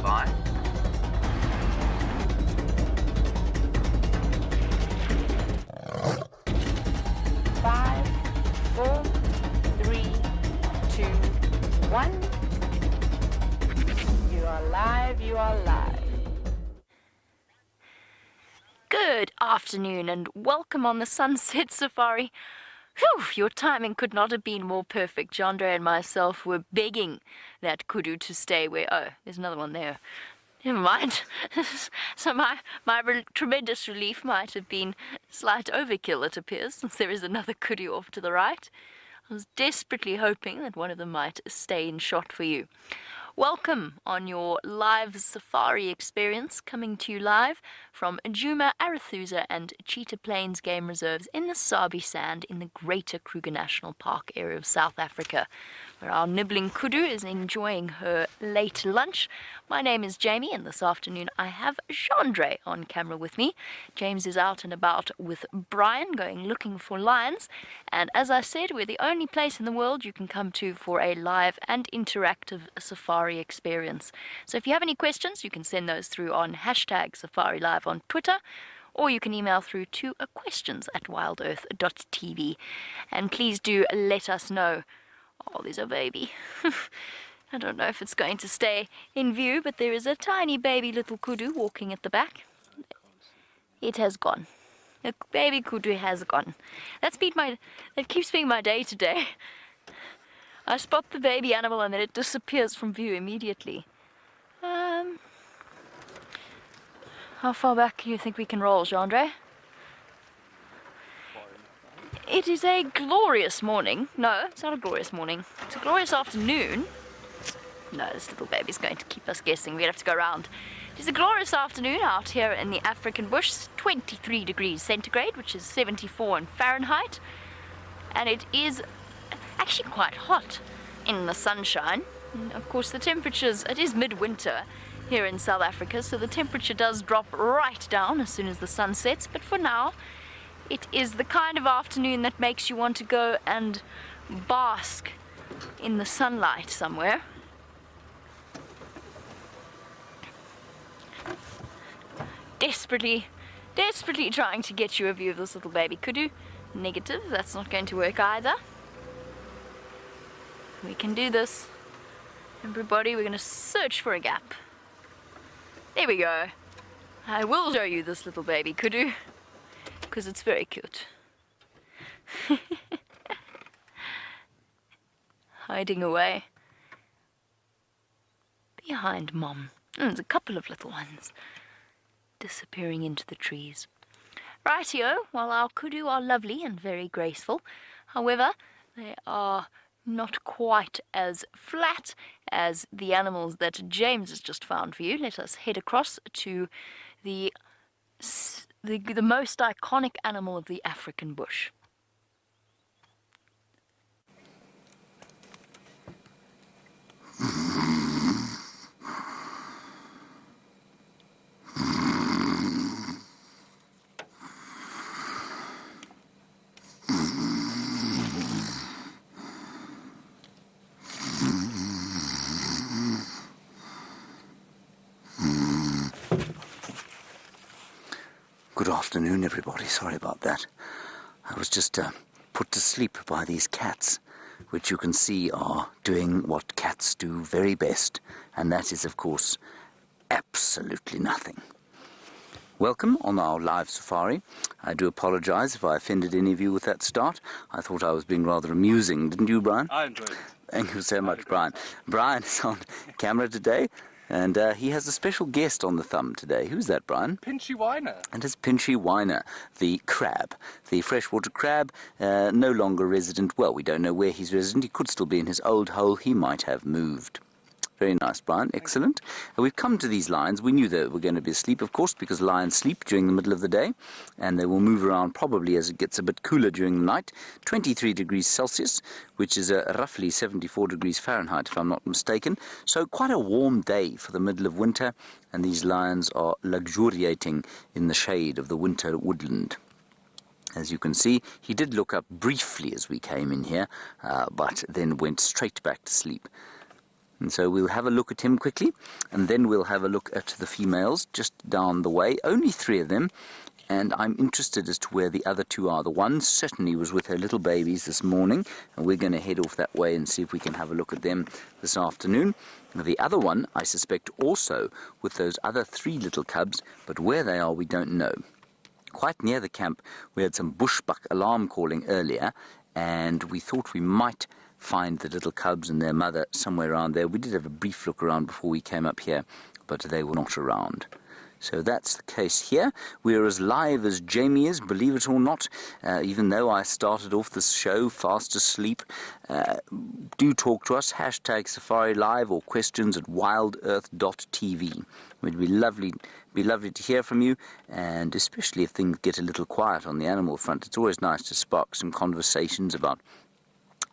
5. 5, 4, 3, 2, 1. You are live, you are live. Good afternoon and welcome on the Sunset Safari. Whew, your timing could not have been more perfect. Jandre and myself were begging that kudu to stay where... Oh, there's another one there. Never mind. So my tremendous relief might have been slight overkill, it appears, since there is another kudu off to the right. I was desperately hoping that one of them might stay in shot for you. Welcome on your live safari experience, coming to you live from Djuma, Arathusa and Cheetah Plains Game Reserves in the Sabi Sand in the Greater Kruger National Park area of South Africa, where our nibbling kudu is enjoying her late lunch. My name is Jamie, and this afternoon I have Jandre on camera with me. James is out and about with Brian, going looking for lions, and as I said, we're the only place in the world you can come to for a live and interactive safari experience. So if you have any questions, you can send those through on hashtag SafariLive on Twitter, or you can email through to questions@wildearth.tv. And please do let us know. Oh, there's a baby. I don't know if it's going to stay in view, but there is a tiny baby little kudu walking at the back. It has gone. The baby kudu has gone. That keeps being my day today. I spot the baby animal and then it disappears from view immediately. How far back do you think we can roll, Jandre? It is a glorious morning. No, it's not a glorious morning. It's a glorious afternoon. No, this little baby's going to keep us guessing. We'd have to go around. It is a glorious afternoon out here in the African bush. 23 degrees centigrade, which is 74 in Fahrenheit. And it is actually quite hot in the sunshine. And of course, the temperatures, it is midwinter here in South Africa, so the temperature does drop right down as soon as the sun sets. But for now, it is the kind of afternoon that makes you want to go and bask in the sunlight somewhere. Desperately trying to get you a view of this little baby kudu. Negative, that's not going to work either. We can do this. Everybody, we're going to search for a gap. There we go. I will show you this little baby kudu, because it's very cute. Hiding away behind Mom. There's a couple of little ones disappearing into the trees. Rightio, while our kudu are lovely and very graceful, however, they are not quite as flat as the animals that James has just found for you. Let us head across to the most iconic animal of the African bush. Good afternoon, everybody. Sorry about that. I was just put to sleep by these cats, which you can see are doing what cats do very best, and that is, of course, absolutely nothing. Welcome on our live safari. I do apologize if I offended any of you with that start. I thought I was being rather amusing, didn't you, Brian? I enjoyed it. Thank you so much, Brian. Brian is on camera today. And he has a special guest on the thumb today. Who's that, Brian? Pinchy Whiner. And it's Pinchy Whiner, the crab, the freshwater crab, no longer resident. Well, we don't know where he's resident. He could still be in his old hole. He might have moved. Very nice, Brian. Excellent. We've come to these lions. We knew they were going to be asleep, of course, because lions sleep during the middle of the day, and they will move around probably as it gets a bit cooler during the night. 23 degrees Celsius, which is roughly 74 degrees Fahrenheit, if I'm not mistaken. So quite a warm day for the middle of winter, and these lions are luxuriating in the shade of the winter woodland. As you can see, he did look up briefly as we came in here, but then went straight back to sleep. And so we'll have a look at him quickly, and then we'll have a look at the females just down the way. Only 3 of them, and I'm interested as to where the other 2 are. The one certainly was with her little babies this morning, and we're going to head off that way and see if we can have a look at them this afternoon. The other one, I suspect, also with those other 3 little cubs, but where they are we don't know. Quite near the camp we had some bushbuck alarm calling earlier, and we thought we might find the little cubs and their mother somewhere around there. We did have a brief look around before we came up here, but they were not around. So that's the case here. We're as live as Jamie is, believe it or not, even though I started off this show fast asleep. Do talk to us, hashtag SafariLive or questions at wildearth.tv. It'd be lovely to hear from you, and especially if things get a little quiet on the animal front. It's always nice to spark some conversations about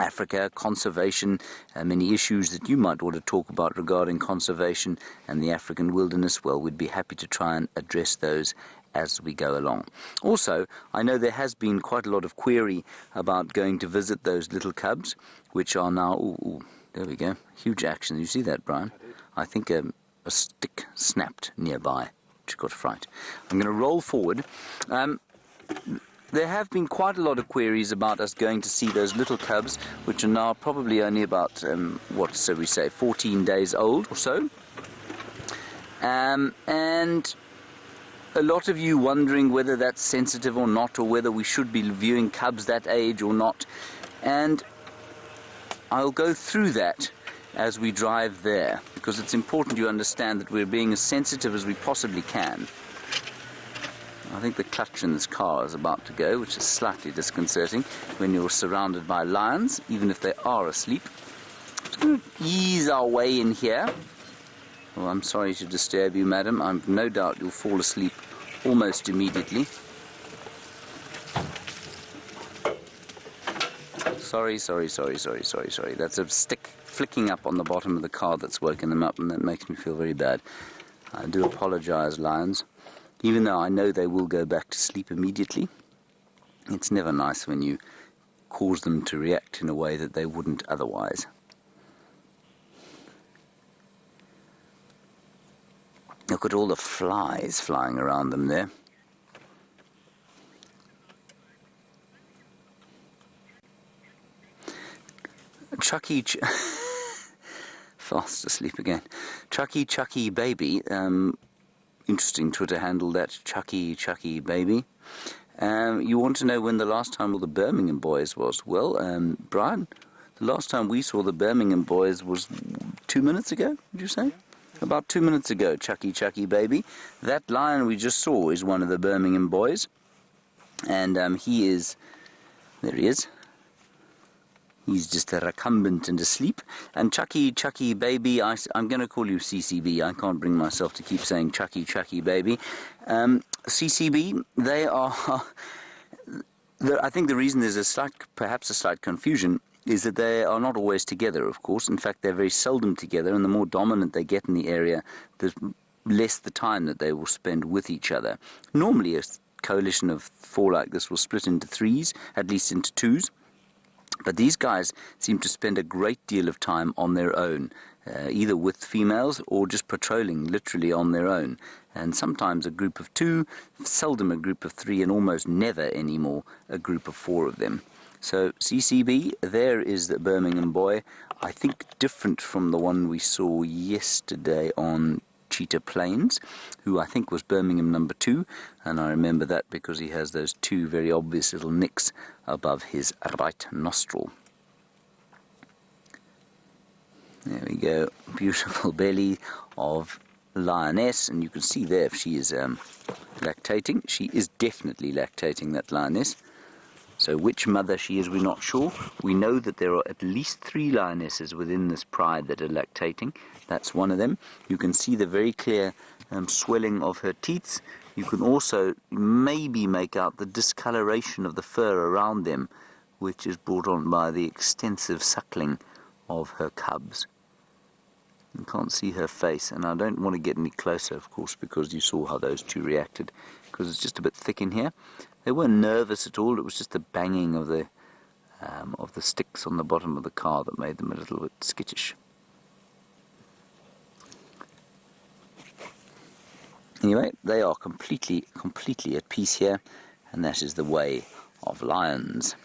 Africa, conservation, many issues that you might want to talk about regarding conservation and the African wilderness. Well, we'd be happy to try and address those as we go along. Also, I know there has been quite a lot of query about going to visit those little cubs, which are now, ooh, there we go, huge action. You see that, Brian? I think a stick snapped nearby, which got fright. I'm going to roll forward. There have been quite a lot of queries about us going to see those little cubs, which are now probably only about, 14 days old or so. And a lot of you wondering whether that's sensitive or not, or whether we should be viewing cubs that age or not. And I'll go through that as we drive there, because it's important you understand that we're being as sensitive as we possibly can. I think the clutch in this car is about to go, which is slightly disconcerting when you're surrounded by lions, even if they are asleep. Just going to ease our way in here. Well, I'm sorry to disturb you, madam. I've no doubt you'll fall asleep almost immediately. Sorry. That's a stick flicking up on the bottom of the car that's woken them up, and that makes me feel very bad. I do apologize, lions. Even though I know they will go back to sleep immediately, it's never nice when you cause them to react in a way that they wouldn't otherwise. Look at all the flies flying around them there. Chucky, fast asleep again. Chucky baby. Interesting Twitter handle, that Chucky baby. You want to know when the last time all the Birmingham boys was? Well, Brian, the last time we saw the Birmingham boys was 2 minutes ago, would you say? About 2 minutes ago, Chucky baby. That lion we just saw is one of the Birmingham boys. And there he is. He's just a recumbent and asleep. And Chucky baby, I'm going to call you CCB. I can't bring myself to keep saying Chucky baby. CCB, they are... I think the reason there's perhaps a slight confusion is that they are not always together, of course. In fact, they're very seldom together, and the more dominant they get in the area, the less the time that they will spend with each other. Normally, a coalition of 4 like this will split into 3s, at least into 2s. But these guys seem to spend a great deal of time on their own, either with females or just patrolling literally on their own. And sometimes a group of 2, seldom a group of 3, and almost never anymore a group of 4 of them. So CCB, there is the Birmingham boy, I think different from the one we saw yesterday on Cheetah Plains, who I think was Birmingham number 2, and I remember that because he has those 2 very obvious little nicks above his right nostril. There we go, beautiful belly of lioness, and you can see there if she is lactating. She is definitely lactating, that lioness. So which mother she is, we're not sure. We know that there are at least 3 lionesses within this pride that are lactating. That's one of them. You can see the very clear swelling of her teats. You can also maybe make out the discoloration of the fur around them, which is brought on by the extensive suckling of her cubs. You can't see her face, and I don't want to get any closer, of course, because you saw how those 2 reacted, because it's just a bit thick in here. They weren't nervous at all. It was just the banging of the sticks on the bottom of the car that made them a little bit skittish. Anyway, they are completely at peace here, and that is the way of lions.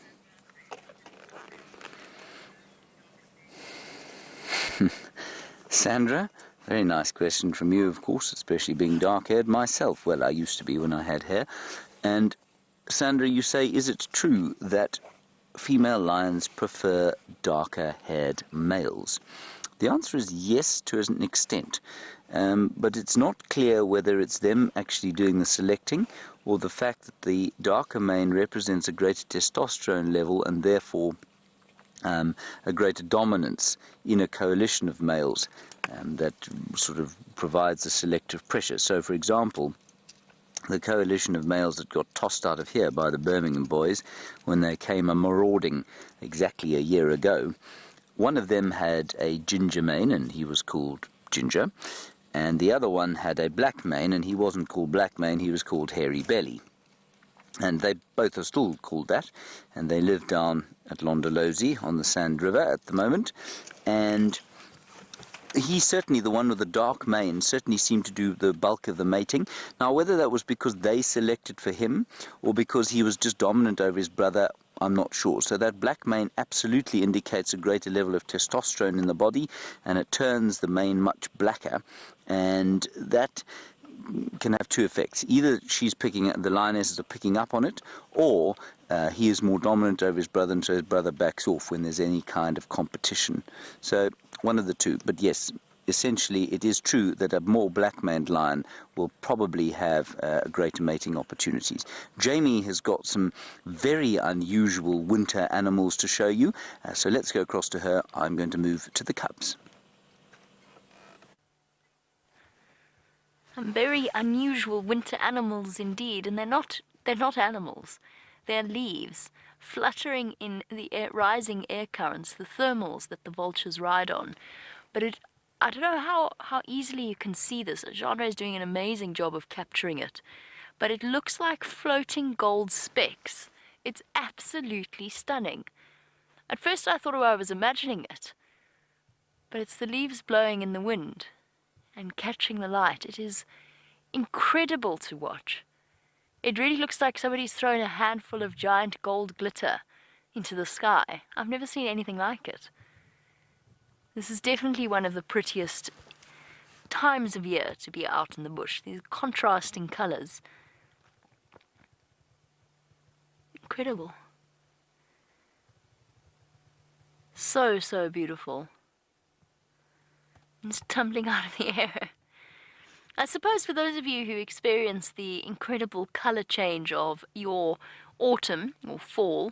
Sandra, very nice question from you, of course, especially being dark-haired myself. Well, I used to be when I had hair. And Sandra, you say, is it true that female lions prefer darker-haired males? The answer is yes, to an extent. But it's not clear whether it's them actually doing the selecting or the fact that the darker mane represents a greater testosterone level and therefore a greater dominance in a coalition of males that sort of provides a selective pressure. So, for example, the coalition of males that got tossed out of here by the Birmingham boys when they came a-marauding exactly a year ago, one of them had a ginger mane and he was called Ginger, and the other one had a black mane and he wasn't called Black Mane, he was called Hairy Belly. And they both are still called that, and they live down at Londolozi on the Sand River at the moment, and he certainly, the one with the dark mane, certainly seemed to do the bulk of the mating. Now, whether that was because they selected for him or because he was just dominant over his brother, I'm not sure. So that black mane absolutely indicates a greater level of testosterone in the body, and it turns the mane much blacker, and that can have two effects. Either she's the lionesses are picking up on it, or he is more dominant over his brother, and so his brother backs off when there's any kind of competition. So one of the two. But yes, essentially it is true that a more black-maned lion will probably have greater mating opportunities. Jamie has got some very unusual winter animals to show you, so let's go across to her. I'm going to move to the cubs. Some very unusual winter animals indeed, and they're not animals. They're leaves fluttering in the rising air currents, the thermals that the vultures ride on. But I don't know how easily you can see this. Genre is doing an amazing job of capturing it. But it looks like floating gold specks. It's absolutely stunning. At first I thought I was imagining it, but it's the leaves blowing in the wind and catching the light. It is incredible to watch. It really looks like somebody's thrown a handful of giant gold glitter into the sky. I've never seen anything like it. This is definitely one of the prettiest times of year to be out in the bush. These contrasting colors. Incredible. So, so beautiful. It's tumbling out of the air. I suppose for those of you who experience the incredible color change of your autumn or fall,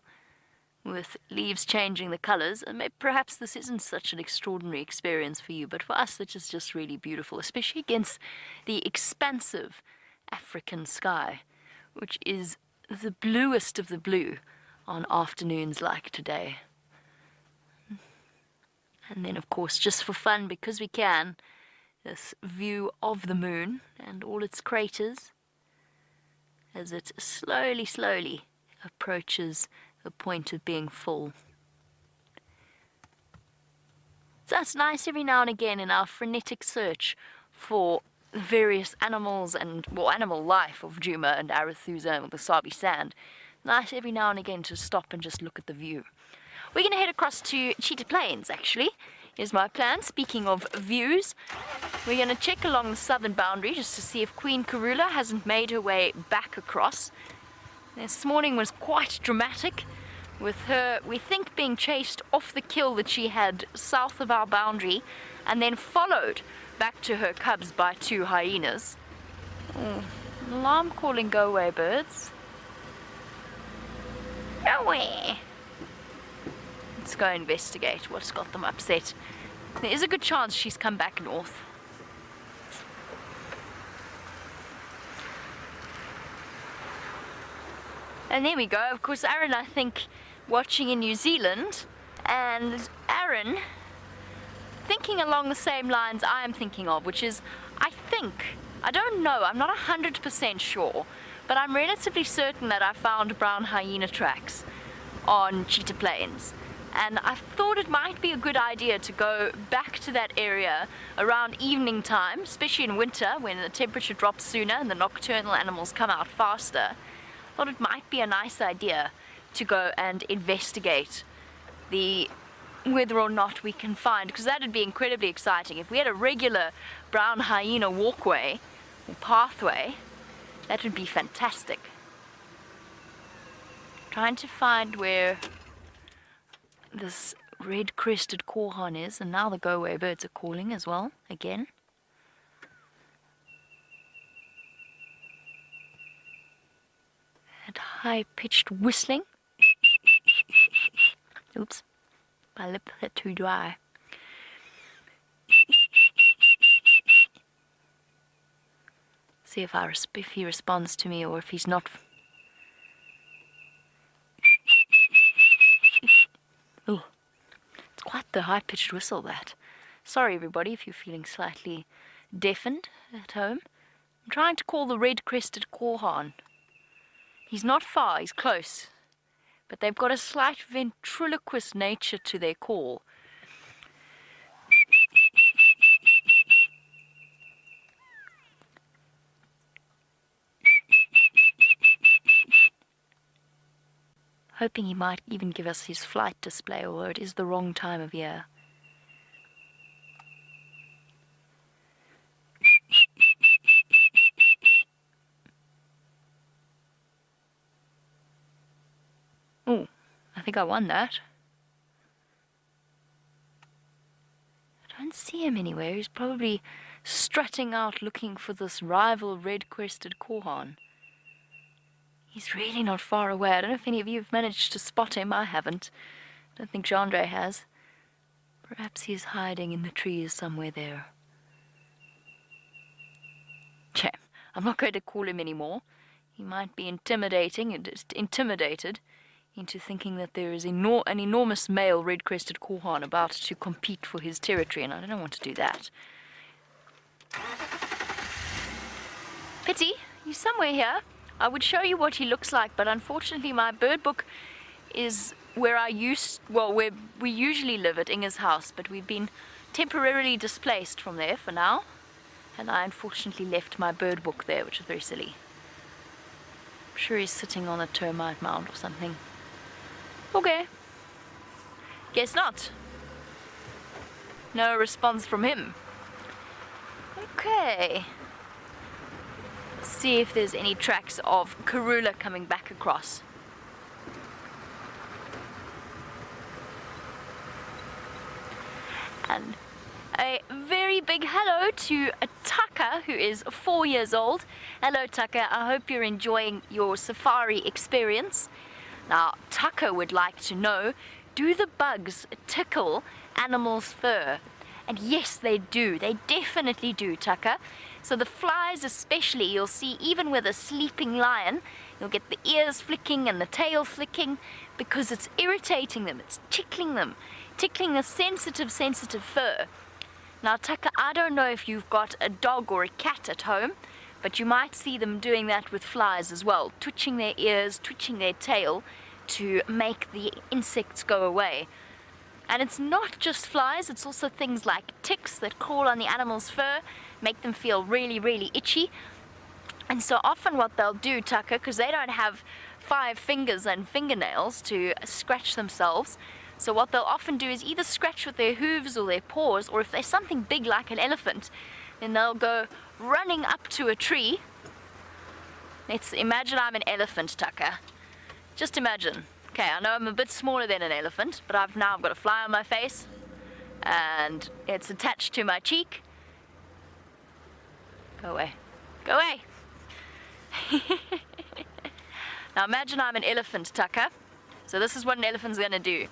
with leaves changing the colors, and perhaps this isn't such an extraordinary experience for you, but for us it is just really beautiful, especially against the expansive African sky, which is the bluest of the blue on afternoons like today. And then, of course, just for fun, because we can, this view of the moon and all its craters as it slowly, slowly approaches the point of being full. So that's nice every now and again in our frenetic search for the various animals and, well, animal life of Djuma and Arathusa and the Sabi Sand. Nice every now and again to stop and just look at the view. We're going to head across to Cheetah Plains, actually. Here's my plan. Speaking of views, we're going to check along the southern boundary just to see if Queen Karula hasn't made her way back across. This morning was quite dramatic, with her, we think, being chased off the kill that she had south of our boundary, and then followed back to her cubs by 2 hyenas. Alarm calling, go away, birds. Go away. Let's go investigate what's got them upset. There is a good chance she's come back north. And there we go. Of course, Aaron, I think, watching in New Zealand, and Aaron thinking along the same lines I am thinking of, which is, I don't know, I'm not 100% sure, but I'm relatively certain that I found brown hyena tracks on Cheetah Plains. and I thought it might be a good idea to go back to that area around evening time, especially in winter when the temperature drops sooner and the nocturnal animals come out faster. I thought it might be a nice idea to go and investigate whether or not we can find, because that would be incredibly exciting. If we had a regular brown hyena walkway or pathway, that would be fantastic. Trying to find where this red-crested korhaan is, and now the go-away birds are calling as well, again. That high-pitched whistling. Oops, my lips are too dry. See if he responds to me, or if he's not. Oh, it's quite the high-pitched whistle, that. Sorry, everybody, if you're feeling slightly deafened at home. I'm trying to call the red-crested korhaan. He's not far, he's close. But they've got a slight ventriloquist nature to their call. Hoping he might even give us his flight display, although it is the wrong time of year. Oh, I think I won that. I don't see him anywhere. He's probably strutting out looking for this rival red-crested korhaan. He's really not far away. I don't know if any of you have managed to spot him. I haven't. I don't think Jandre has. Perhaps he's hiding in the trees somewhere there. Chap, I'm not going to call him anymore. He might be intimidated into thinking that there is an enormous male red-crested korhaan about to compete for his territory, and I don't want to do that. Pity, he's somewhere here. I would show you what he looks like, but unfortunately my bird book is where where we usually live at Inge's house, but we've been temporarily displaced from there for now, and I unfortunately left my bird book there, which is very silly. I'm sure he's sitting on a termite mound or something. Okay. Guess not. No response from him. Okay. See if there's any tracks of Karula coming back across. And a very big hello to Tucker, who is 4 years old. Hello Tucker, I hope you're enjoying your safari experience. Now Tucker would like to know, do the bugs tickle animals' fur? And yes, they do. They definitely do, Tucker. So the flies especially, you'll see even with a sleeping lion, you'll get the ears flicking and the tail flicking because it's irritating them, it's tickling them, tickling the sensitive fur. Now Tucker, I don't know if you've got a dog or a cat at home, but you might see them doing that with flies as well, twitching their ears, twitching their tail to make the insects go away. And it's not just flies, it's also things like ticks that crawl on the animal's fur, make them feel really, really itchy. And so often what they'll do, Tucker, because they don't have 5 fingers and fingernails to scratch themselves, so what they'll often do is either scratch with their hooves or their paws, or if they're something big like an elephant, then they'll go running up to a tree. Let's imagine I'm an elephant, Tucker. Just imagine. Okay, I know I'm a bit smaller than an elephant, but I've got a fly on my face, and it's attached to my cheek. Go away. Go away! Now imagine I'm an elephant, Tucker. So this is what an elephant's going to do.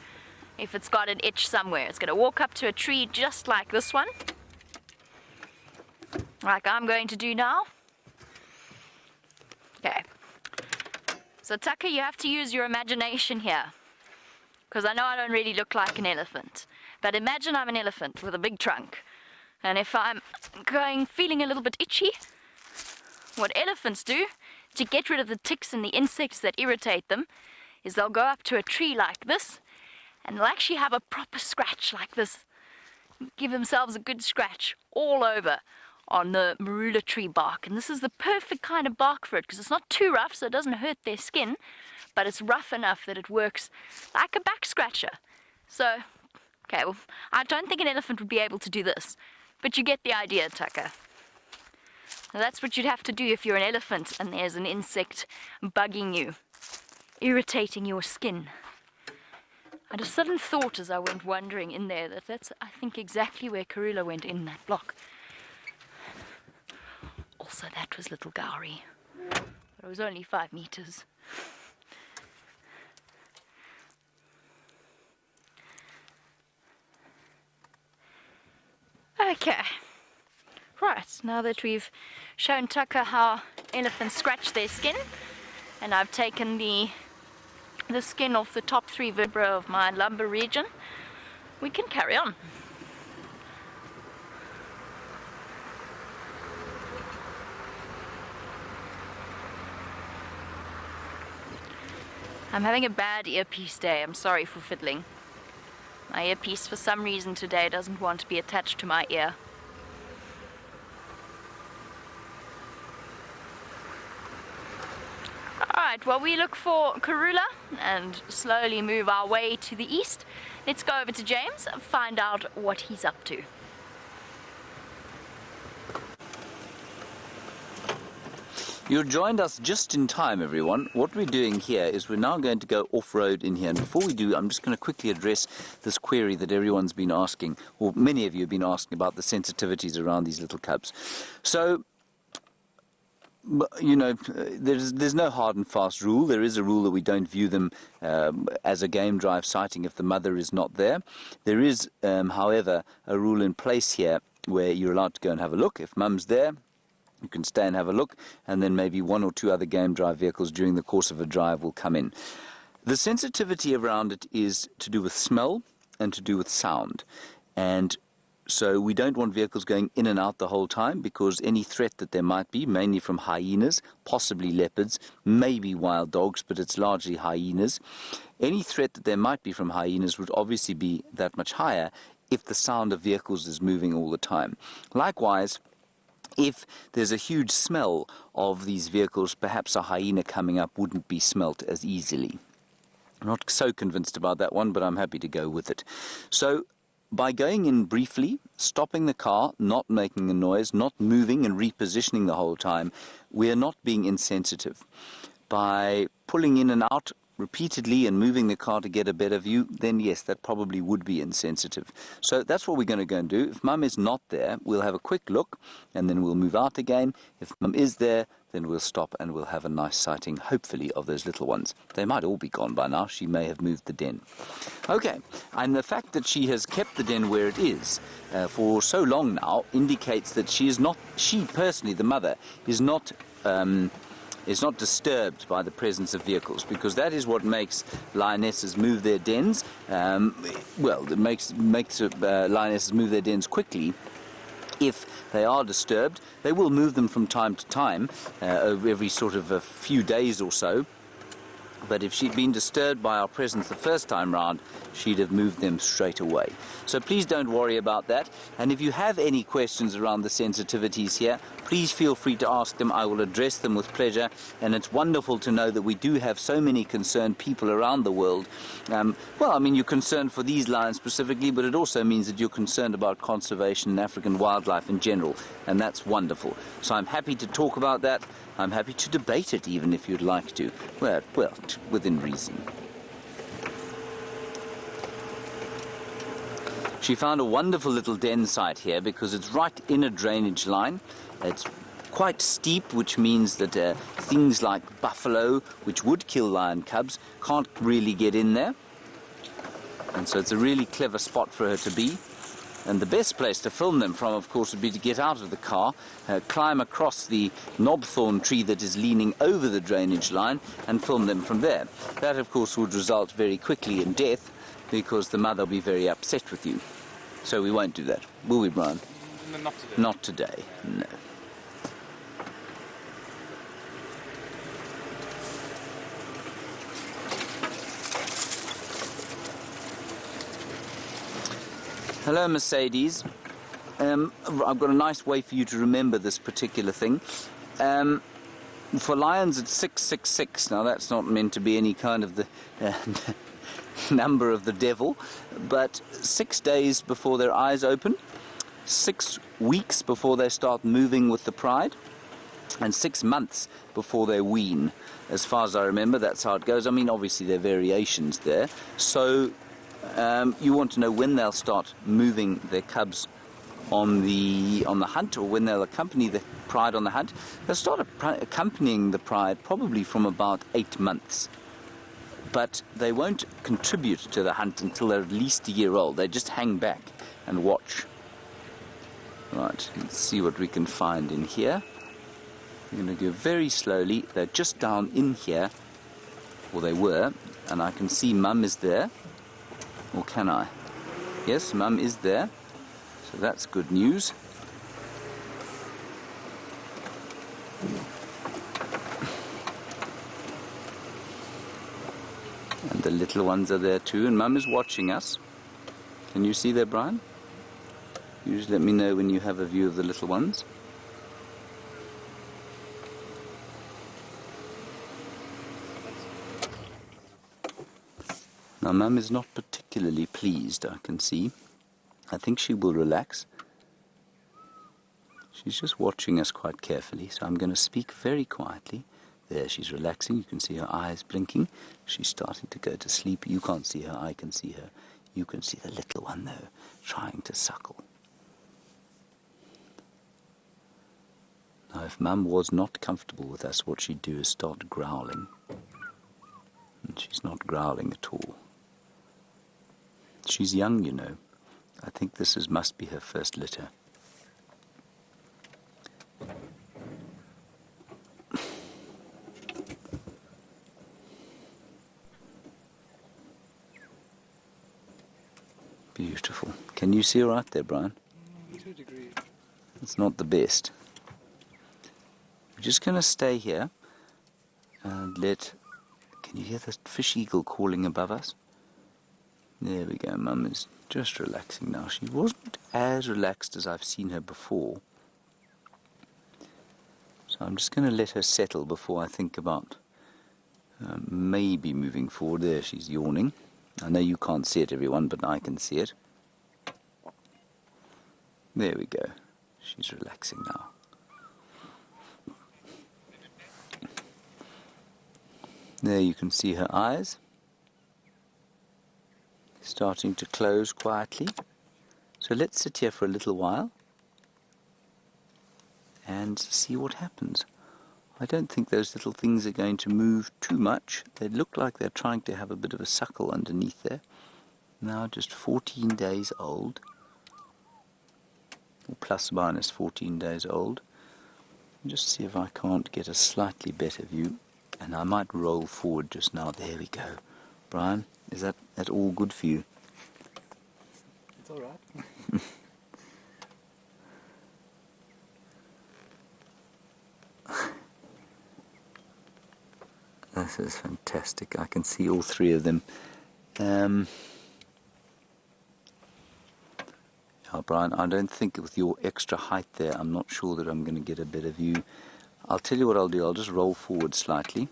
If it's got an itch somewhere, it's going to walk up to a tree just like this one, like I'm going to do now. Okay. So Tucker, you have to use your imagination here, because I know I don't really look like an elephant. But imagine I'm an elephant with a big trunk, and if I'm feeling a little bit itchy, what elephants do to get rid of the ticks and the insects that irritate them is they'll go up to a tree like this, and they'll actually have a proper scratch like this. Give themselves a good scratch all over on the marula tree bark. And this is the perfect kind of bark for it, because it's not too rough, so it doesn't hurt their skin, but it's rough enough that it works like a back scratcher. So, okay, well, I don't think an elephant would be able to do this, but you get the idea, Tucker. Now, that's what you'd have to do if you're an elephant and there's an insect bugging you, irritating your skin. I had a sudden thought as I went wandering in there that that's, I think, exactly where Karula went in that block. Also, that was little Gowrie, but it was only 5 meters. Okay, right, now that we've shown Tucker how elephants scratch their skin, and I've taken the skin off the top 3 vertebrae of my lumbar region, we can carry on. I'm having a bad earpiece day. I'm sorry for fiddling. My earpiece for some reason today doesn't want to be attached to my ear. Alright, while we look for Karula and slowly move our way to the east, let's go over to James and find out what he's up to. You joined us just in time, everyone. What we're doing here is we're now going to go off-road in here. And before we do, I'm just going to quickly address this query that everyone's been asking, or many of you have been asking about the sensitivities around these little cubs. So, you know, there's no hard and fast rule. There is a rule that we don't view them as a game drive sighting if the mother is not there. There is, however, a rule in place here where you're allowed to go and have a look. If mum's there, you can stay and have a look, and then maybe 1 or 2 other game drive vehicles during the course of a drive will come in. The sensitivity around it is to do with smell and to do with sound. And so we don't want vehicles going in and out the whole time, because any threat that there might be, mainly from hyenas, possibly leopards, maybe wild dogs, but it's largely hyenas. Any threat that there might be from hyenas would obviously be that much higher if the sound of vehicles is moving all the time. Likewise, if there's a huge smell of these vehicles, perhaps a hyena coming up wouldn't be smelt as easily. I'm not so convinced about that one, but I'm happy to go with it. So, by going in briefly, stopping the car, not making a noise, not moving and repositioning the whole time, we are not being insensitive. By pulling in and out repeatedly and moving the car to get a better view, then yes, that probably would be insensitive. So that's what we're going to go and do. If mum is not there, we'll have a quick look and then we'll move out again. If mum is there, then we'll stop and we'll have a nice sighting, hopefully, of those little ones. They might all be gone by now. She may have moved the den. Okay, and the fact that she has kept the den where it is for so long now indicates that she personally, the mother, is not disturbed by the presence of vehicles, because that is what makes lionesses move their dens. It makes lionesses move their dens quickly. If they are disturbed, they will move them from time to time, every sort of a few days or so. But if she'd been disturbed by our presence the first time round, she'd have moved them straight away. So please don't worry about that. And if you have any questions around the sensitivities here, please feel free to ask them. I will address them with pleasure. And it's wonderful to know that we do have so many concerned people around the world. You're concerned for these lions specifically, but it also means that you're concerned about conservation and African wildlife in general. And that's wonderful. So I'm happy to talk about that. I'm happy to debate it even if you'd like to. Well, within reason. She found a wonderful little den site here because it's right in a drainage line. It's quite steep, which means that things like buffalo, which would kill lion cubs, can't really get in there. And so it's a really clever spot for her to be. And the best place to film them from, of course, would be to get out of the car, climb across the knobthorn tree that is leaning over the drainage line, and film them from there. That, of course, would result very quickly in death, because the mother will be very upset with you. So we won't do that, will we, Brian? No, not today. Not today, no. Hello, Mercedes. I've got a nice way for you to remember this particular thing. For lions, it's 666. Now, that's not meant to be any kind of the number of the devil, but 6 days before their eyes open, 6 weeks before they start moving with the pride, and 6 months before they wean. As far as I remember, that's how it goes. I mean, obviously there are variations there. So you want to know when they'll start moving their cubs on the hunt, or when they'll accompany the pride on the hunt. They'll start accompanying the pride probably from about 8 months. But they won't contribute to the hunt until they're at least a year old. They just hang back and watch. Right, let's see what we can find in here. We're going to go very slowly. They're just down in here, or they were, and I can see Mum is there. Or can I? Yes, Mum is there. So that's good news. And the little ones are there too, and Mum is watching us. Can you see there, Brian? You just let me know when you have a view of the little ones. Now, Mum is not particularly pleased, I can see. I think she will relax. She's just watching us quite carefully, so I'm going to speak very quietly. There, she's relaxing. You can see her eyes blinking. She's starting to go to sleep. You can't see her, I can see her. You can see the little one, though, trying to suckle. Now, if Mum was not comfortable with us, what she'd do is start growling. And she's not growling at all. She's young, you know. I think this must be her first litter. Beautiful. Can you see all right there, Brian? To a degree. It's not the best. We're just going to stay here and Can you hear the fish eagle calling above us? There we go. Mum is just relaxing now. She wasn't as relaxed as I've seen her before. So I'm just going to let her settle before I think about maybe moving forward. There, she's yawning. I know you can't see it, everyone, but I can see it. There we go. She's relaxing now. There you can see her eyes starting to close quietly. So let's sit here for a little while and see what happens. I don't think those little things are going to move too much. They look like they're trying to have a bit of a suckle underneath there. Now just 14 days old, or plus minus 14 days old. Just see if I can't get a slightly better view, and I might roll forward just now. There we go. Brian, is that all good for you? It's all right. This is fantastic. I can see all three of them. Yeah, Brian, I don't think with your extra height there, I'm not sure that I'm going to get a better view. I'll tell you what I'll do. I'll just roll forward slightly.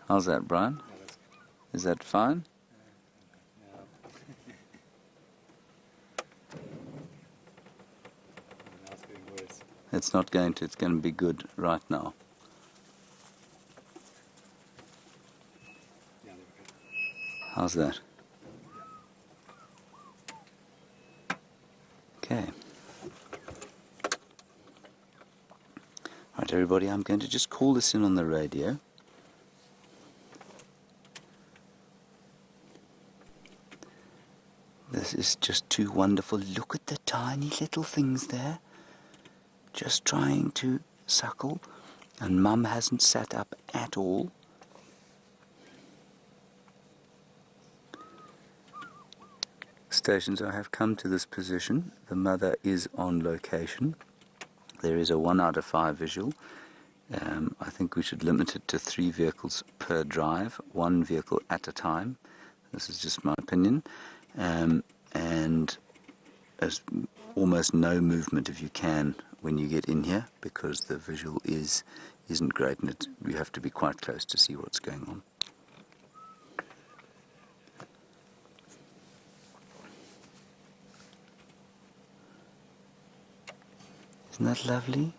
How's that, Brian? Yeah, that's good. Is that fine? No. Now it's getting worse. It's not going to. It's going to be good right now. Yeah, there we go. How's that? Okay. Right, everybody, I'm going to just call this in on the radio. This is just too wonderful. Look at the tiny little things there. Just trying to suckle. And Mum hasn't sat up at all. Stations, I have come to this position. The mother is on location. There is a 1 out of 5 visual. I think we should limit it to 3 vehicles per drive, 1 vehicle at a time. This is just my opinion. And as almost no movement if you can when you get in here, because the visual isn't great, and you have to be quite close to see what's going on. Isn't that lovely?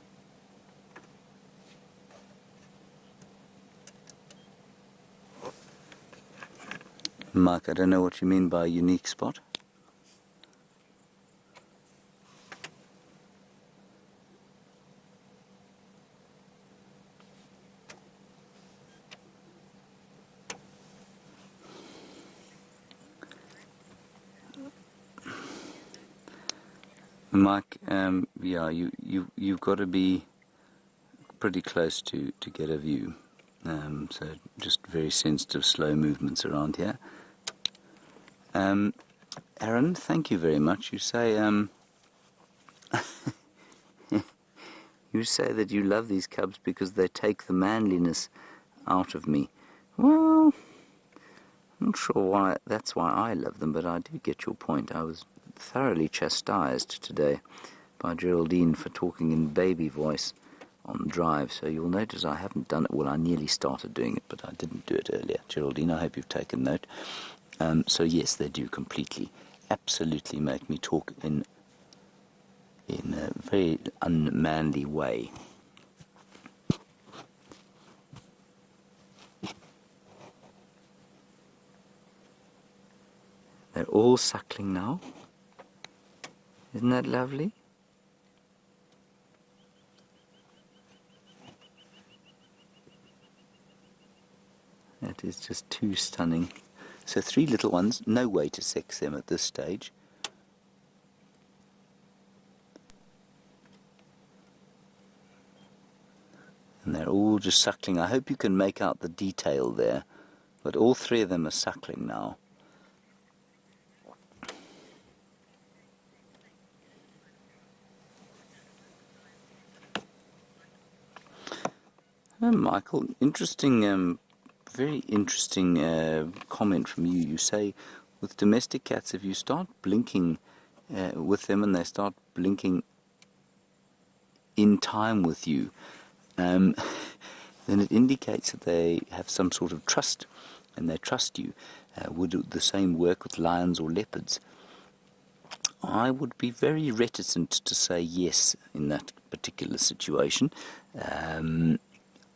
Mark, I don't know what you mean by a unique spot. Mike, yeah, you've got to be pretty close to get a view. So just very sensitive, slow movements around here. Aaron, thank you very much. You say you say that you love these cubs because they take the manliness out of me. Well, I'm not sure why. That's why I love them, but I do get your point. I was thoroughly chastised today by Geraldine for talking in baby voice on drive, so you'll notice I haven't done it. Well, I nearly started doing it, but I didn't do it earlier. Geraldine, I hope you've taken note. So yes, they do completely, absolutely make me talk in a very unmanly way. They're all suckling now. Isn't that lovely? That is just too stunning. So 3 little ones, no way to sex them at this stage. And they're all just suckling. I hope you can make out the detail there, but all 3 of them are suckling now. Michael, interesting, very interesting comment from you. You say with domestic cats, if you start blinking with them and they start blinking in time with you, then it indicates that they have some sort of trust and they trust you. Would the same work with lions or leopards? I would be very reticent to say yes in that particular situation.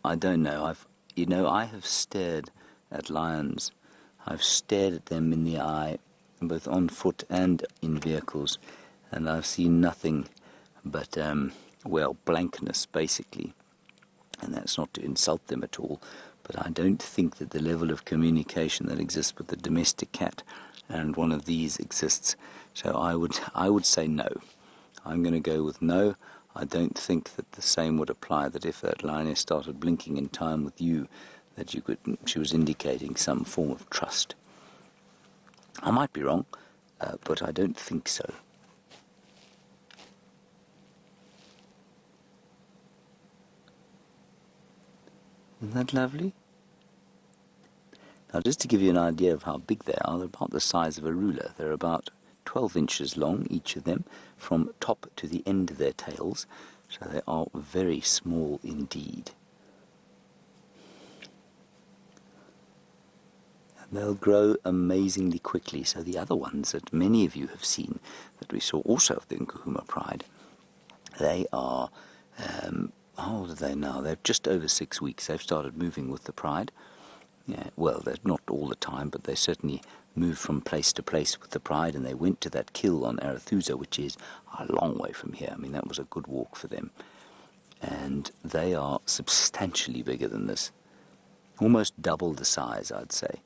I don't know. I have stared at lions. I've stared at them in the eye, both on foot and in vehicles, and I've seen nothing but, well, blankness, basically. And that's not to insult them at all, but I don't think that the level of communication that exists with the domestic cat and one of these exists. So I would say no. I'm going to go with no. I don't think that the same would apply, that if that lioness started blinking in time with you, that she was indicating some form of trust. I might be wrong, but I don't think so. Isn't that lovely? Now, just to give you an idea of how big they are, they're about the size of a ruler. They're about 12 inches long, each of them, from top to the end of their tails, so they are very small indeed. And they'll grow amazingly quickly, so the other ones that many of you have seen, that we saw also at the Nkuhuma Pride, they are, how old are they now? They're just over 6 weeks. They've started moving with the Pride. Yeah, well, they're not all the time, but they certainly moved from place to place with the Pride, and they went to that kill on Arathusa, which is a long way from here. I mean, that was a good walk for them. And they are substantially bigger than this. Almost double the size, I'd say.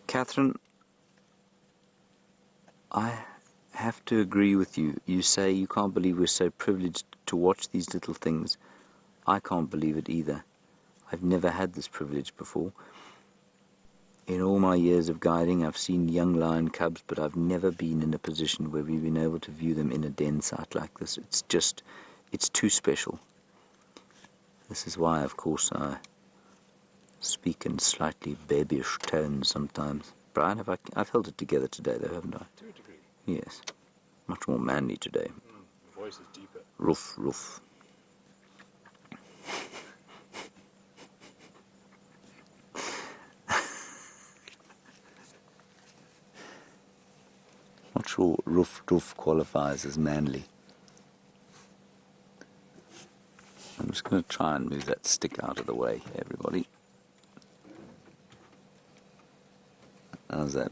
Catherine, I have to agree with you. You say you can't believe we're so privileged to watch these little things. I can't believe it either. I've never had this privilege before. In all my years of guiding, I've seen young lion cubs, but I've never been in a position where we've been able to view them in a den site like this. It's too special. This is why, of course, I speak in slightly babyish tones sometimes. Brian, I've held it together today, though, haven't I? To a degree. Yes. Much more manly today. The voice is deeper. Roof, roof. Not sure roof qualifies as manly. I'm just going to try and move that stick out of the way, everybody. How's that?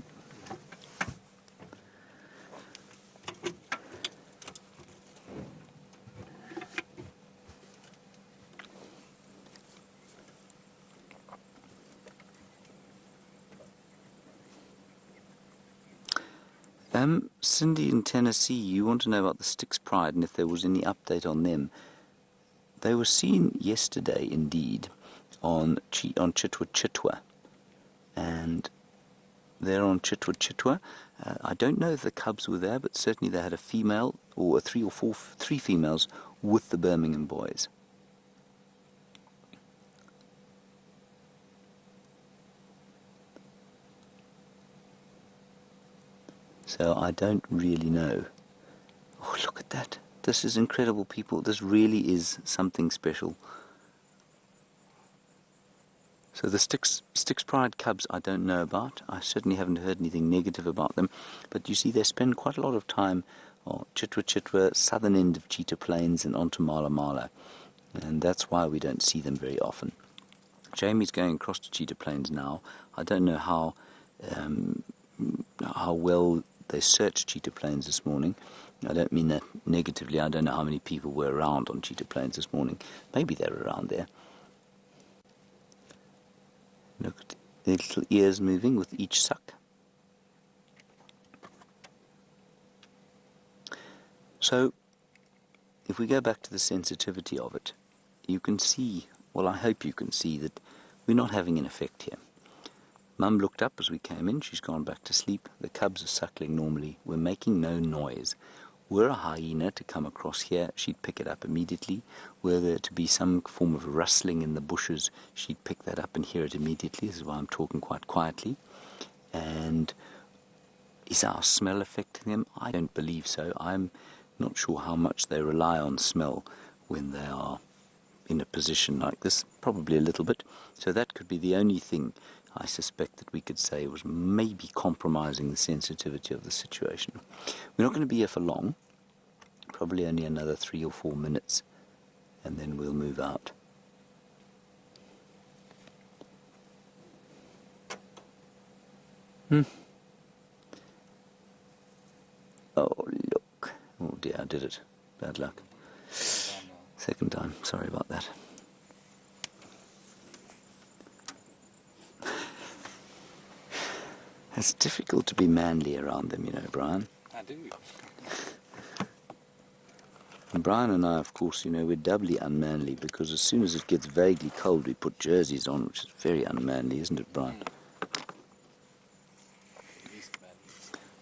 Cindy in Tennessee, you want to know about the Styx Pride and if there was any update on them. They were seen yesterday, indeed, on Chitwa Chitwa, and they're on Chitwa Chitwa. I don't know if the cubs were there, but certainly they had a female, or three females with the Birmingham boys. So I don't really know. Oh, look at that. This is incredible, people. This really is something special. So the Styx Pride cubs I don't know about. I certainly haven't heard anything negative about them. But you see, they spend quite a lot of time on Chitwa Chitwa, southern end of Cheetah Plains, and onto Mala Mala. And that's why we don't see them very often. Jamie's going across to Cheetah Plains now. I don't know how well they searched Cheetah Plains this morning. I don't mean that negatively. I don't know how many people were around on Cheetah Plains this morning. Maybe they were around there. Look at the little ears moving with each suck. So, if we go back to the sensitivity of it, you can see, well, I hope you can see that we're not having an effect here. Mum looked up as we came in. She's gone back to sleep. The cubs are suckling normally. We're making no noise. Were a hyena to come across here, she'd pick it up immediately. Were there to be some form of rustling in the bushes, she'd pick that up and hear it immediately. This is why I'm talking quite quietly. And is our smell affecting them? I don't believe so. I'm not sure how much they rely on smell when they are in a position like this. Probably a little bit. So that could be the only thing I suspect that we could say was maybe compromising the sensitivity of the situation. We're not going to be here for long, probably only another 3 or 4 minutes, and then we'll move out. Oh, look. Oh dear, I did it. Bad luck. Second time, sorry about that. It's difficult to be manly around them, you know, Brian. I do. And Brian and I, of course, you know, we're doubly unmanly because as soon as it gets vaguely cold, we put jerseys on, which is very unmanly, isn't it, Brian?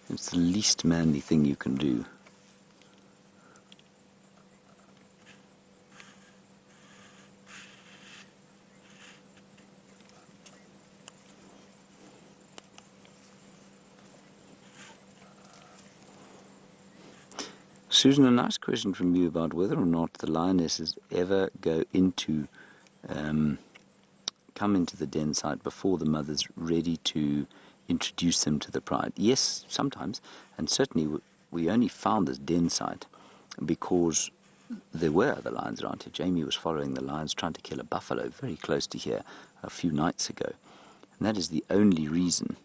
It's the least manly thing you can do. Susan, a nice question from you about whether or not the lionesses ever come into the den site before the mother's ready to introduce them to the pride. Yes, sometimes, and certainly we only found this den site because there were other lions around here. Jamie was following the lions trying to kill a buffalo very close to here a few nights ago, and that is the only reason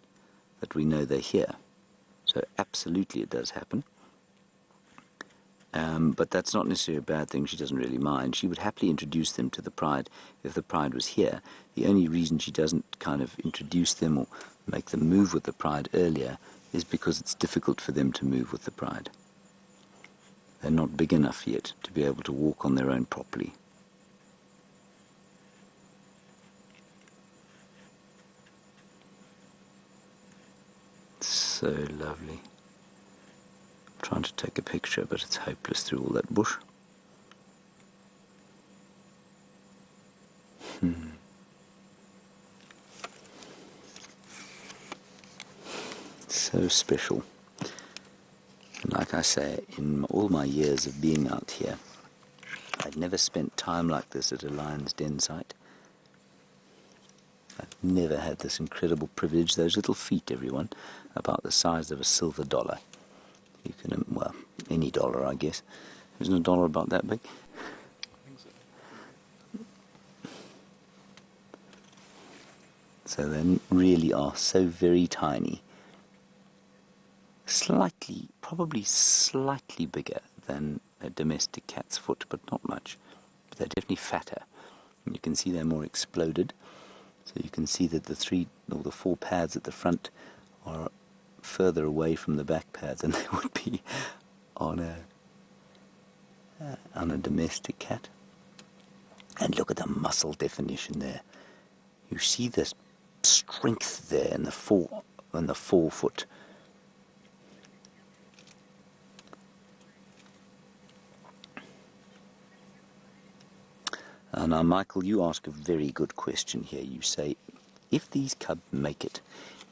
that we know they're here. So absolutely it does happen. But that's not necessarily a bad thing. She doesn't really mind. She would happily introduce them to the pride if the pride was here. The only reason she doesn't kind of introduce them or make them move with the pride earlier is because it's difficult for them to move with the pride. They're not big enough yet to be able to walk on their own properly. So lovely. I'm trying to take a picture, but it's hopeless through all that bush. So special. And like I say, in all my years of being out here, I'd never spent time like this at a lion's den site. I've never had this incredible privilege. Those little feet, everyone, about the size of a silver dollar. You can, well, any dollar, I guess. Isn't a dollar about that big? I think so. So they really are so very tiny. Slightly, probably slightly bigger than a domestic cat's foot, but not much. But they're definitely fatter. And you can see they're more exploded. So you can see that the 3 or the 4 pads at the front are further away from the back pad than they would be on a domestic cat. And look at the muscle definition there. You see this strength there in the forefoot. Now, Michael, you ask a very good question here. You say, if these cubs make it,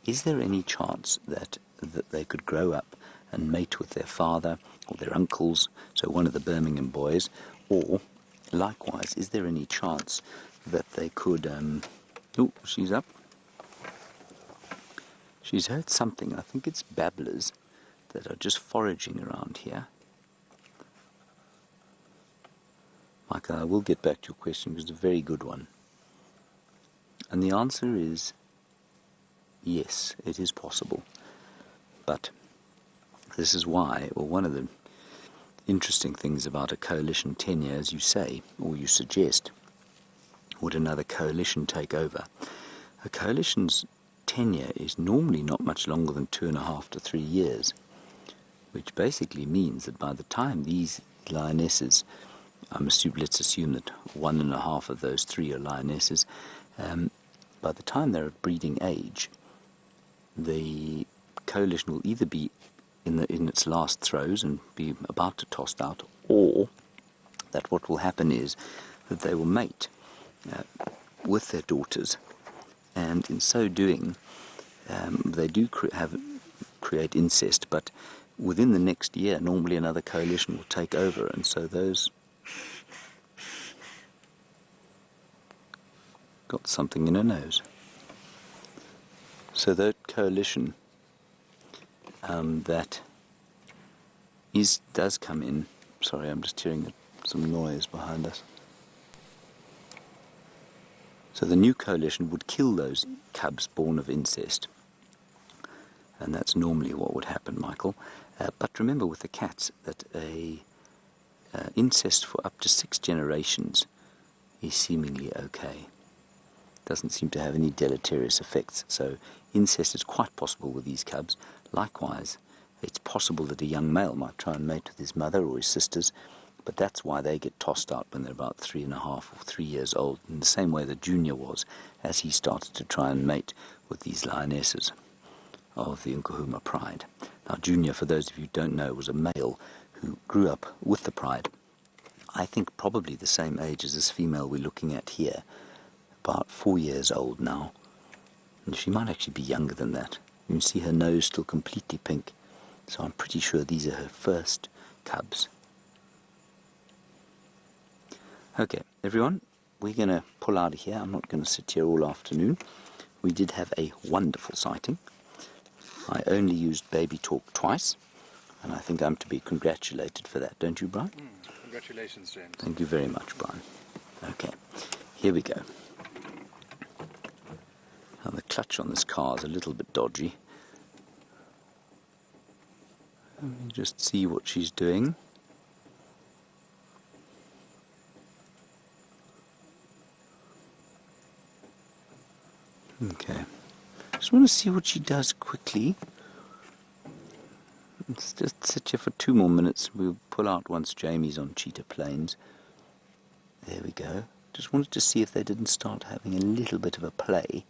is there any chance that they could grow up and mate with their father or their uncles, so one of the Birmingham boys, or, likewise, is there any chance that they could... Oh, she's up. She's heard something. I think it's babblers that are just foraging around here. Michael, I will get back to your question because it's a very good one. And the answer is yes, it is possible. But this is why, or one of the interesting things about a coalition tenure, as you say, or you suggest, would another coalition take over? A coalition's tenure is normally not much longer than 2.5 to 3 years, which basically means that by the time these lionesses, let's assume that 1.5 of those 3 are lionesses, by the time they're at breeding age, the coalition will either be in its last throes and be about to toss out, or that what will happen is that they will mate with their daughters, and in so doing they do create incest, but within the next year normally another coalition will take over, and so those... Got something in her nose. So that coalition that does come in... Sorry, I'm just hearing some noise behind us. So the new coalition would kill those cubs born of incest. And that's normally what would happen, Michael. But remember with the cats that incest for up to 6 generations is seemingly okay. Doesn't seem to have any deleterious effects. So incest is quite possible with these cubs. Likewise, it's possible that a young male might try and mate with his mother or his sisters, but that's why they get tossed out when they're about 3.5 or 3 years old, in the same way that Junior was, as he started to try and mate with these lionesses of the Nkuhuma Pride. Now, Junior, for those of you who don't know, was a male who grew up with the Pride. I think probably the same age as this female we're looking at here, about 4 years old now, and she might actually be younger than that. You can see her nose still completely pink, so I'm pretty sure these are her first cubs. Okay, everyone, we're going to pull out of here. I'm not going to sit here all afternoon. We did have a wonderful sighting. I only used baby talk twice, and I think I'm to be congratulated for that, don't you, Brian? Congratulations, James. Thank you very much, Brian. Okay, here we go. Now the clutch on this car is a little bit dodgy. Let me just see what she's doing. Okay, just want to see what she does quickly. Let's just sit here for 2 more minutes. We'll pull out once Jamie's on cheetah plains. There we go. Just wanted to see if they didn't start having a little bit of a play.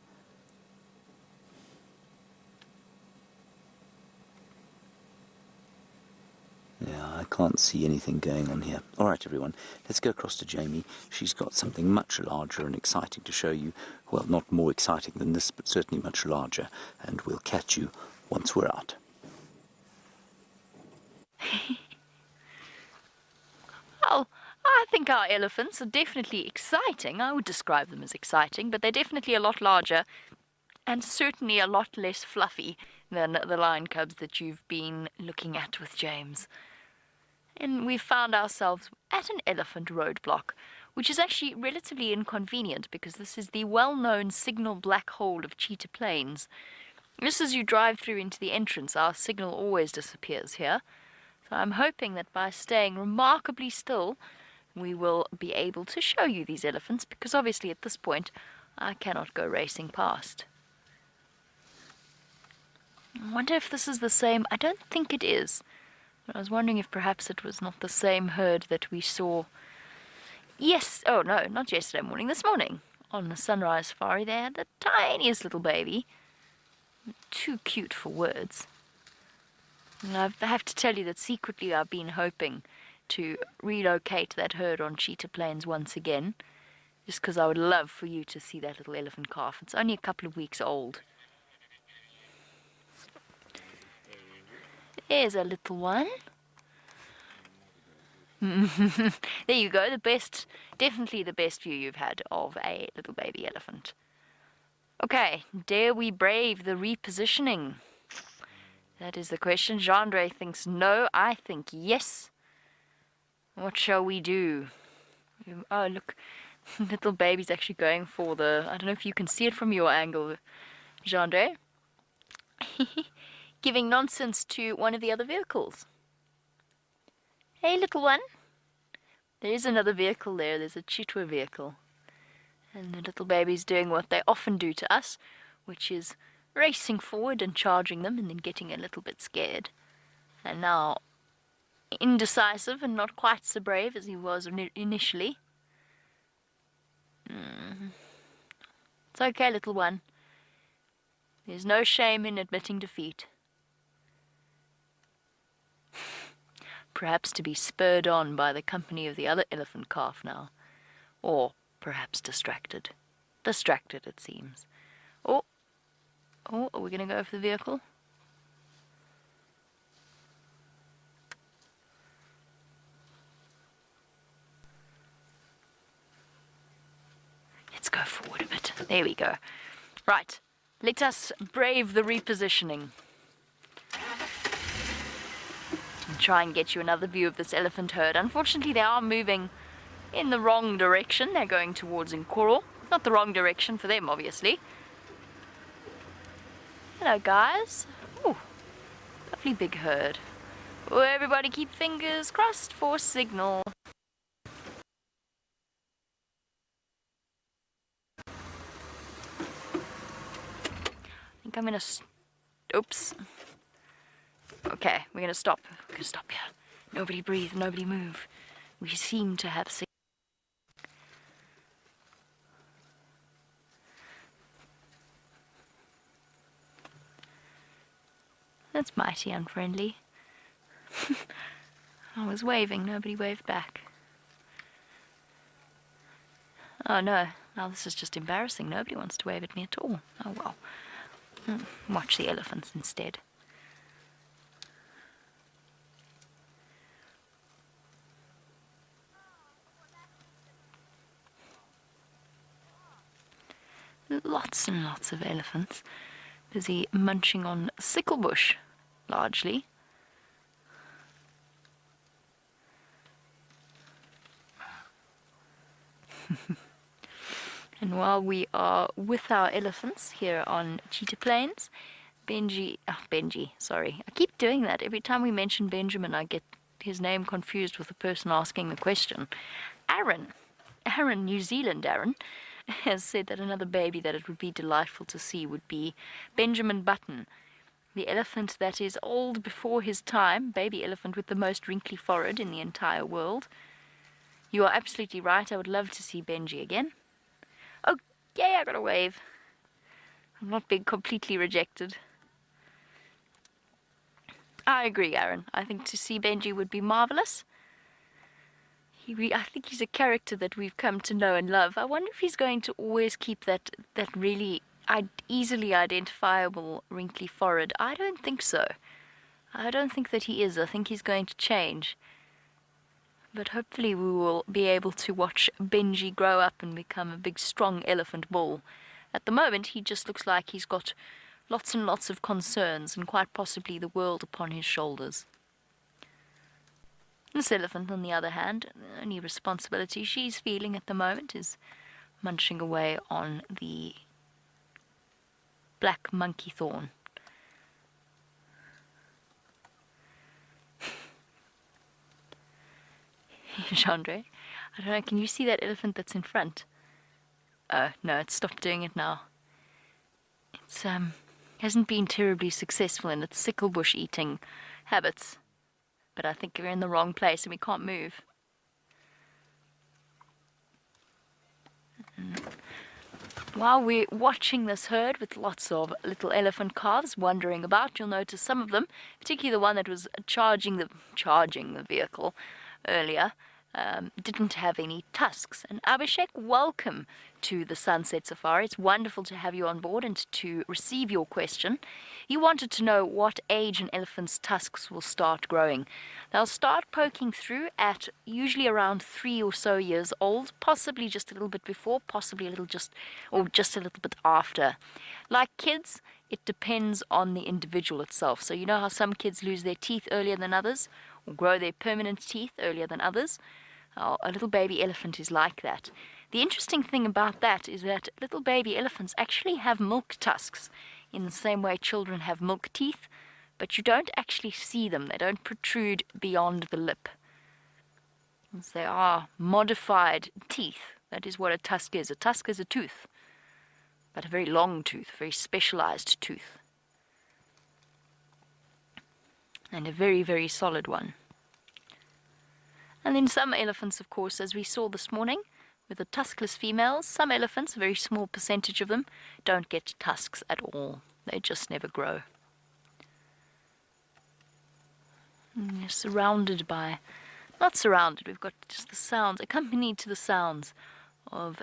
can't see anything going on here. All right, everyone, let's go across to Jamie. She's got something much larger and exciting to show you. Well, not more exciting than this, but certainly much larger. And we'll catch you once we're out. Well, I think our elephants are definitely exciting. I would describe them as exciting, but they're definitely a lot larger and certainly a lot less fluffy than the lion cubs that you've been looking at with James. And we found ourselves at an elephant roadblock, which is actually relatively inconvenient because this is the well-known signal black hole of Cheetah Plains. Just as you drive through into the entrance, our signal always disappears here. So I'm hoping that by staying remarkably still, we will be able to show you these elephants, because obviously at this point I cannot go racing past. I wonder if this is the same. I don't think it is. But I was wondering if perhaps it was not the same herd that we saw. Yes, oh no, not yesterday morning, this morning. On the sunrise safari they had the tiniest little baby. Too cute for words. And I have to tell you that secretly I've been hoping to relocate that herd on Cheetah Plains once again, just because I would love for you to see that little elephant calf. It's only a couple of weeks old. There's a little one. There you go, the best, definitely the best view you've had of a little baby elephant. Okay, dare we brave the repositioning? That is the question. Jean-Andre thinks no, I think yes. What shall we do? Oh, look, little baby's actually going for the, I don't know if you can see it from your angle, Jean-Andre. Giving nonsense to one of the other vehicles. Hey, little one. There is another vehicle there. There's a Chitwa vehicle. And the little baby's doing what they often do to us, which is racing forward and charging them and then getting a little bit scared. And now indecisive and not quite so brave as he was initially. It's okay, little one. There's no shame in admitting defeat. Perhaps to be spurred on by the company of the other elephant calf now. Or perhaps distracted. Distracted, it seems. Oh, are we going to go for the vehicle? Let's go forward a bit. There we go. Right, let us brave the repositioning. And try and get you another view of this elephant herd. Unfortunately, they are moving in the wrong direction. They're going towards Nkoro. Not the wrong direction for them, obviously. Hello, guys. Ooh, lovely big herd. Oh, everybody keep fingers crossed for signal. I think I'm gonna... Oops. Okay, we're gonna stop. We're gonna stop here. Nobody breathe, nobody move. We seem to have signal. That's mighty unfriendly. I was waving, nobody waved back. Oh no, now this is just embarrassing. Nobody wants to wave at me at all. Oh well. Watch the elephants instead. Lots and lots of elephants busy munching on sicklebush, largely. And while we are with our elephants here on Cheetah Plains, Benji, sorry, I keep doing that. Every time we mention Benjamin, I get his name confused with the person asking the question. Aaron, New Zealand Aaron, has said that another baby that it would be delightful to see would be Benjamin Button, the elephant that is old before his time, baby elephant with the most wrinkly forehead in the entire world. You are absolutely right. I would love to see Benji again. Oh, yay, I got a wave. I'm not being completely rejected. I agree, Aaron. I think to see Benji would be marvelous. I think he's a character that we've come to know and love. I wonder if he's going to always keep that really easily identifiable wrinkly forehead. I don't think so. I don't think that he is. I think he's going to change. But hopefully we will be able to watch Benji grow up and become a big, strong elephant bull. At the moment, he just looks like he's got lots and lots of concerns and quite possibly the world upon his shoulders. This elephant, on the other hand, the only responsibility she's feeling at the moment is munching away on the black monkey thorn. Chandra, I don't know, can you see that elephant that's in front? Oh, no, it's stopped doing it now. It's, hasn't been terribly successful in its sickle bush eating habits. But I think we're in the wrong place and we can't move. While we're watching this herd with lots of little elephant calves wandering about, you'll notice some of them, particularly the one that was charging the vehicle earlier, didn't have any tusks. And Abhishek, welcome to the Sunset Safari. It's wonderful to have you on board and to receive your question. You wanted to know what age an elephant's tusks will start growing. They'll start poking through at usually around 3 or so years old, possibly just a little bit before, possibly just a little bit after. Like kids, it depends on the individual itself. So you know how some kids lose their teeth earlier than others, or grow their permanent teeth earlier than others? A little baby elephant is like that. The interesting thing about that is that little baby elephants actually have milk tusks in the same way children have milk teeth, but you don't actually see them. They don't protrude beyond the lip. As they are modified teeth. That is what a tusk is. A tusk is a tooth, but a very long tooth, very specialized tooth. And a very, very solid one. And then some elephants, of course, as we saw this morning, with the tuskless females, some elephants, a very small percentage of them, don't get tusks at all. They just never grow. And you're surrounded by, not surrounded, we've got just the sounds, accompanied to the sounds of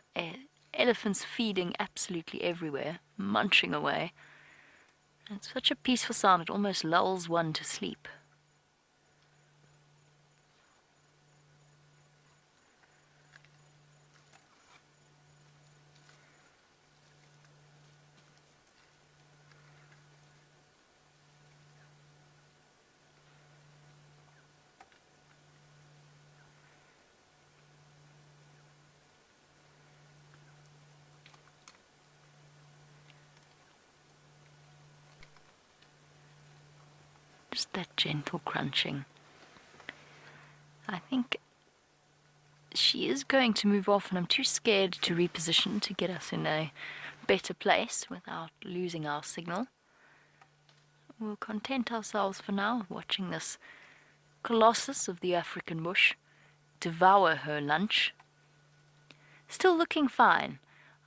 elephants feeding absolutely everywhere, munching away. And it's such a peaceful sound, it almost lulls one to sleep. Just that gentle crunching. I think she is going to move off, and I'm too scared to reposition to get us in a better place without losing our signal. We'll content ourselves for now watching this colossus of the African bush devour her lunch. Still looking fine.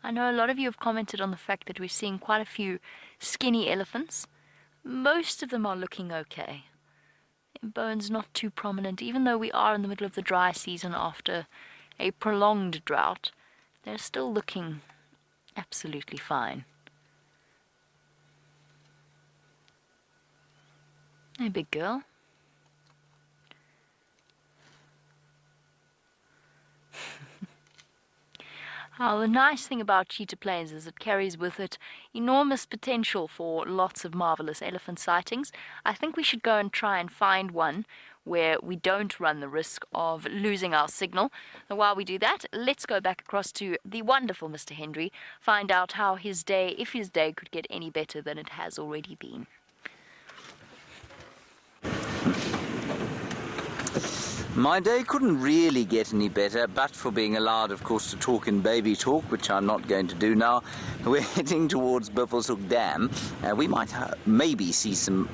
I know a lot of you have commented on the fact that we're seeing quite a few skinny elephants. Most of them are looking okay. Bones not too prominent, even though we are in the middle of the dry season after a prolonged drought. They're still looking absolutely fine. Hey, big girl. The nice thing about cheetah plains is it carries with it enormous potential for lots of marvelous elephant sightings. I think we should go and try and find one where we don't run the risk of losing our signal. And while we do that, let's go back across to the wonderful Mr. Hendry, find out how his day, if his day could get any better than it has already been. My day couldn't really get any better, but for being allowed, of course, to talk in baby talk, which I'm not going to do now. We're heading towards Buffelshoek Dam. We might maybe see some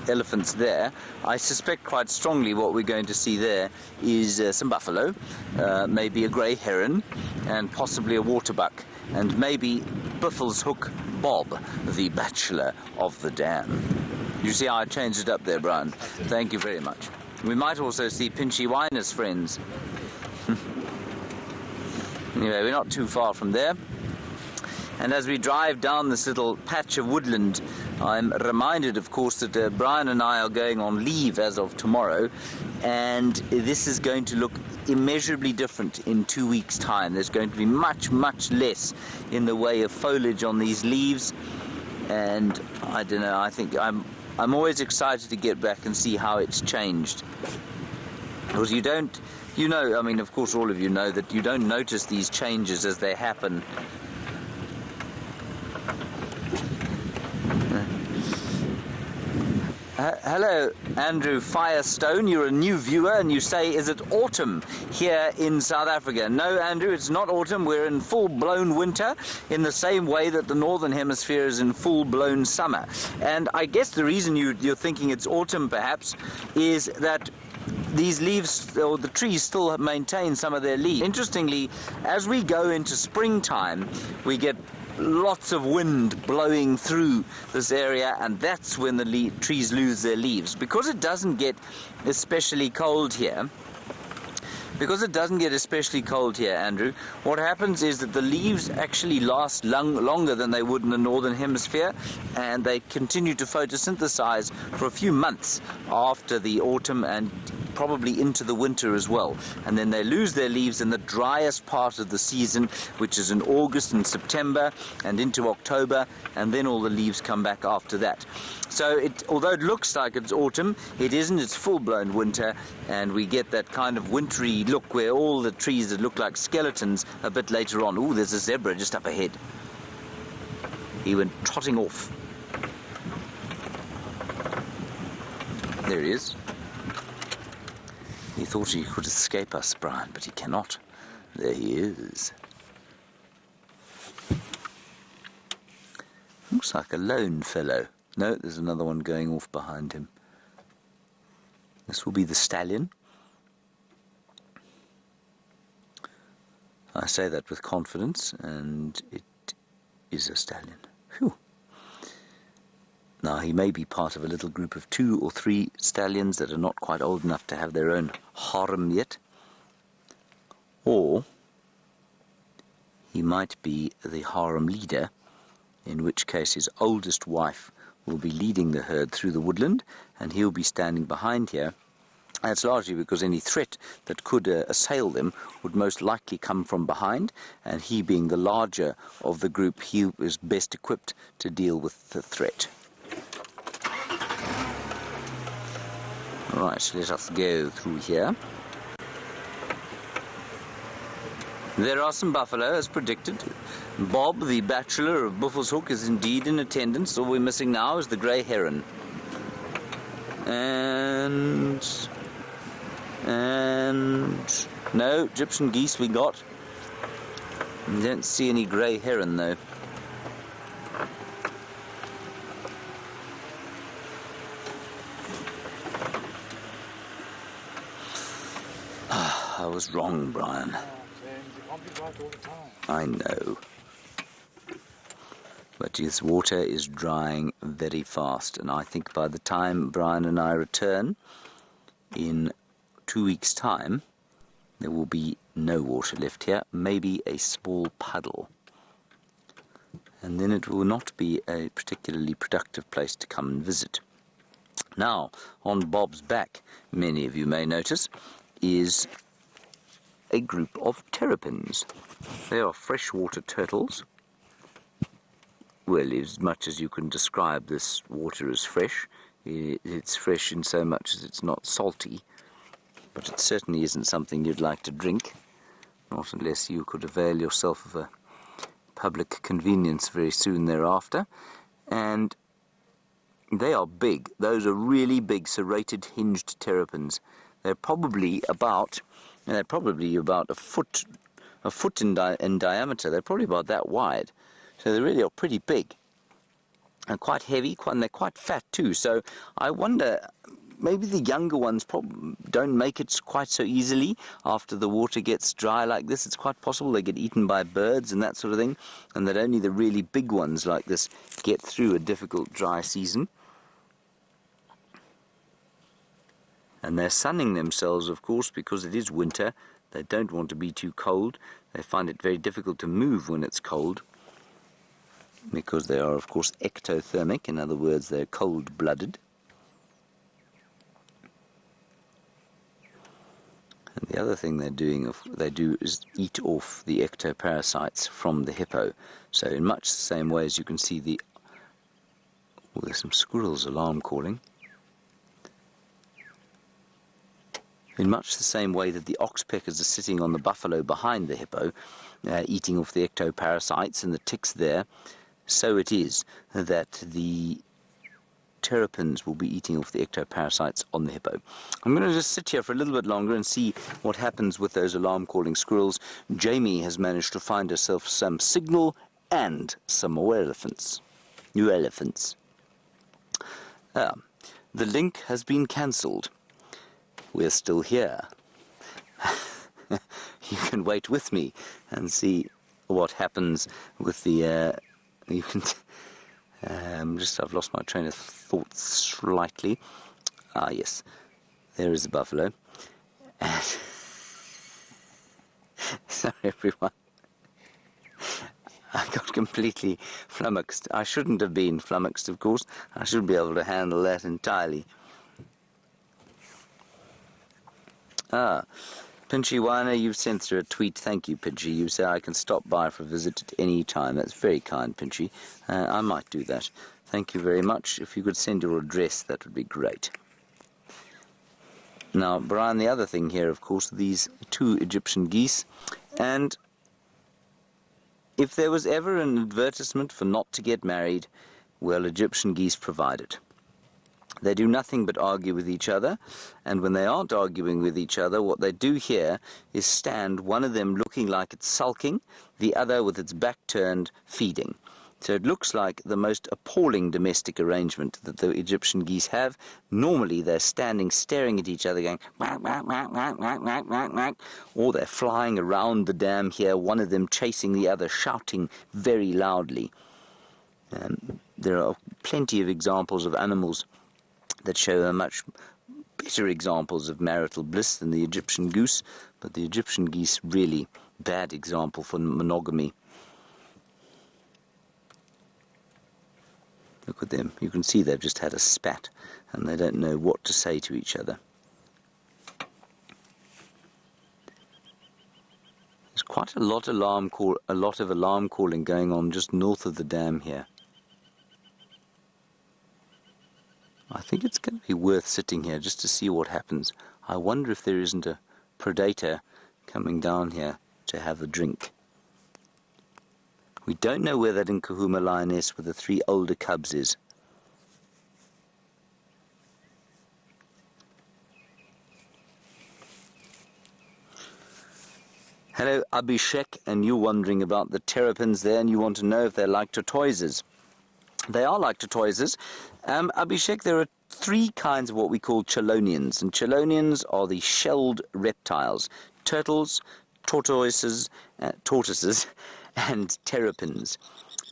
elephants there. I suspect quite strongly what we're going to see there is some buffalo, maybe a grey heron, and possibly a waterbuck, and maybe Buffelshoek Bob, the bachelor of the dam. You see how I changed it up there, Brian? Thank you very much. We might also see Pinchy Winer's friends. Anyway, we're not too far from there. And as we drive down this little patch of woodland, I'm reminded, of course, that Brian and I are going on leave as of tomorrow, and this is going to look immeasurably different in 2 weeks' time. There's going to be much, much less in the way of foliage on these leaves, and I don't know, I think I'm always excited to get back and see how it's changed. Because you don't, you know, I mean, of course all of you know that you don't notice these changes as they happen. Hello, Andrew Firestone. You're a new viewer and you say, is it autumn here in South Africa? No, Andrew, it's not autumn. We're in full-blown winter in the same way that the Northern Hemisphere is in full-blown summer. And I guess the reason you're thinking it's autumn, perhaps, is that these leaves, or the trees, still maintain some of their leaves. Interestingly, as we go into springtime, we get lots of wind blowing through this area, and that's when the trees lose their leaves. Because it doesn't get especially cold here, Andrew, what happens is that the leaves actually last longer than they would in the Northern Hemisphere, and they continue to photosynthesize for a few months after the autumn and probably into the winter as well. And then they lose their leaves in the driest part of the season, which is in August and September and into October, and then all the leaves come back after that. So although it looks like it's autumn, it isn't. It's full-blown winter, and we get that kind of wintry look where all the trees that look like skeletons a bit later on. Ooh, there's a zebra just up ahead. He went trotting off. There he is. He thought he could escape us, Brian, but he cannot. There he is. Looks like a lone fellow. No, there's another one going off behind him. This will be the stallion. I say that with confidence, and it is a stallion. Whew. Now, he may be part of a little group of 2 or 3 stallions that are not quite old enough to have their own harem yet. Or he might be the harem leader, in which case his oldest wife will be leading the herd through the woodland, and he'll be standing behind here. That's largely because any threat that could assail them would most likely come from behind, and he being the larger of the group, he is best equipped to deal with the threat. Right, let us go through here. There are some buffalo, as predicted. Bob, the bachelor of Buffelshoek, is indeed in attendance. All we're missing now is the grey heron. And no, Egyptian geese we got. We don't see any grey heron, though. I was wrong, Brian. I know. But this water is drying very fast, and I think by the time Brian and I return in 2 weeks' time, there will be no water left here, maybe a small puddle. And then it will not be a particularly productive place to come and visit. Now, on Bob's back, many of you may notice, is a group of terrapins. They are freshwater turtles. Well, as much as you can describe this water as fresh, it's fresh in so much as it's not salty, but it certainly isn't something you'd like to drink, not unless you could avail yourself of a public convenience very soon thereafter. And they are big. Those are really big serrated hinged terrapins. They're probably about a foot in diameter. They're probably about that wide. So they really are pretty big and quite heavy, and they're quite fat too. So I wonder, maybe the younger ones don't make it quite so easily after the water gets dry like this. It's quite possible they get eaten by birds and that sort of thing, and that only the really big ones like this get through a difficult dry season. And they're sunning themselves, of course, because it is winter. They don't want to be too cold. They find it very difficult to move when it's cold, because they are, of course, ectothermic. In other words, they're cold-blooded. And the other thing they do is eat off the ectoparasites from the hippo. So in much the same way as you can see the... Oh, there's some squirrels alarm calling. In much the same way that the oxpeckers are sitting on the buffalo behind the hippo, eating off the ectoparasites and the ticks there, so it is that the terrapins will be eating off the ectoparasites on the hippo. I'm going to just sit here for a little bit longer and see what happens with those alarm-calling squirrels. Jamie has managed to find herself some signal and some more elephants. New elephants. The link has been cancelled. We're still here. You can wait with me and see what happens with the... you can... I've lost my train of thought slightly. Ah, yes. There is a buffalo. And sorry, everyone. I got completely flummoxed. I shouldn't have been flummoxed, of course. I should be able to handle that entirely. Ah, Pinchy Weiner, you've sent through a tweet. Thank you, Pinchy. You say I can stop by for a visit at any time. That's very kind, Pinchy. I might do that. Thank you very much. If you could send your address, that would be great. Now, Brian, the other thing here, of course, these two Egyptian geese. And if there was ever an advertisement for not to get married, well, Egyptian geese provide it. They do nothing but argue with each other, and when they aren't arguing with each other, what they do here is stand, one of them looking like it's sulking, the other with its back turned, feeding. So it looks like the most appalling domestic arrangement that the Egyptian geese have. Normally they're standing staring at each other going whack, whack, whack, whack, whack, whack, whack, whack, or they're flying around the dam here, one of them chasing the other, shouting very loudly. There are plenty of examples of animals that show much better examples of marital bliss than the Egyptian goose, but the Egyptian geese really bad example for monogamy. Look at them. You can see they've just had a spat and they don't know what to say to each other. There's quite a lot of alarm calling going on just north of the dam here. I think it's going to be worth sitting here just to see what happens. I wonder if there isn't a predator coming down here to have a drink. We don't know where that Nkahuma lioness with the 3 older cubs is. Hello, Abhishek, and you're wondering about the terrapins there, and you want to know if they're like tortoises. They are like tortoises. Abhishek, there are 3 kinds of what we call chelonians, and chelonians are the shelled reptiles: turtles, tortoises, and terrapins.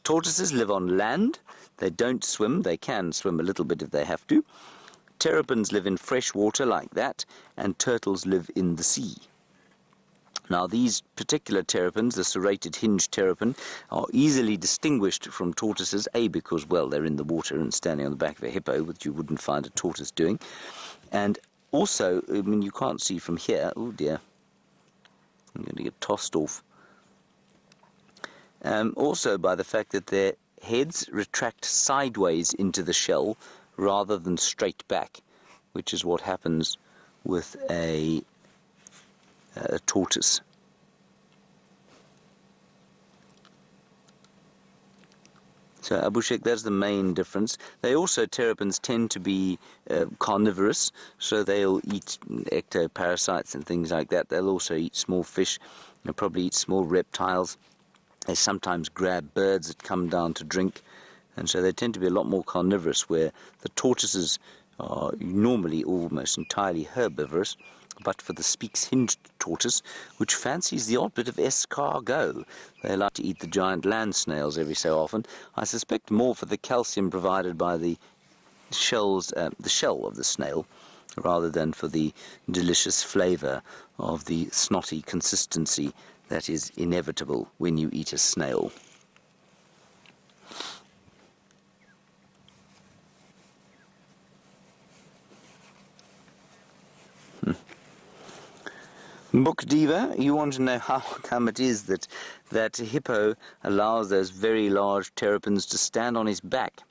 Tortoises live on land. They don't swim. They can swim a little bit if they have to. Terrapins live in fresh water like that, and turtles live in the sea. Now, these particular terrapins, the serrated hinge terrapin, are easily distinguished from tortoises, A, because, well, they're in the water and standing on the back of a hippo, which you wouldn't find a tortoise doing. And also, I mean, you can't see from here. Oh, dear. I'm going to get tossed off. Also by the fact that their heads retract sideways into the shell rather than straight back, which is what happens with a tortoise. So, Abushek, that's the main difference. Terrapins tend to be carnivorous, so they'll eat ectoparasites and things like that. They'll also eat small fish. They'll probably eat small reptiles. They sometimes grab birds that come down to drink, and so they tend to be a lot more carnivorous, where the tortoises are normally almost entirely herbivorous, but for the Spix-hinged tortoise, which fancies the odd bit of escargot. They like to eat the giant land snails every so often. I suspect more for the calcium provided by the shells, the shell of the snail, rather than for the delicious flavour of the snotty consistency that is inevitable when you eat a snail. Book Diva, you want to know how come it is that hippo allows those very large terrapins to stand on his back.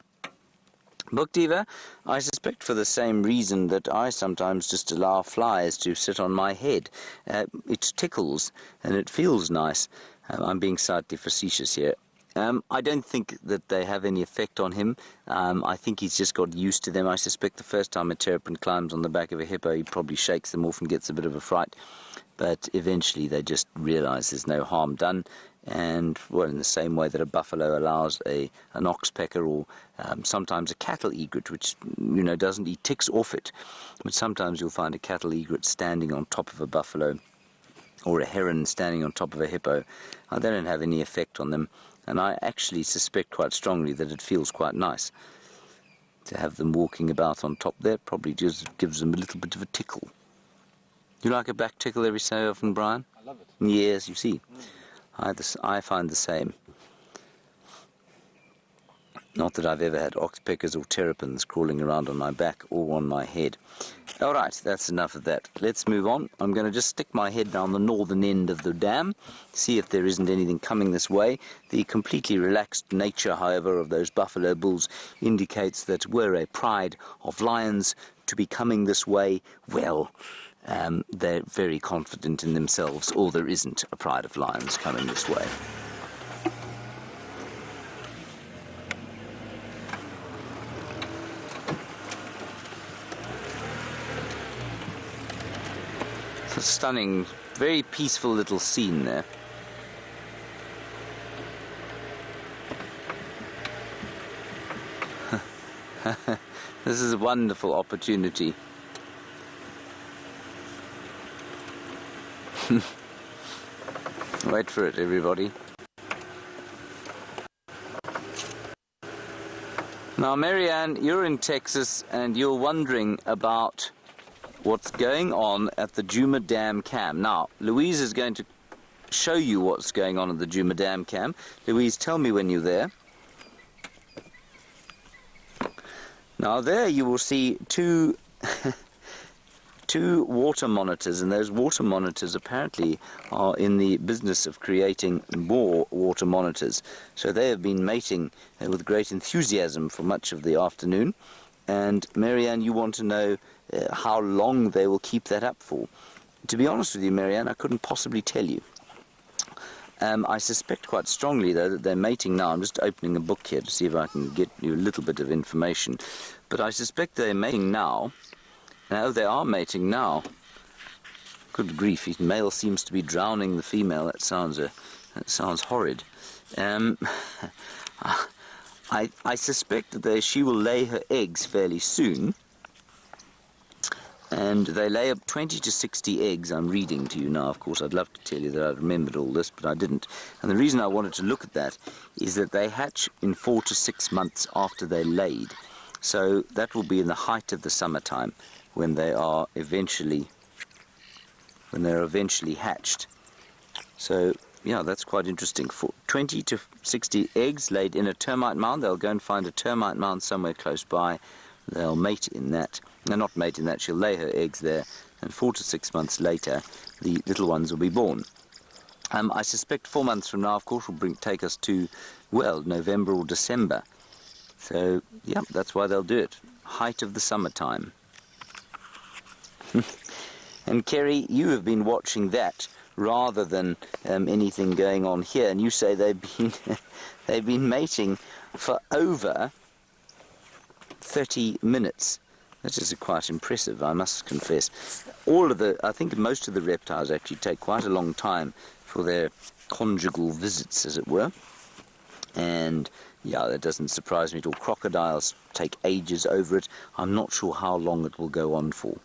Book Diva, I suspect for the same reason that I sometimes just allow flies to sit on my head. It tickles and it feels nice. I'm being slightly facetious here. I don't think that they have any effect on him. I think he's just got used to them. I suspect the first time a terrapin climbs on the back of a hippo, he probably shakes them off and gets a bit of a fright. But eventually they just realize there's no harm done. And, well, in the same way that a buffalo allows an oxpecker or sometimes a cattle egret, which, you know, doesn't eat ticks off it. But sometimes you'll find a cattle egret standing on top of a buffalo or a heron standing on top of a hippo. They don't have any effect on them. And I actually suspect quite strongly that it feels quite nice to have them walking about on top there. Probably just gives them a little bit of a tickle. You like a back tickle every so often, Brian? I love it. Yes, you see. I find the same. Not that I've ever had oxpeckers or terrapins crawling around on my back or on my head. All right, that's enough of that. Let's move on. I'm going to just stick my head down the northern end of the dam, see if there isn't anything coming this way. The completely relaxed nature, however, of those buffalo bulls indicates that were a pride of lions to be coming this way, well, they're very confident in themselves, or there isn't a pride of lions coming this way. It's a stunning, very peaceful little scene there. This is a wonderful opportunity. Wait for it, everybody. Now, Marianne, you're in Texas and you're wondering about what's going on at the Juma Dam Cam. Now, Louise is going to show you what's going on at the Juma Dam Cam. Louise, tell me when you're there. Now, there you will see two water monitors, and those water monitors apparently are in the business of creating more water monitors. So they have been mating with great enthusiasm for much of the afternoon. And Marianne, you want to know how long they will keep that up for. To be honest with you, Marianne, I couldn't possibly tell you. I suspect quite strongly, though, that they're mating now. I'm just opening a book here to see if I can get you a little bit of information. But I suspect they're mating now. No, they are mating now. Good grief, the male seems to be drowning the female. That sounds horrid. I suspect that she will lay her eggs fairly soon. And they lay up 20 to 60 eggs. I'm reading to you now, of course. I'd love to tell you that I'd remembered all this, but I didn't. And the reason I wanted to look at that is that they hatch in 4 to 6 months after they're laid. So that will be in the height of the summertime when they are eventually hatched. So, yeah, that's quite interesting. For 20 to 60 eggs laid in a termite mound. They'll go and find a termite mound somewhere close by. They'll mate in that. No, not mate in that. She'll lay her eggs there, and 4 to 6 months later, the little ones will be born. I suspect 4 months from now, of course, will take us to, well, November or December. So, yeah, that's why they'll do it. Height of the summertime. And Kerry, you have been watching that rather than anything going on here, and you say they've been mating for over 30 minutes. That is quite impressive, I must confess. I think most of the reptiles actually take quite a long time for their conjugal visits, as it were. And yeah, that doesn't surprise me at all. Crocodiles take ages over it. I'm not sure how long it will go on for.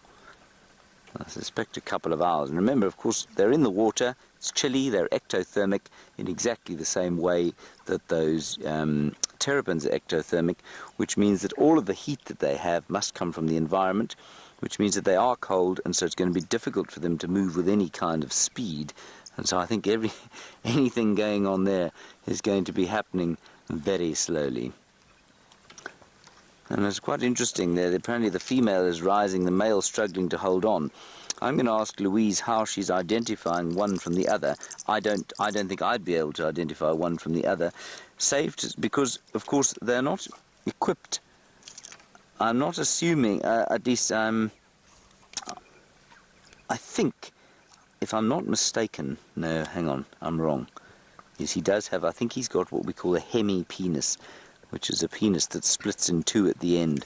I suspect a couple of hours. And remember, of course, they're in the water. It's chilly. They're ectothermic in exactly the same way that those terrapins are ectothermic, which means that all of the heat that they have must come from the environment, which means that they are cold, and so it's going to be difficult for them to move with any kind of speed. And so I think anything going on there is going to be happening very slowly. And it's quite interesting there. Apparently the female is rising, the male struggling to hold on. I'm going to ask Louise how she's identifying one from the other. I don't think I'd be able to identify one from the other, because, of course, they're not equipped. I'm not assuming, at least I think, if I'm not mistaken, no, hang on, I'm wrong. Yes, he does have, I think he's got what we call a hemi-penis, which is a penis that splits in two at the end.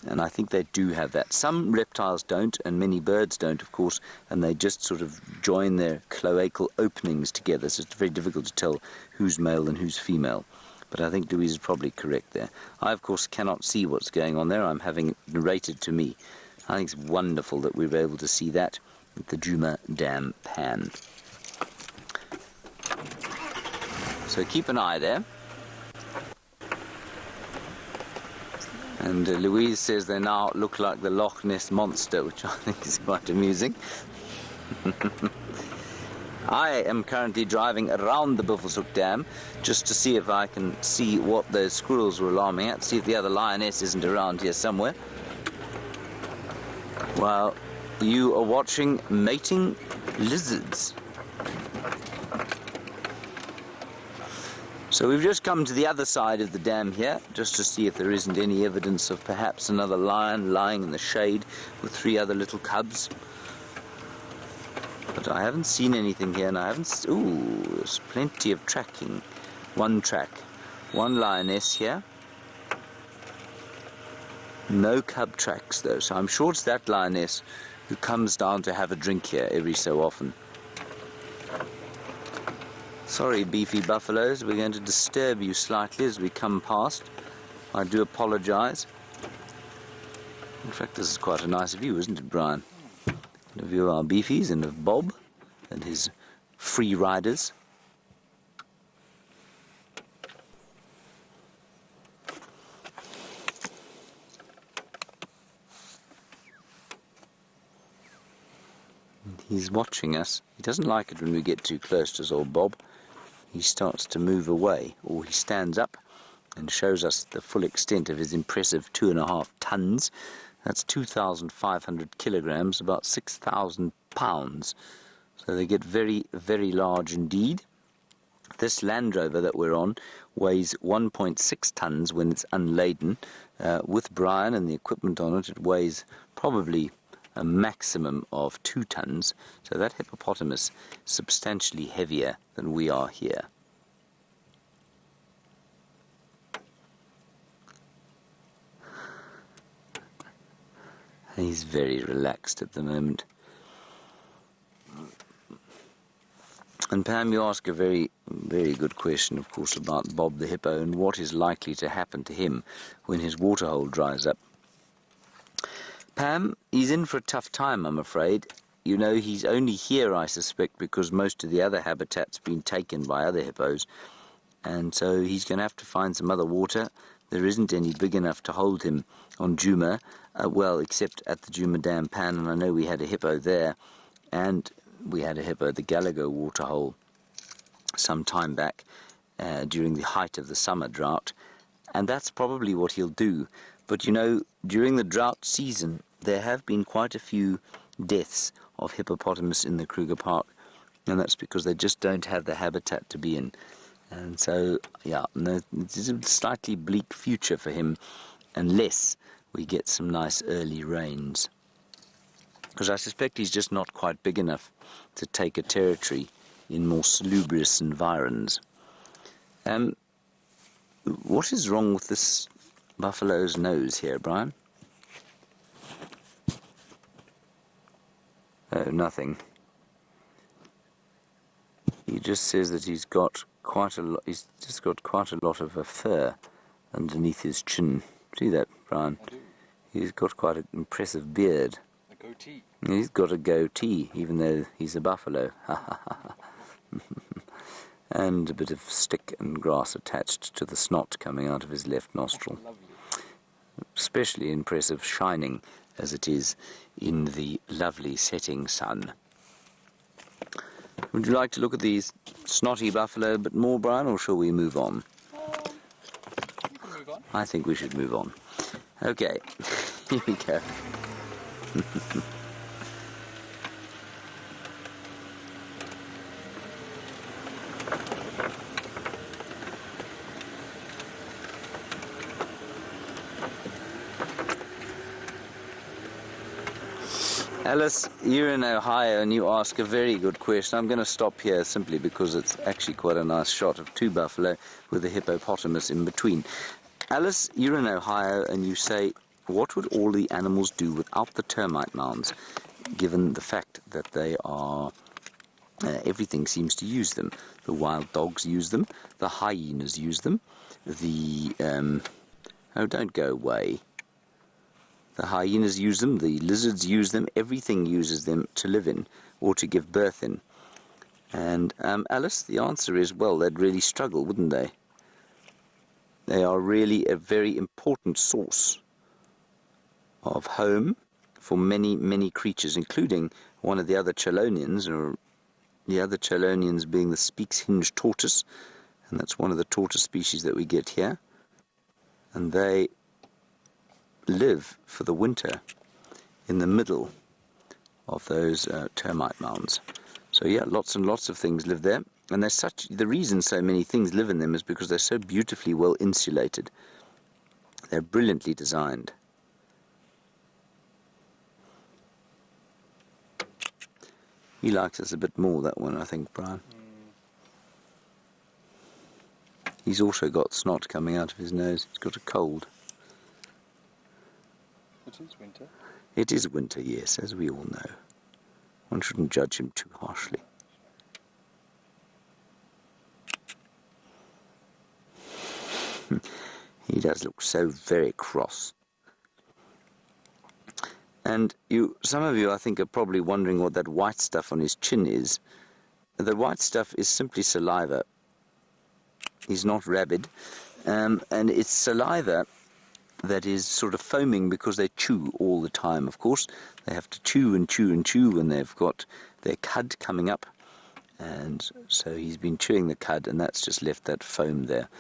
And I think they do have that. Some reptiles don't, and many birds don't, of course, and they just sort of join their cloacal openings together, so it's very difficult to tell who's male and who's female. But I think Louise is probably correct there. I, of course, cannot see what's going on there. I'm having it narrated to me. I think it's wonderful that we were able to see that with the Juma Dam pan. So keep an eye there. And Louise says they now look like the Loch Ness Monster, which I think is quite amusing. I am currently driving around the Buffelshoek Dam just to see if I can see what those squirrels were alarming at, see if the other lioness isn't around here somewhere. While you are watching mating lizards. So we've just come to the other side of the dam here, just to see if there isn't any evidence of perhaps another lion lying in the shade with 3 other little cubs. But I haven't seen anything here, and I haven't... Ooh, there's plenty of tracking. 1 track. 1 lioness here. No cub tracks, though, so I'm sure it's that lioness who comes down to have a drink here every so often. Sorry, beefy buffaloes, we're going to disturb you slightly as we come past. I do apologize. In fact, this is quite a nice view, isn't it, Brian? A view of our beefies and of Bob and his free riders. And he's watching us. He doesn't like it when we get too close to us, old Bob. He starts to move away, or he stands up and shows us the full extent of his impressive 2.5 tons. That's 2,500 kilograms, about 6,000 pounds. So they get very, very large indeed. This Land Rover that we're on weighs 1.6 tons when it's unladen. With Brian and the equipment on it, it weighs probably a maximum of 2 tons. So that hippopotamus is substantially heavier than we are here. He's very relaxed at the moment. And Pam, you ask a very, very good question, of course, about Bob the hippo and what is likely to happen to him when his waterhole dries up. Pam, he's in for a tough time, I'm afraid. You know, he's only here, I suspect, because most of the other habitat's been taken by other hippos. And so he's going to have to find some other water. There isn't any big enough to hold him on Juma, well, except at the Juma Dam Pan, and I know we had a hippo there, and we had a hippo at the Gallagher waterhole some time back during the height of the summer drought, and that's probably what he'll do. But you know, during the drought season, there have been quite a few deaths of hippopotamus in the Kruger Park, and that's because they just don't have the habitat to be in. And so, yeah, no, it's a slightly bleak future for him unless we get some nice early rains. Because I suspect he's just not quite big enough to take a territory in more salubrious environs. What is wrong with this buffalo's nose here, Brian? Oh, nothing. He just says that he's got quite a lot. He's just got quite a lot of a fur underneath his chin. See that, Brian? I do. He's got quite an impressive beard. A goatee. He's got a goatee, even though he's a buffalo. and a bit of stick and grass attached to the snot coming out of his left nostril. Lovely. Especially impressive shining as it is in the lovely setting sun. Would you like to look at these snotty buffalo a bit more, Brian, or shall we move on? You can move on. I think we should move on. Okay, here we go. Alice, you're in Ohio and you ask a very good question. I'm going to stop here simply because it's actually quite a nice shot of two buffalo with a hippopotamus in between. Alice, you're in Ohio and you say, what would all the animals do without the termite mounds, given the fact that they are, everything seems to use them. The wild dogs use them, the hyenas use them, oh, don't go away. The hyenas use them, the lizards use them, everything uses them to live in or to give birth in. And Alice, the answer is, well, they'd really struggle, wouldn't they? They are really a very important source of home for many, many creatures, including one of the other chelonians, or the other chelonians being the speaks-hinged tortoise, and that's one of the tortoise species that we get here. And they live for the winter in the middle of those termite mounds. So yeah, lots and lots of things live there, and the reason so many things live in them is because they're so beautifully well insulated. They're brilliantly designed. He likes us a bit more, that one, I think, Brian. He's also got snot coming out of his nose. He's got a cold. It is winter. It is winter, yes, as we all know. One shouldn't judge him too harshly. He does look so very cross. And some of you, I think, are probably wondering what that white stuff on his chin is. The white stuff is simply saliva. He's not rabid. And it's saliva that is sort of foaming because they chew all the time, of course. They have to chew and chew and chew when they've got their cud coming up. And so he's been chewing the cud, and that's just left that foam there.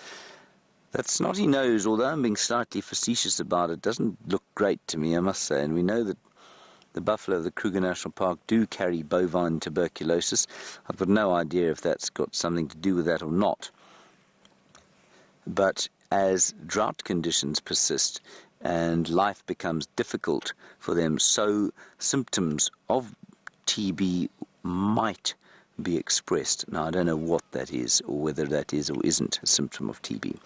That snotty nose, although I'm being slightly facetious about it, doesn't look great to me, I must say. And we know that the buffalo of the Kruger National Park do carry bovine tuberculosis. I've got no idea if that's got something to do with that or not. But as drought conditions persist and life becomes difficult for them, so symptoms of TB might be expressed. Now, I don't know what that is, or whether that is or isn't a symptom of TB.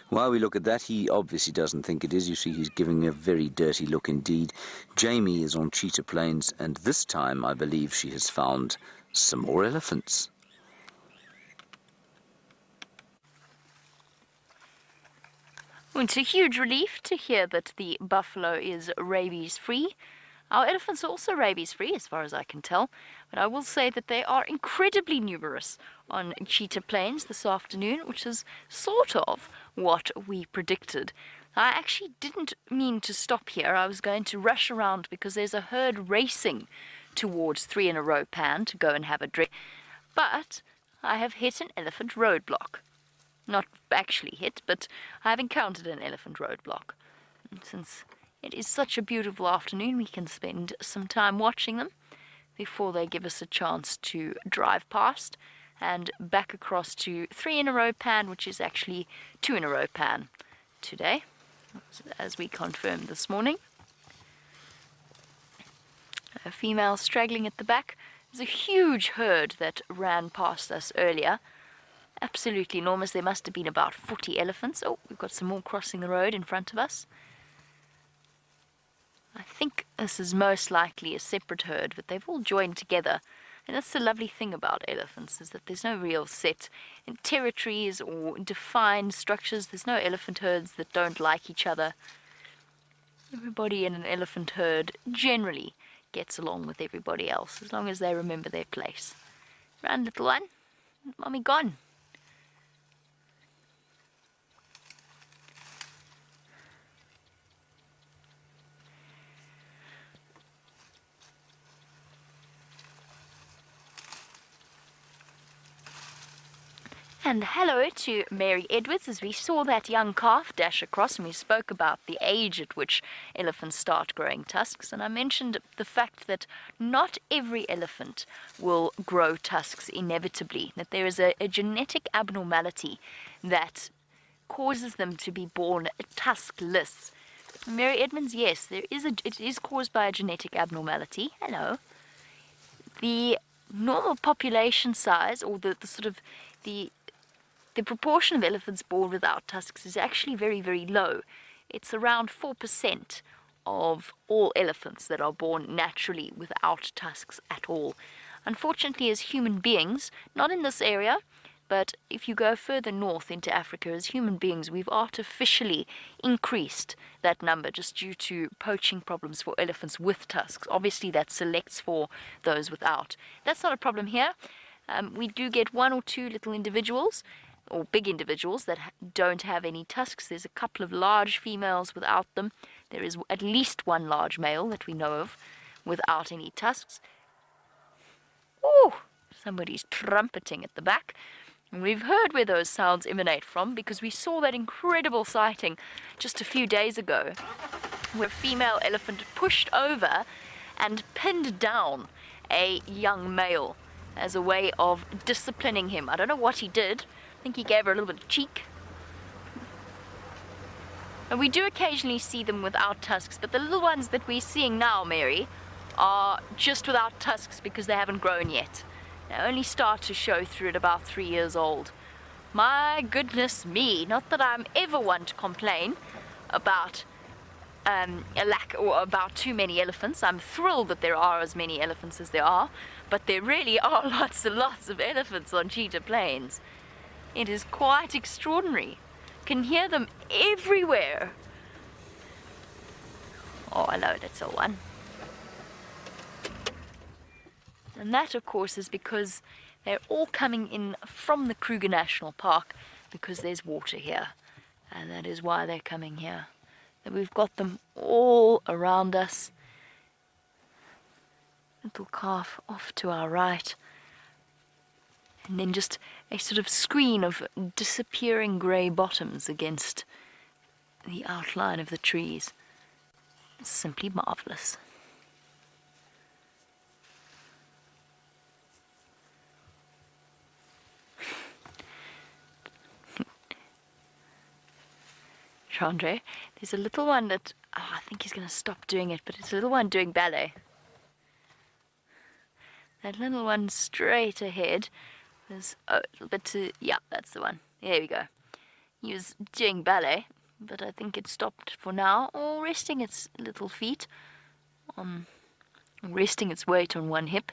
While we look at that, he obviously doesn't think it is. You see, he's giving me a very dirty look indeed. Jamie is on Cheetah Plains, and this time I believe she has found some more elephants. Well, it's a huge relief to hear that the buffalo is rabies-free. Our elephants are also rabies-free, as far as I can tell, but I will say that they are incredibly numerous on Cheetah Plains this afternoon, which is sort of what we predicted. I actually didn't mean to stop here. I was going to rush around because there's a herd racing towards 3 in a row pan to go and have a drink, but I have hit an elephant roadblock. Not actually hit, but I have encountered an elephant roadblock. And since it is such a beautiful afternoon, we can spend some time watching them before they give us a chance to drive past and back across to 3 in a row pan, which is actually 2 in a row pan today, as we confirmed this morning. A female straggling at the back. There's a huge herd that ran past us earlier. Absolutely enormous. There must have been about 40 elephants. Oh, we've got some more crossing the road in front of us. I think this is most likely a separate herd, but they've all joined together. And that's the lovely thing about elephants, is that there's no real set in territories or defined structures. There's no elephant herds that don't like each other. Everybody in an elephant herd generally gets along with everybody else, as long as they remember their place. Run, little one. Mommy gone. And hello to Mary Edwards, as we saw that young calf dash across and we spoke about the age at which elephants start growing tusks. And I mentioned the fact that not every elephant will grow tusks inevitably, that there is a genetic abnormality that causes them to be born tuskless. Mary Edmonds, yes, it is caused by a genetic abnormality. Hello. The normal population size, or the proportion of elephants born without tusks is actually very, very low. It's around 4% of all elephants that are born naturally without tusks at all. Unfortunately, as human beings, not in this area, but if you go further north into Africa, as human beings, we've artificially increased that number just due to poaching problems for elephants with tusks. Obviously, that selects for those without. That's not a problem here. We do get one or two little individuals, or big individuals, that don't have any tusks. There's a couple of large females without them. There is at least one large male that we know of without any tusks. Oh, somebody's trumpeting at the back. And we've heard where those sounds emanate from because we saw that incredible sighting just a few days ago where a female elephant pushed over and pinned down a young male as a way of disciplining him. I don't know what he did. I think he gave her a little bit of cheek. And we do occasionally see them without tusks, but the little ones that we're seeing now, Mary, are just without tusks because they haven't grown yet. They only start to show through at about 3 years old. My goodness me, not that I'm ever one to complain about a lack or about too many elephants. I'm thrilled that there are as many elephants as there are, but there really are lots and lots of elephants on Cheetah Plains. It is quite extraordinary. Can hear them everywhere. Oh, hello, little one. And that, of course, is because they're all coming in from the Kruger National Park because there's water here. And that is why they're coming here. And we've got them all around us. Little calf off to our right. And then just a sort of screen of disappearing grey bottoms against the outline of the trees. It's simply marvellous. Chandra, there's a little one that, I think he's going to stop doing it, but it's a little one doing ballet. That little one straight ahead. There's a little bit to, yeah, that's the one. There we go. He was doing ballet, but I think it stopped for now, or resting its little feet, resting its weight on one hip.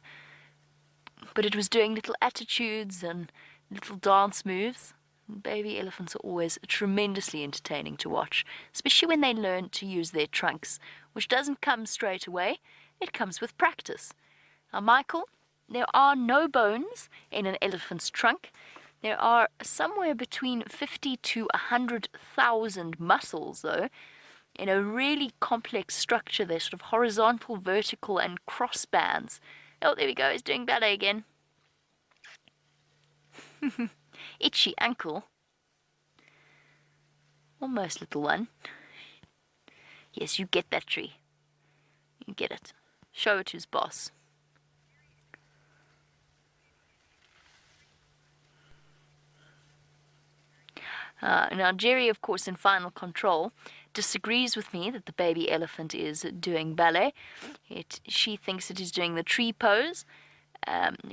But it was doing little attitudes and little dance moves. Baby elephants are always tremendously entertaining to watch, especially when they learn to use their trunks, which doesn't come straight away. It comes with practice. Now, Michael, there are no bones in an elephant's trunk. There are somewhere between 50 to 100,000 muscles, though, in a really complex structure. They're sort of horizontal, vertical, and cross bands. Oh, there we go. He's doing ballet again. Itchy ankle. Almost, little one. Yes, you get that tree. You get it. Show it who's boss. Now, Jerry, of course, in final control, disagrees with me that the baby elephant is doing ballet. She thinks it is doing the tree pose,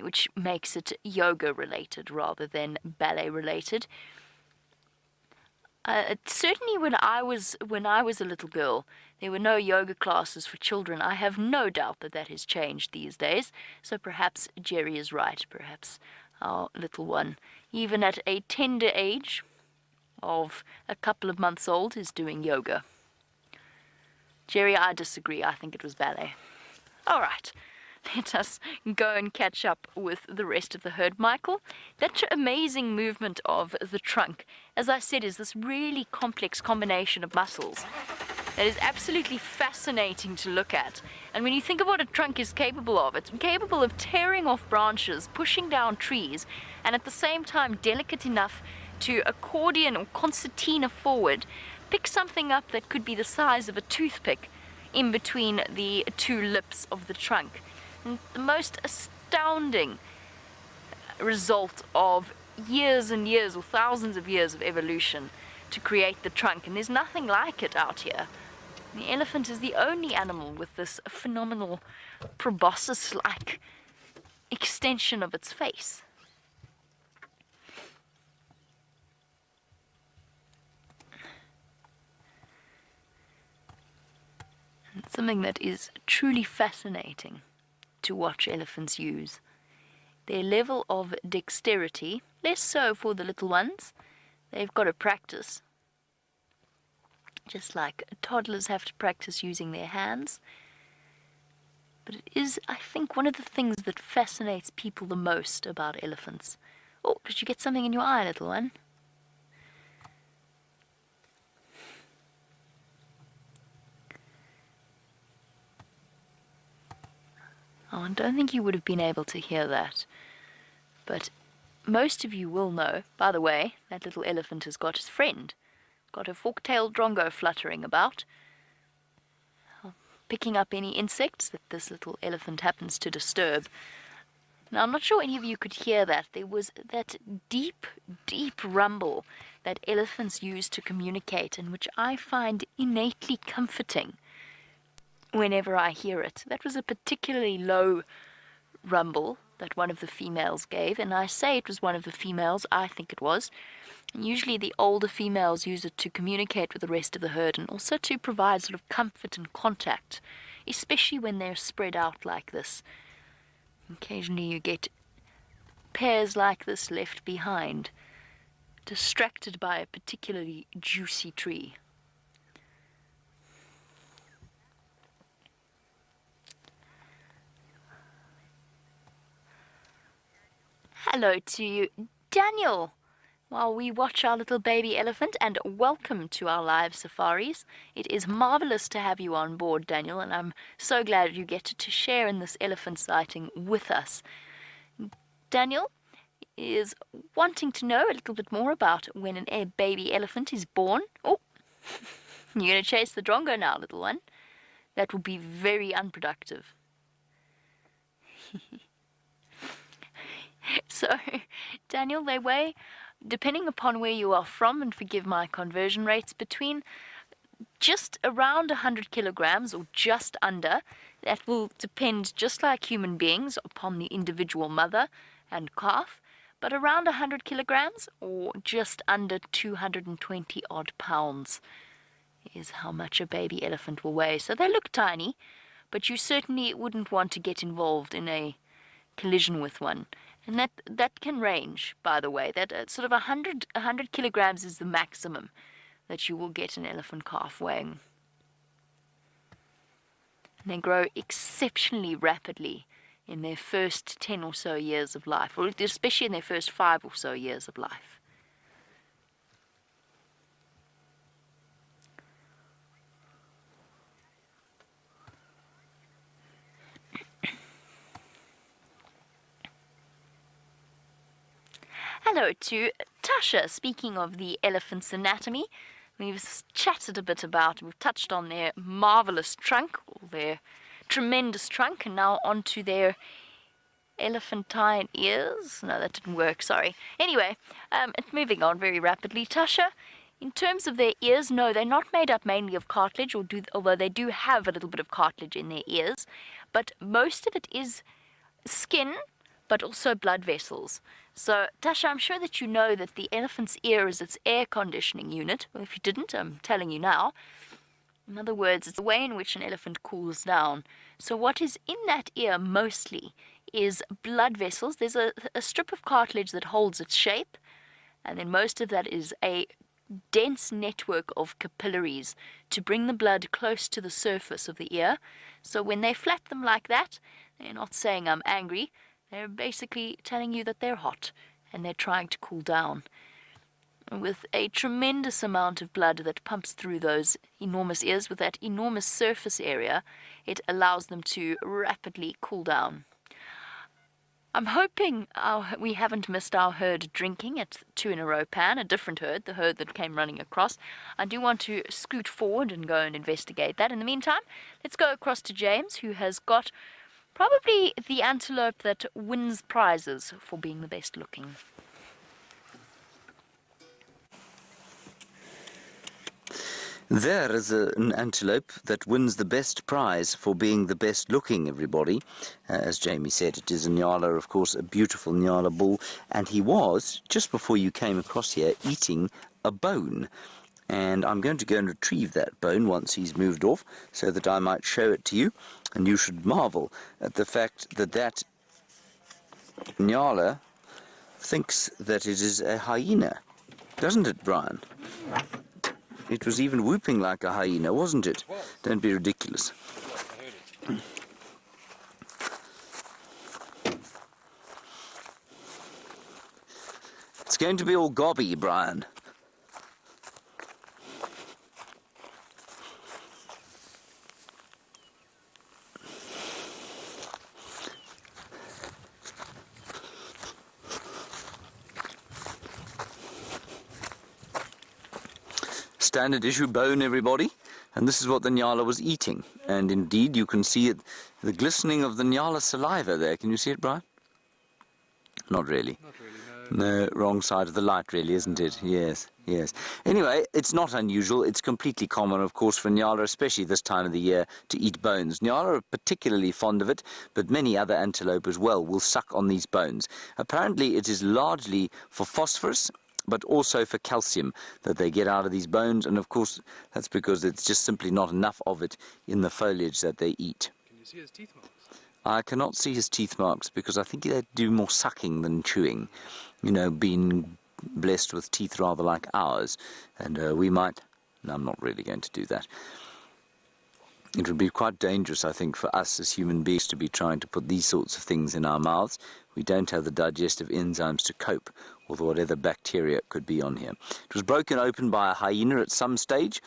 which makes it yoga-related rather than ballet-related. Certainly when I was a little girl, there were no yoga classes for children. I have no doubt that that has changed these days. So perhaps Jerry is right. Perhaps our little one, even at a tender age of a couple of months old, is doing yoga. Jerry, I disagree. I think it was ballet. All right. Let us go and catch up with the rest of the herd, Michael. That amazing movement of the trunk, as I said, is this really complex combination of muscles that is absolutely fascinating to look at. And when you think of what a trunk is capable of, it's capable of tearing off branches, pushing down trees, and at the same time delicate enough to accordion or concertina forward, pick something up that could be the size of a toothpick in between the two lips of the trunk. And the most astounding result of years and years or thousands of years of evolution to create the trunk, and there's nothing like it out here. The elephant is the only animal with this phenomenal proboscis-like extension of its face. And it's something that is truly fascinating to watch elephants use. Their level of dexterity, less so for the little ones. They've got to practice. Just like toddlers have to practice using their hands. But it is, I think, one of the things that fascinates people the most about elephants. Oh, did you get something in your eye, little one? Oh, I don't think you would have been able to hear that. But most of you will know, by the way, that little elephant has got his friend. Got a fork-tailed drongo fluttering about, picking up any insects that this little elephant happens to disturb. Now, I'm not sure any of you could hear that. There was that deep, deep rumble that elephants use to communicate, and which I find innately comforting whenever I hear it. That was a particularly low rumble that one of the females gave, and I say it was one of the females, I think it was. And usually the older females use it to communicate with the rest of the herd and also to provide sort of comfort and contact, especially when they're spread out like this. Occasionally you get pairs like this left behind, distracted by a particularly juicy tree. Hello to you, Daniel, while we watch our little baby elephant, and welcome to our live safaris. It is marvelous to have you on board, Daniel, and I'm so glad you get to share in this elephant sighting with us. Daniel is wanting to know a little bit more about when a baby elephant is born. Oh, you're going to chase the drongo now, little one. That will be very unproductive. So, Daniel, they weigh, depending upon where you are from, and forgive my conversion rates, between just around 100 kilograms or just under. That will depend, just like human beings, upon the individual mother and calf, but around 100 kilograms or just under 220 odd pounds is how much a baby elephant will weigh. So they look tiny, but you certainly wouldn't want to get involved in a collision with one. And that can range, by the way. That sort of 100 kilograms is the maximum that you will get an elephant calf weighing. And they grow exceptionally rapidly in their first 10 or so years of life, or especially in their first 5 or so years of life. Hello to Tasha. Speaking of the elephant's anatomy, we've chatted a bit about, we've touched on their marvelous trunk, or their tremendous trunk, and now onto their elephantine ears. No, that didn't work, sorry. Anyway, moving on very rapidly. Tasha, in terms of their ears, no, they're not made up mainly of cartilage, although they do have a little bit of cartilage in their ears, but most of it is skin, but also blood vessels. So, Tasha, I'm sure that you know that the elephant's ear is its air conditioning unit. Well, if you didn't, I'm telling you now. In other words, it's the way in which an elephant cools down. So what is in that ear mostly is blood vessels. There's a strip of cartilage that holds its shape, and then most of that is a dense network of capillaries to bring the blood close to the surface of the ear. So when they flap them like that, they're not saying I'm angry. They're basically telling you that they're hot and they're trying to cool down. with a tremendous amount of blood that pumps through those enormous ears. With that enormous surface area, it allows them to rapidly cool down. I'm hoping we haven't missed our herd drinking at 2 in a row pan, a different herd, the herd that came running across. I do want to scoot forward and go and investigate that. In the meantime, let's go across to James, who has got probably the antelope that wins prizes for being the best looking. There is an antelope that wins the best prize for being the best looking, everybody. As Jamie said, it is a Nyala, of course, a beautiful Nyala bull. And he was, just before you came across here, eating a bone. And I'm going to go and retrieve that bone once he's moved off, so that I might show it to you. And you should marvel at the fact that that Nyala thinks that it is a hyena. Doesn't it, Brian? It was even whooping like a hyena, wasn't it? Don't be ridiculous. I heard it. It's going to be all gobby, Brian. Standard issue bone, everybody, and this is what the Nyala was eating. And indeed, you can see it, the glistening of the Nyala saliva there. Can you see it, Brian? Not really. Not really, no. No, wrong side of the light, really, isn't it? Yes, yes. Anyway, it's not unusual. It's completely common, of course, for Nyala, especially this time of the year, to eat bones. Nyala are particularly fond of it, but many other antelope as well will suck on these bones. Apparently, it is largely for phosphorus, but also for calcium that they get out of these bones, and of course that's because it's just simply not enough of it in the foliage that they eat. Can you see his teeth marks? I cannot see his teeth marks because I think they do more sucking than chewing, you know, being blessed with teeth rather like ours, and we might... No, I'm not really going to do that. It would be quite dangerous, I think, for us as human beings to be trying to put these sorts of things in our mouths. We don't have the digestive enzymes to cope with whatever bacteria could be on here. It was broken open by a hyena at some stage,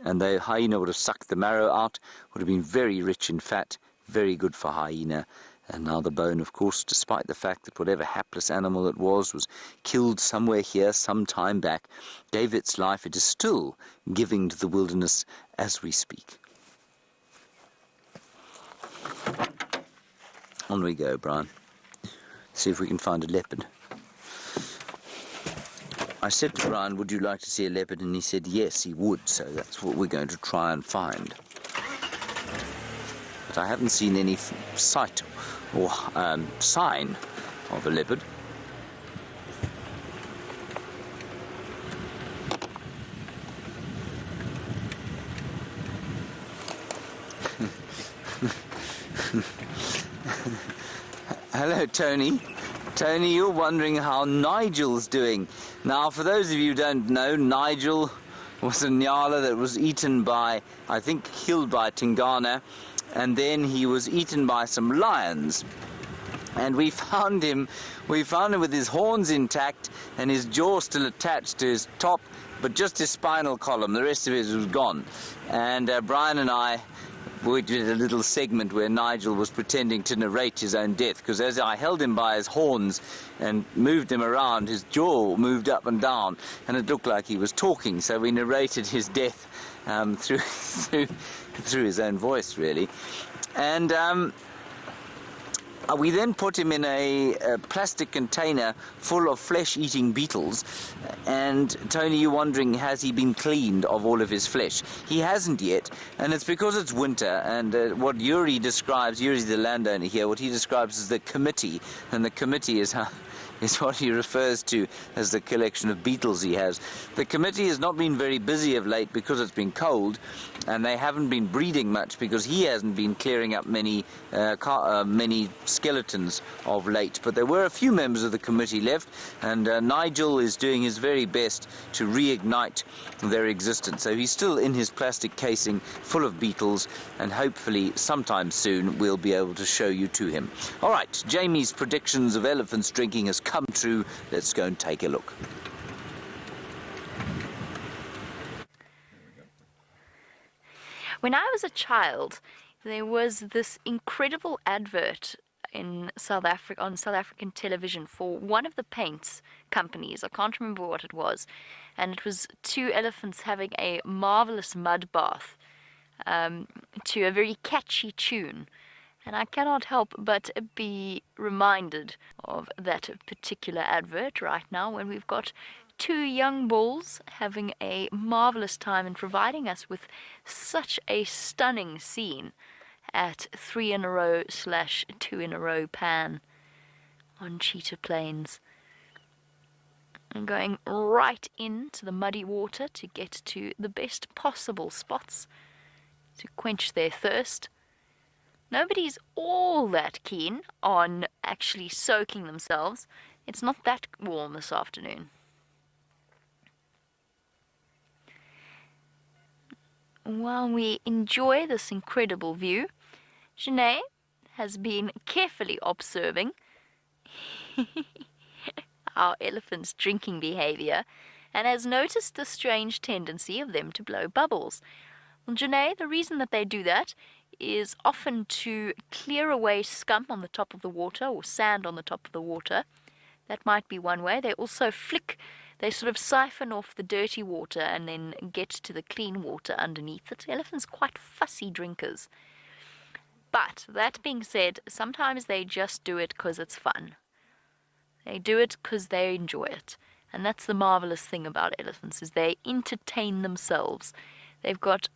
and the hyena would have sucked the marrow out, would have been very rich in fat, very good for hyena. And now the bone, of course, despite the fact that whatever hapless animal it was killed somewhere here some time back, gave its life. It is still giving to the wilderness as we speak. On we go, Brian. See if we can find a leopard. I said to Brian, would you like to see a leopard? And he said yes, he would, so that's what we're going to try and find. But I haven't seen any sight or sign of a leopard. Hello, Tony. Tony, you're wondering how Nigel's doing. Now, for those of you who don't know, Nigel was a Nyala that was eaten by, I think, killed by Tingana, and then he was eaten by some lions. And we found him with his horns intact and his jaw still attached to his top, but just his spinal column. The rest of it was gone. And Brian and I, we did a little segment where Nigel was pretending to narrate his own death, because as I held him by his horns and moved him around, his jaw moved up and down, and it looked like he was talking, so we narrated his death through his own voice, really. And we then put him in a plastic container full of flesh-eating beetles. And Tony, you're wondering, has he been cleaned of all of his flesh? He hasn't yet, and it's because it's winter. And what Yuri describes, Yuri's the landowner here, what he describes as the committee, and the committee is what he refers to as the collection of beetles he has. The committee has not been very busy of late because it's been cold, and they haven't been breeding much because he hasn't been clearing up many skeletons of late. But there were a few members of the committee left, and Nigel is doing his very best to reignite their existence. So he's still in his plastic casing full of beetles, and hopefully sometime soon we'll be able to show you to him. All right, Jamie's predictions of elephants drinking has come true. Let's go and take a look. When I was a child, there was this incredible advert in South Africa on South African television for one of the paints companies. I can't remember what it was, and it was two elephants having a marvelous mud bath to a very catchy tune. And I cannot help but be reminded of that particular advert right now when we've got two young bulls having a marvelous time and providing us with such a stunning scene at 3 in a row / 2 in a row pan on Cheetah Plains. And going right into the muddy water to get to the best possible spots to quench their thirst. Nobody's all that keen on actually soaking themselves. It's not that warm this afternoon. While we enjoy this incredible view, Janae has been carefully observing our elephants' drinking behavior and has noticed the strange tendency of them to blow bubbles. Well, Janae, the reason that they do that is often to clear away scum on the top of the water or sand on the top of the water. That might be one way. They also they sort of siphon off the dirty water and then get to the clean water underneath it. Elephants are quite fussy drinkers. But that being said, sometimes they just do it because it's fun. They do it because they enjoy it. And that's the marvelous thing about elephants, is they entertain themselves. They've got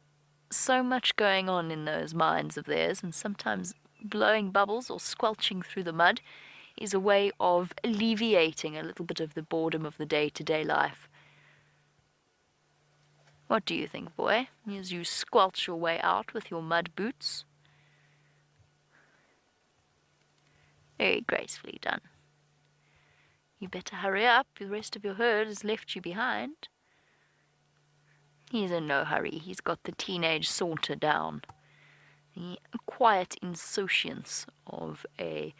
so much going on in those minds of theirs, and sometimes blowing bubbles or squelching through the mud is a way of alleviating a little bit of the boredom of the day-to-day life. What do you think, boy, as you squelch your way out with your mud boots? Very gracefully done. You better hurry up, the rest of your herd has left you behind. He's in no hurry, he's got the teenage saunter down. The quiet insouciance of a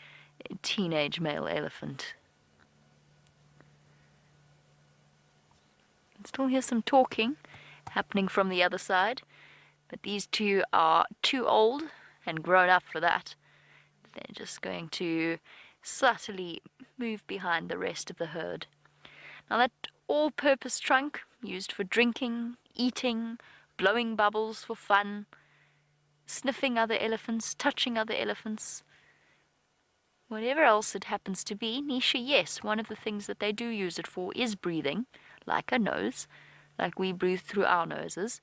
teenage male elephant. I still hear some talking happening from the other side, but these two are too old and grown up for that. They're just going to subtly move behind the rest of the herd. Now that all-purpose trunk, used for drinking, eating, blowing bubbles for fun, sniffing other elephants, touching other elephants, whatever else it happens to be, Nisha, yes, one of the things that they do use it for is breathing, like a nose, like we breathe through our noses.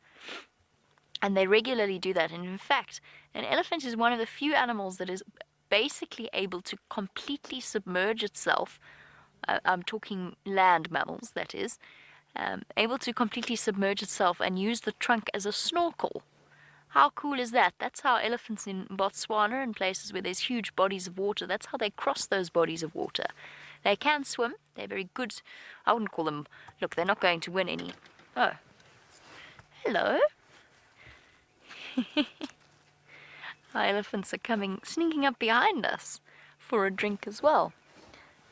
And they regularly do that. And in fact, an elephant is one of the few animals that is basically able to completely submerge itself. I'm talking land mammals, that is, able to completely submerge itself and use the trunk as a snorkel. How cool is that? That's how elephants in Botswana and places where there's huge bodies of water, that's how they cross those bodies of water. They can swim. They're very good. I wouldn't call them... Look, they're not going to win any... Oh. Hello. Our elephants are coming, sneaking up behind us for a drink as well.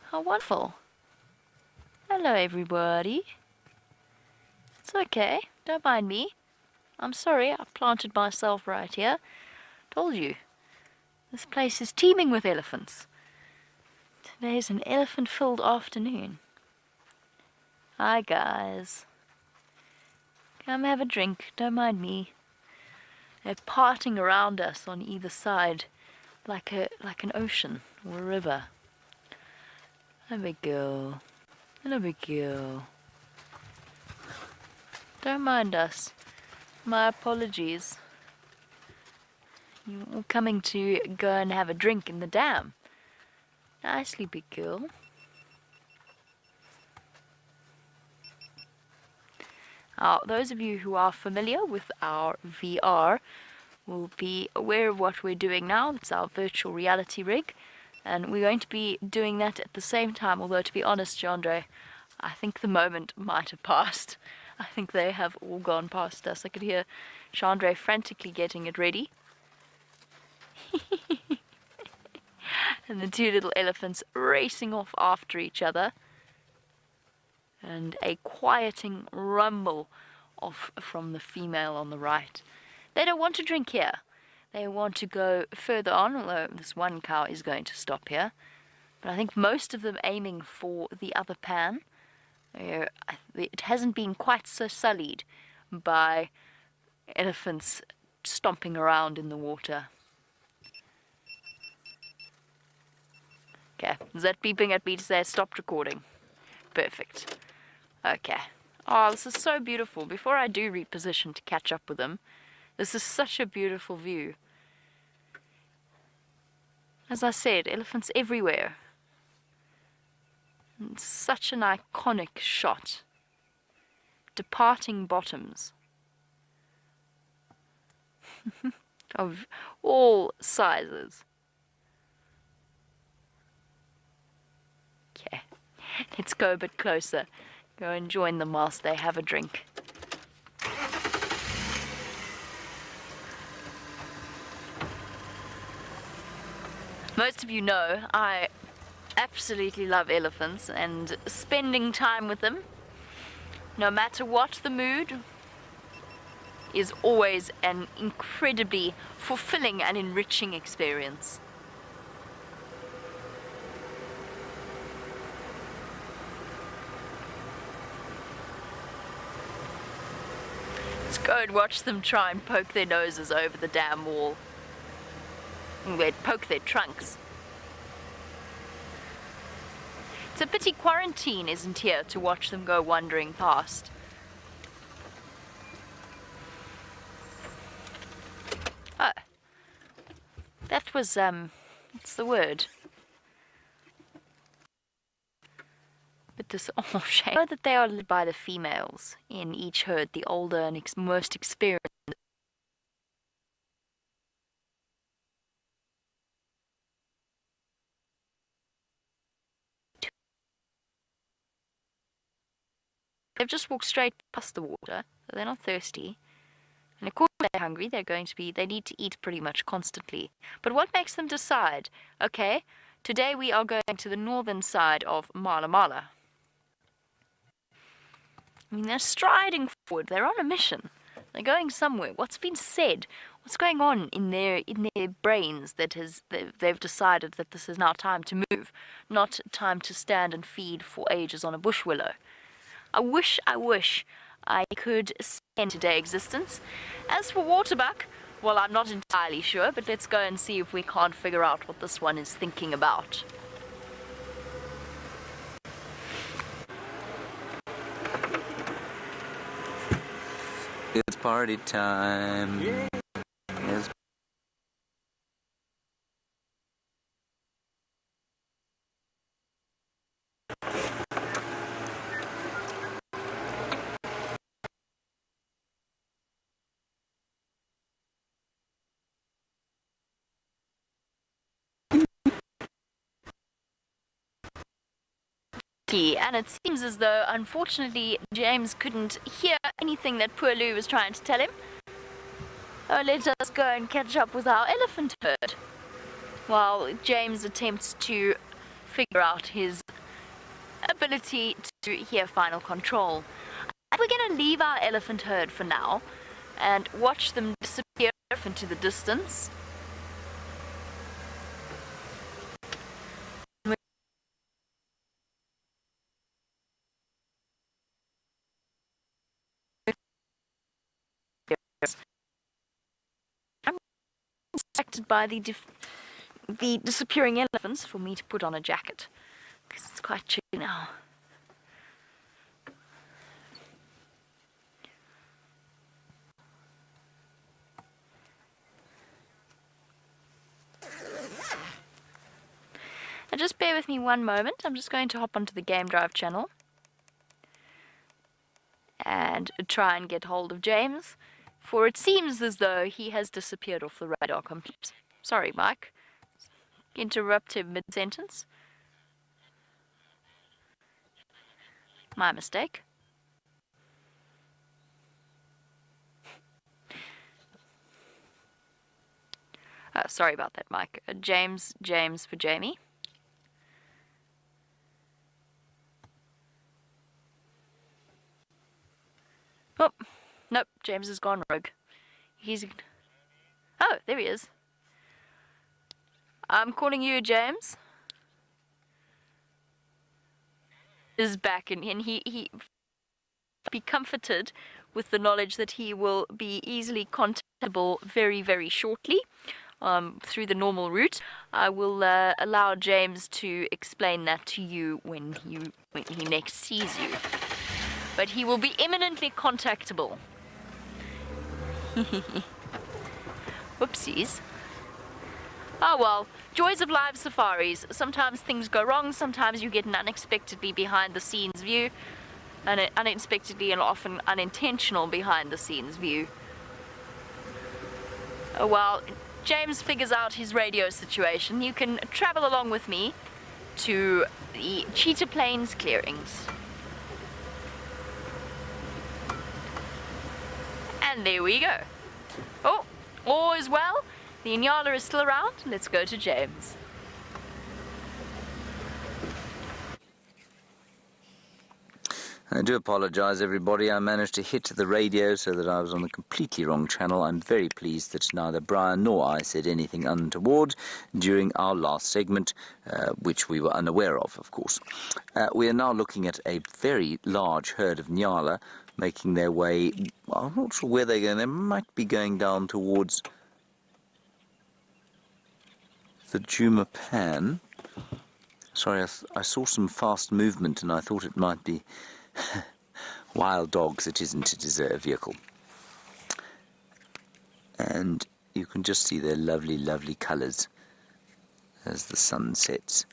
How wonderful. Hello, everybody. It's okay. Don't mind me. I'm sorry, I planted myself right here. Told you. This place is teeming with elephants. Today's an elephant-filled afternoon. Hi, guys. Come have a drink. Don't mind me. They're parting around us on either side like an ocean or a river. Hello, big girl. Hello, big girl. Don't mind us. My apologies. You're all coming to go and have a drink in the dam. Nicely, big girl. Those of you who are familiar with our VR will be aware of what we're doing now. It's our virtual reality rig, and we're going to be doing that at the same time, although to be honest, Jandre, I think the moment might have passed. I think they have all gone past us. I could hear Chandra frantically getting it ready. And the two little elephants racing off after each other. And a quieting rumble off from the female on the right. They don't want to drink here. They want to go further on, although this one cow is going to stop here. But I think most of them aiming for the other pan. It hasn't been quite so sullied by elephants stomping around in the water. Okay, is that beeping at me to say I stopped recording? Perfect. Okay. Oh, this is so beautiful. Before I do reposition to catch up with them, this is such a beautiful view. As I said, elephants everywhere. It's such an iconic shot. Departing bottoms. Of all sizes. Okay, let's go a bit closer. Go and join them whilst they have a drink. Most of you know I absolutely love elephants, and spending time with them, no matter what the mood, is always an incredibly fulfilling and enriching experience. Let's go and watch them try and poke their noses over the dam wall. They'd poke their trunks. It's a pity quarantine isn't here to watch them go wandering past. Oh. That was, what's the word? But this, oh shame. I know that they are led by the females in each herd, the older and most experienced. They've just walked straight past the water, so they're not thirsty. And of course they're hungry, they need to eat pretty much constantly. But what makes them decide, okay, today we are going to the northern side of Mala Mala. I mean, they're striding forward, they're on a mission. They're going somewhere. What's been said? What's going on in their brains that they've decided that this is now time to move, not time to stand and feed for ages on a bush willow? I wish I could spend today's existence. As for Waterbuck, well, I'm not entirely sure, but let's go and see if we can't figure out what this one is thinking about. It's party time. Yeah. It's and it seems as though, unfortunately, James couldn't hear anything that poor Lou was trying to tell him. Oh, let us go and catch up with our elephant herd, while James attempts to figure out his ability to hear final control. We're going to leave our elephant herd for now and watch them disappear off into the distance. I'm distracted by the disappearing elephants for me to put on a jacket, because it's quite chilly now. And just bear with me one moment. I'm just going to hop onto the Game Drive channel and try and get hold of James, for it seems as though he has disappeared off the radar completely. Sorry, Mike. Interrupt him mid-sentence. My mistake. Sorry about that, Mike. James for Jamie. Oh, nope, James has gone rogue. He's... Oh, there he is. I'm calling you, James. Is back, and he be comforted with the knowledge that he will be easily contactable very, very shortly through the normal route. I will allow James to explain that to you when he next sees you. But he will be imminently contactable. Whoopsies. Oh well, joys of live safaris. Sometimes things go wrong, sometimes you get an unexpectedly behind the scenes view, an unexpectedly and often unintentional behind the scenes view. Oh well, James figures out his radio situation. You can travel along with me to the Cheetah Plains clearings. And there we go. Oh, all is well. The Inyala is still around. Let's go to James. I do apologise, everybody. I managed to hit the radio so that I was on the completely wrong channel. I'm very pleased that neither Brian nor I said anything untoward during our last segment, which we were unaware of course. We are now looking at a very large herd of Nyala making their way... Well, I'm not sure where they're going. They might be going down towards the Juma Pan. Sorry, I saw some fast movement and I thought it might be wild dogs. It isn't. It is a vehicle. And you can just see their lovely, lovely colours as the sun sets.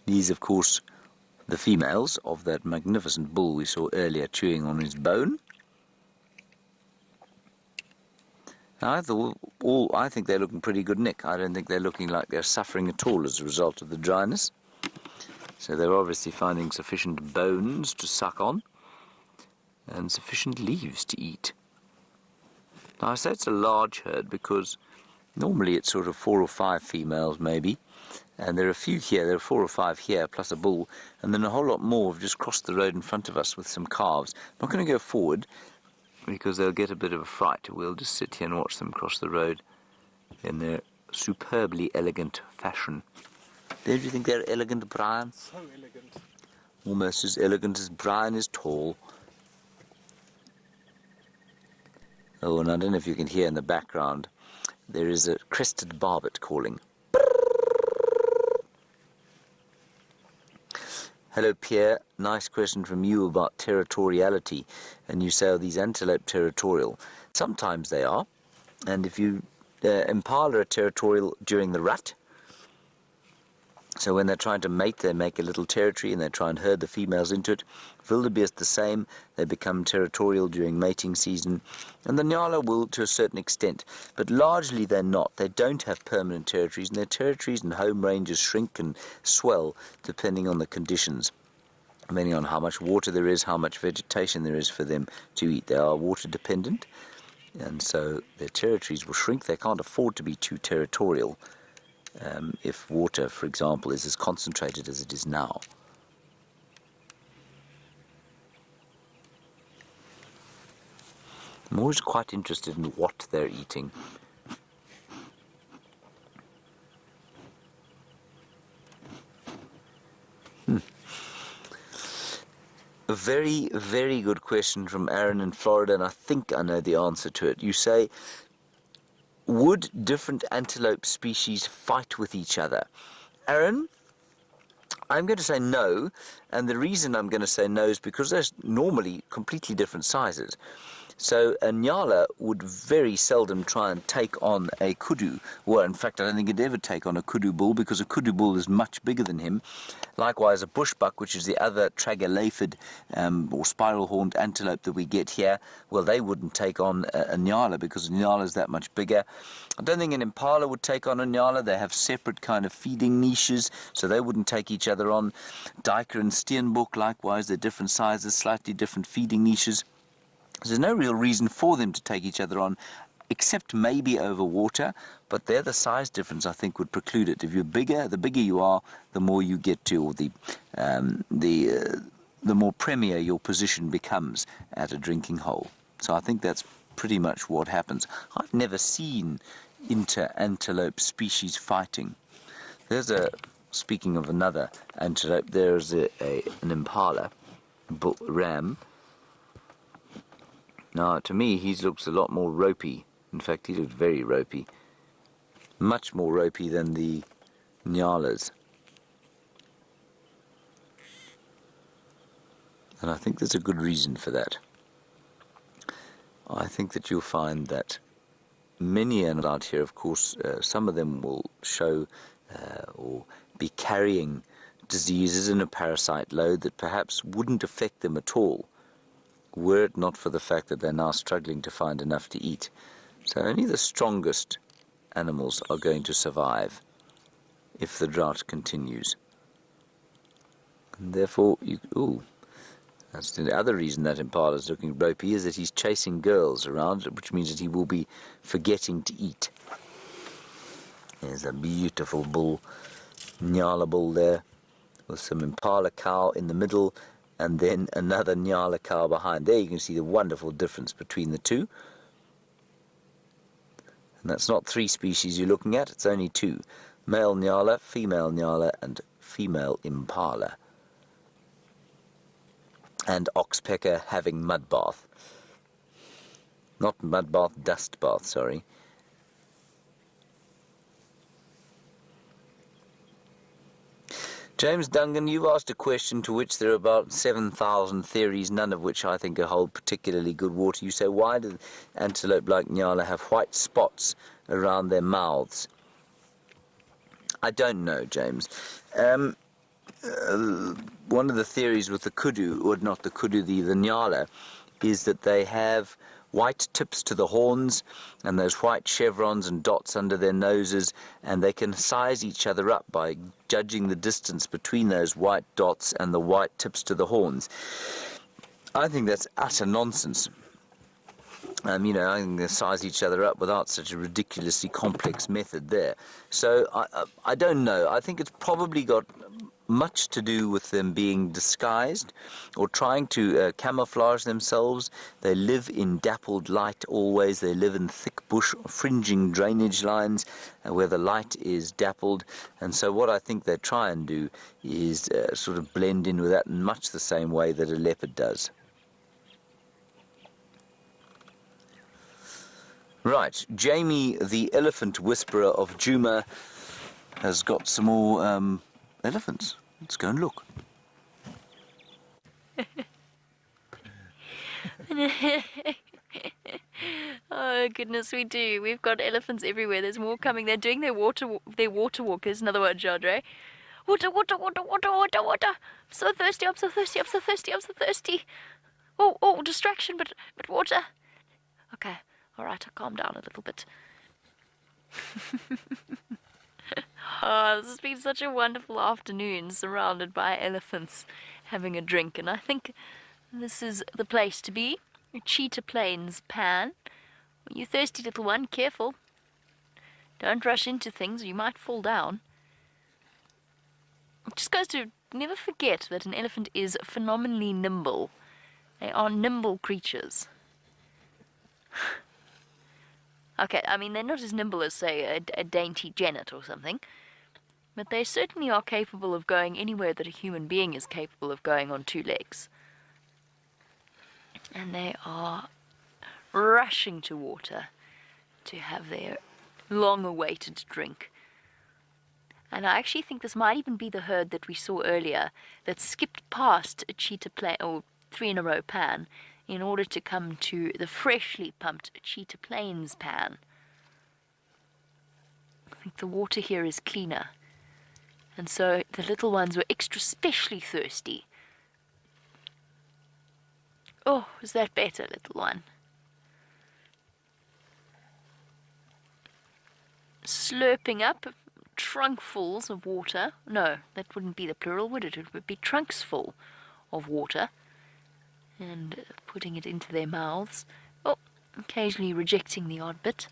These, of course, the females of that magnificent bull we saw earlier chewing on his bone. I think they're looking pretty good, Nick. I don't think they're looking like they're suffering at all as a result of the dryness. So they're obviously finding sufficient bones to suck on and sufficient leaves to eat. Now I say it's a large herd because normally it's sort of 4 or 5 females maybe, and there are a few here. There are 4 or 5 here plus a bull, and then a whole lot more have just crossed the road in front of us with some calves. I'm not going to go forward because they'll get a bit of a fright. We'll just sit here and watch them cross the road in their superbly elegant fashion. Don't you think they're elegant, Brian? So elegant. Almost as elegant as Brian is tall. Oh, and I don't know if you can hear in the background, there is a crested barbet calling. Hello, Pierre. Nice question from you about territoriality. And you say, are these antelope territorial? Sometimes they are. And if you impala are territorial during the rut, so when they're trying to mate, they make a little territory and they try and herd the females into it. Wildebeest the same. They become territorial during mating season. And the Nyala will to a certain extent. But largely they're not. They don't have permanent territories. And their territories and home ranges shrink and swell depending on the conditions. Depending on how much water there is, how much vegetation there is for them to eat. They are water dependent. And so their territories will shrink. They can't afford to be too territorial. If water, for example, is as concentrated as it is now. I'm always quite interested in what they're eating. A very, very good question from Aaron in Florida, and I think I know the answer to it. You say, would different antelope species fight with each other? Aaron, I'm going to say no, and the reason I'm going to say no is because they're normally completely different sizes. So a Nyala would very seldom try and take on a kudu. Well, in fact, I don't think it'd ever take on a kudu bull because a kudu bull is much bigger than him. Likewise, a bushbuck, which is the other tragelaphid or spiral-horned antelope that we get here, well, they wouldn't take on a Nyala because a Nyala is that much bigger. I don't think an impala would take on a Nyala. They have separate kind of feeding niches, so they wouldn't take each other on. Duiker and Steenbok, likewise, they're different sizes, slightly different feeding niches. There's no real reason for them to take each other on, except maybe over water, but there the size difference, I think, would preclude it. If you're bigger, the bigger you are, the more you get to, or the more premier your position becomes at a drinking hole. So I think that's pretty much what happens. I've never seen inter-antelope species fighting. There's speaking of another antelope, there's an impala, ram. Now, to me, he looks a lot more ropey. In fact, he looks very ropey. Much more ropey than the nyalas. And I think there's a good reason for that. I think that you'll find that many animals out here, of course, some of them will show or be carrying diseases in a parasite load that perhaps wouldn't affect them at all, were it not for the fact that they're now struggling to find enough to eat. So only the strongest animals are going to survive if the drought continues. And therefore, that's the other reason that impala is looking ropey, is that he's chasing girls around, which means that he will be forgetting to eat. There's a beautiful bull, nyala bull there, with some impala cow in the middle, and then another nyala cow behind. There you can see the wonderful difference between the two. And that's not 3 species you're looking at, it's only 2. Male nyala, and female impala. And oxpecker having mud bath. Not mud bath, dust bath, sorry. James Dungan, you've asked a question to which there are about 7,000 theories, none of which I think hold particularly good water. You say, why do antelope like nyala have white spots around their mouths? I don't know, James. One of the theories with the kudu, or not the kudu, the nyala, is that they have white tips to the horns and those white chevrons and dots under their noses, and they can size each other up by judging the distance between those white dots and the white tips to the horns. I think that's utter nonsense. I think they size each other up without such a ridiculously complex method there. So I don't know. I think it's probably got much to do with them being disguised or trying to camouflage themselves. They live in dappled light always. They live in thick bush, fringing drainage lines where the light is dappled. And so what I think they try and do is sort of blend in with that in much the same way that a leopard does. Right, Jamie, the elephant whisperer of Juma, has got some more elephants. Let's go and look. Oh goodness, we do. We've got elephants everywhere. There's more coming. They're doing their water walkers. Another word, Jandre. Water, water, water, water, water, water. I'm so thirsty. I'm so thirsty. I'm so thirsty. I'm so thirsty. Oh, distraction, but water. Okay. All right, I'll calm down a little bit. Oh, this has been such a wonderful afternoon surrounded by elephants having a drink, and I think this is the place to be. Cheetah Plains Pan. You thirsty little one, careful. Don't rush into things or you might fall down. It just goes to never forget that an elephant is phenomenally nimble. They are nimble creatures. Okay, I mean, they're not as nimble as, say, a dainty genet or something, but they certainly are capable of going anywhere that a human being is capable of going on 2 legs. And they are rushing to water to have their long-awaited drink. And I actually think this might even be the herd that we saw earlier that skipped past a cheetah or 3-in-a-row pan in order to come to the freshly pumped Cheetah Plains Pan. I think the water here is cleaner, and so the little ones were extra specially thirsty. Oh, is that better, little one? Slurping up trunkfuls of water. No, that wouldn't be the plural, would it? It would be trunks full of water. And putting it into their mouths. Oh, occasionally rejecting the odd bit.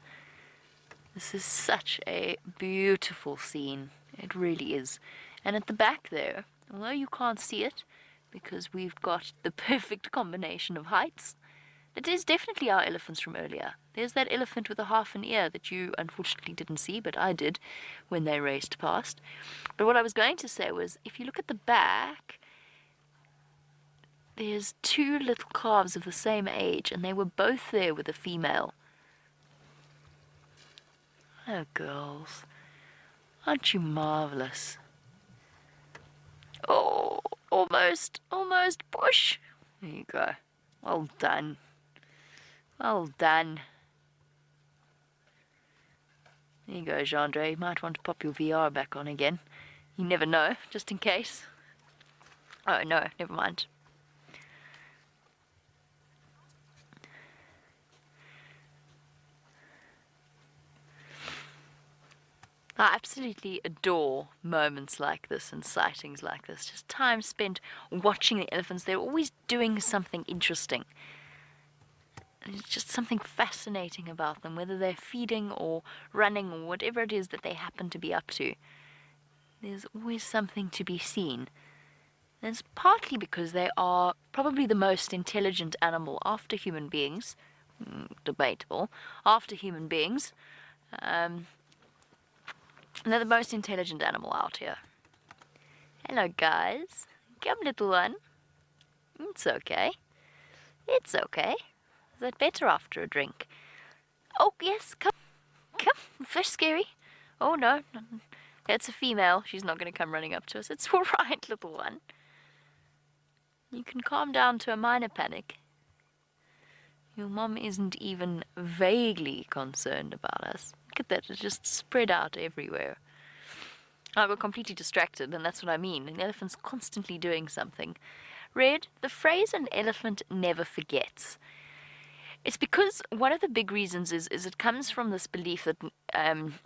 This is such a beautiful scene. It really is. And at the back there, although you can't see it, because we've got the perfect combination of heights, It is definitely our elephants from earlier. There's that elephant with a half an ear that you unfortunately didn't see, but I did when they raced past. But what I was going to say was, if you look at the back, there's two little calves of the same age, and they were both there with a female. Oh, girls. Aren't you marvelous? Oh, almost push. There you go. Well done. Well done. There you go, Gendre. You might want to pop your VR back on again. You never know, just in case. Oh, no, never mind. I absolutely adore moments like this and sightings like this. Just time spent watching the elephants. They're always doing something interesting. There's just something fascinating about them, whether they're feeding or running or whatever it is that they happen to be up to. There's always something to be seen. And it's partly because they are probably the most intelligent animal after human beings. Debatable. After human beings. They're the most intelligent animal out here. Hello, guys. Come, little one. It's okay. It's okay. Is that better after a drink? Oh, yes, come. Come. Fish scary. Oh, no. It's a female. She's not going to come running up to us. It's all right, little one. You can calm down to a minor panic. Your mom isn't even vaguely concerned about us. Look at that, it's just spread out everywhere. I got completely distracted, and that's what I mean. An elephant's constantly doing something. Red, the phrase "an elephant never forgets." It's because one of the big reasons is it comes from this belief that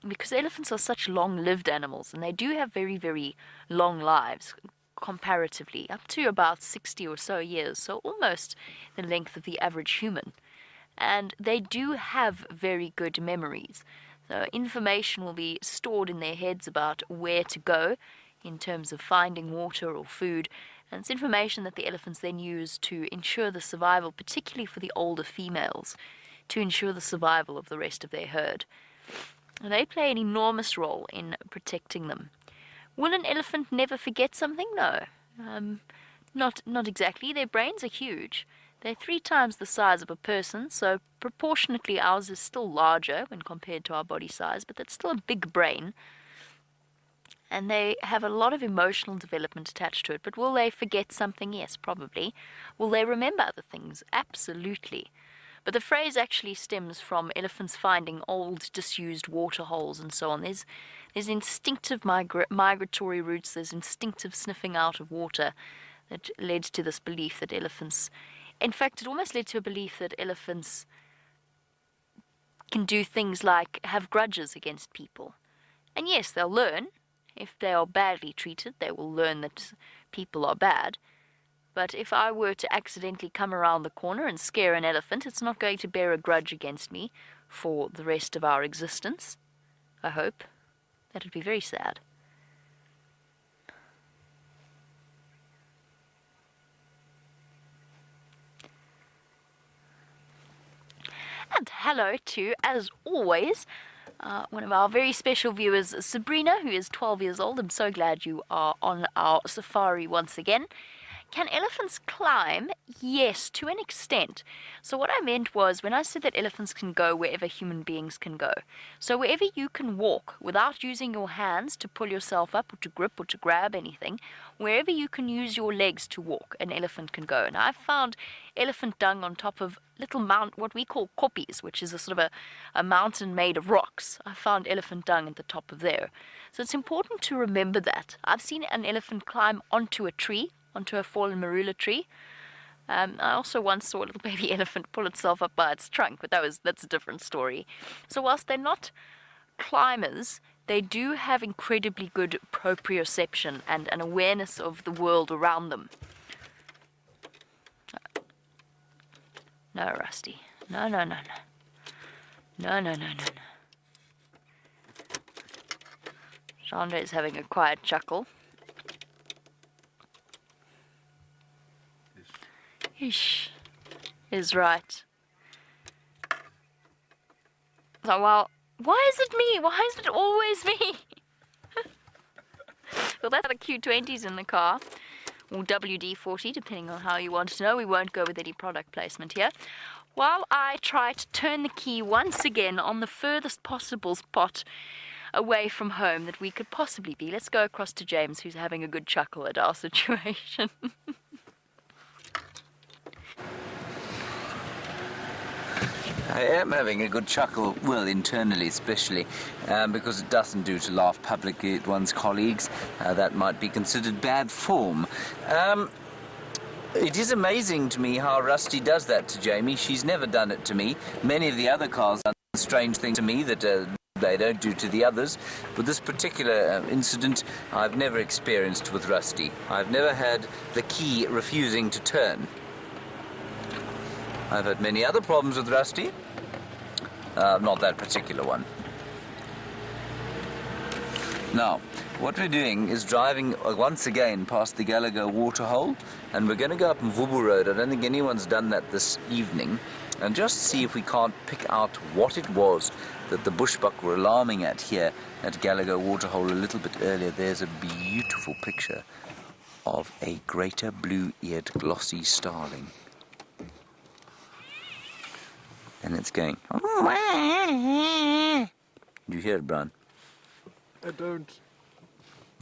because elephants are such long-lived animals, and they do have very, very long lives, comparatively, up to about 60 or so years, so almost the length of the average human. And they do have very good memories. So information will be stored in their heads about where to go in terms of finding water or food. And it's information that the elephants then use to ensure the survival, particularly for the older females, to ensure the survival of the rest of their herd. And they play an enormous role in protecting them. Will an elephant never forget something? No. Not exactly. Their brains are huge. They're 3 times the size of a person, so proportionately ours is still larger when compared to our body size, but that's still a big brain. And they have a lot of emotional development attached to it. But will they forget something? Yes, probably. Will they remember other things? Absolutely. But the phrase actually stems from elephants finding old, disused water holes and so on. There's instinctive migratory routes, there's instinctive sniffing out of water that led to this belief that elephants... In fact, it almost led to a belief that elephants can do things like have grudges against people. And yes, they'll learn. If they are badly treated, they will learn that people are bad. But if I were to accidentally come around the corner and scare an elephant, it's not going to bear a grudge against me for the rest of our existence. I hope. That would be very sad. And hello to, as always, one of our very special viewers, Sabrina, who is 12 years old. I'm so glad you are on our safari once again. Can elephants climb? Yes, to an extent. So what I meant was, when I said that elephants can go wherever human beings can go. So wherever you can walk without using your hands to pull yourself up or to grip or to grab anything, wherever you can use your legs to walk, an elephant can go. And I've found elephant dung on top of little what we call koppies, which is a sort of a mountain made of rocks. I found elephant dung at the top of there. So it's important to remember that. I've seen an elephant climb onto a tree, onto a fallen marula tree. I also once saw a little baby elephant pull itself up by its trunk, but that's a different story. So whilst they're not climbers, they do have incredibly good proprioception and an awareness of the world around them. No, Rusty. No. No. Chandra is having a quiet chuckle. Ish is right. So, well, why is it me? Why is it always me? Well, that's the Q20s in the car, or WD-40, depending on how you want to know. We won't go with any product placement here. While I try to turn the key once again on the furthest possible spot away from home that we could possibly be, let's go across to James, who's having a good chuckle at our situation. I am having a good chuckle, well, internally especially, because it doesn't do to laugh publicly at one's colleagues. That might be considered bad form. It is amazing to me how Rusty does that to Jamie. She's never done it to me. Many of the other cars done strange things to me that they don't do to the others. But this particular incident I've never experienced with Rusty. I've never had the key refusing to turn. I've had many other problems with Rusty. Not that particular one. Now, what we're doing is driving once again past the Gallagher waterhole, and we're going to go up Mvubu Road. I don't think anyone's done that this evening, and just see if we can't pick out what it was that the bushbuck were alarming at here at Gallagher waterhole a little bit earlier. There's a beautiful picture of a greater blue-eared glossy starling. And it's going. Did you hear it, Brian? I don't.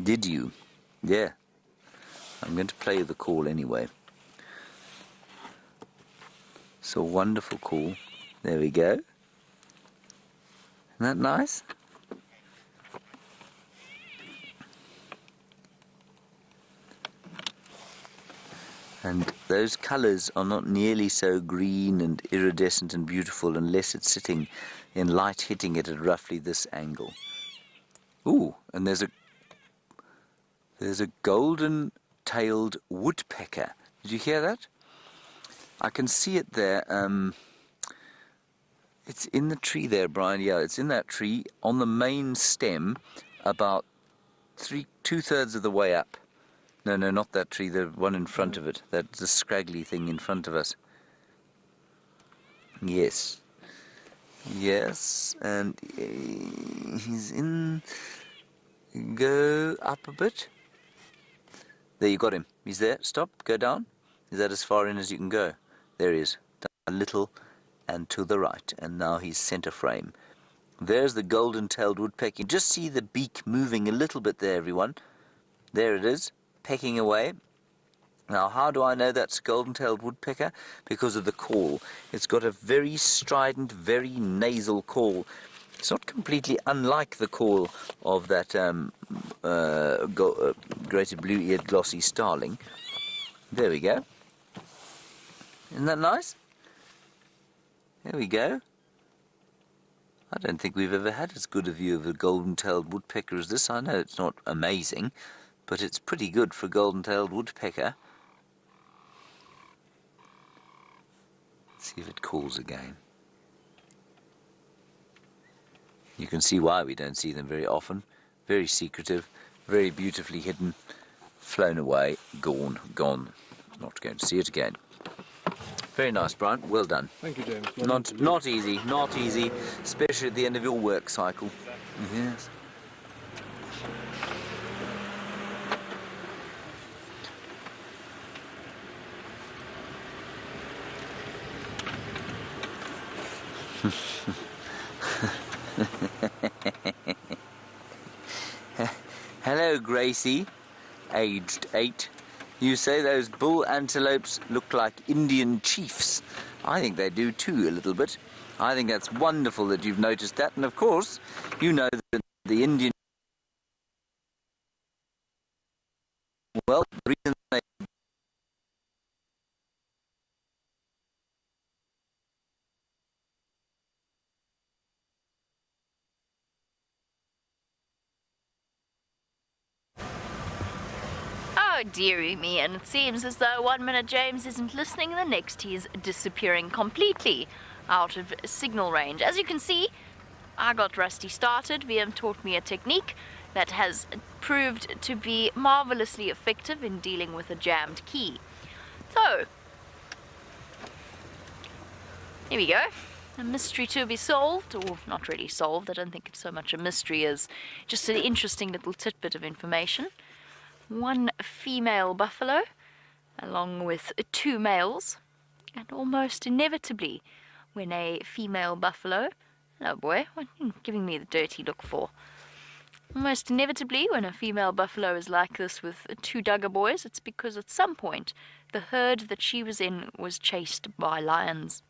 Did you? Yeah. I'm going to play the call anyway. It's a wonderful call. There we go. Isn't that nice? And those colours are not nearly so green and iridescent and beautiful unless it's sitting in light hitting it at roughly this angle. Ooh, and there's a golden-tailed woodpecker. Did you hear that? I can see it there. It's in the tree there, Brian. Yeah, it's in that tree on the main stem, about two-thirds of the way up. No, not that tree, the one in front of it. That's the scraggly thing in front of us. Yes. Yes, and he's in... Go up a bit. There, you got him. He's there. Stop. Go down. Is that as far in as you can go? There he is. A little and to the right. And now he's center frame. There's the golden-tailed woodpecker. You just see the beak moving a little bit there, everyone. There it is. Pecking away. Now, how do I know that's golden-tailed woodpecker? Because of the call. It's got a very strident, very nasal call. It's not completely unlike the call of that greater blue-eared glossy starling. There we go. Isn't that nice? There we go. I don't think we've ever had as good a view of a golden-tailed woodpecker as this. I know it's not amazing, but it's pretty good for a golden-tailed woodpecker. Let's see if it calls again. You can see why we don't see them very often. Very secretive, very beautifully hidden, flown away, gone. Not going to see it again. Very nice, Brian. Well done. Thank you, James. Not easy, especially at the end of your work cycle. Yes. Hello, Gracie, aged 8. You say those bull antelopes look like Indian chiefs. I think they do too, a little bit. I think that's wonderful that you've noticed that. And of course, you know that the Indian... Well, the reason they... Oh, dearie me, and it seems as though 1 minute James isn't listening, the next he is disappearing completely out of signal range. As you can see, I got Rusty started. VM taught me a technique that has proved to be marvelously effective in dealing with a jammed key. So, here we go. A mystery to be solved, or not really solved. I don't think it's so much a mystery as just an interesting little tidbit of information. One female buffalo, along with 2 males, and almost inevitably, when a female buffalo, oh boy, what are you giving me the dirty look for? Almost inevitably, when a female buffalo is like this with 2 duggar boys, it's because at some point the herd that she was in was chased by lions.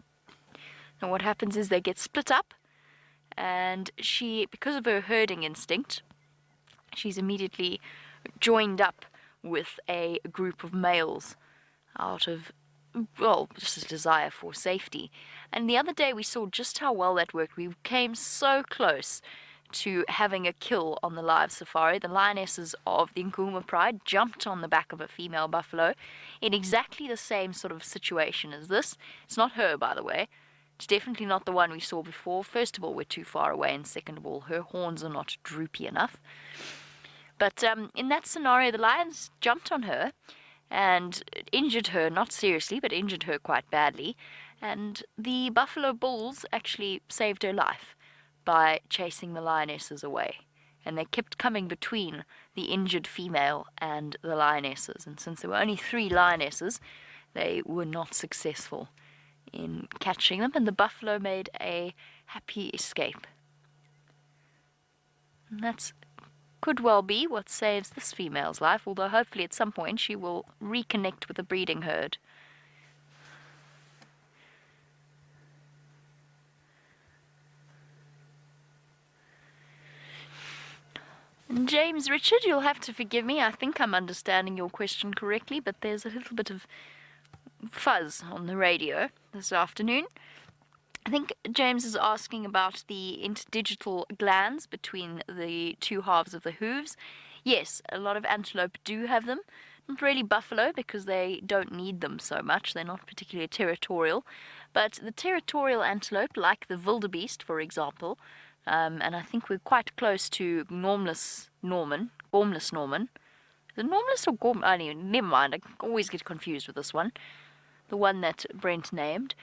And what happens is they get split up, and she, because of her herding instinct, she's immediately joined up with a group of males out of, well, just a desire for safety. And the other day we saw just how well that worked. We came so close to having a kill on the live safari. The lionesses of the Nkuhuma Pride jumped on the back of a female buffalo in exactly the same sort of situation as this. It's not her, by the way. It's definitely not the one we saw before. First of all, we're too far away, and second of all, her horns are not droopy enough. But in that scenario, the lions jumped on her and injured her, not seriously, but injured her quite badly. And the buffalo bulls actually saved her life by chasing the lionesses away. And they kept coming between the injured female and the lionesses. And since there were only 3 lionesses, they were not successful in catching them, and the buffalo made a happy escape. And that's could well be what saves this female's life, although hopefully at some point she will reconnect with the breeding herd. And James Richard, you'll have to forgive me. I think I'm understanding your question correctly, but there's a little bit of fuzz on the radio this afternoon. I think James is asking about the interdigital glands between the 2 halves of the hooves. Yes, a lot of antelope do have them. Not really buffalo, because they don't need them so much. They're not particularly territorial. But the territorial antelope, like the wildebeest, for example, and I think we're quite close to Gormless Norman. Is it Normless or Gorm? Never mind, I always get confused with this one. The one that Brent named.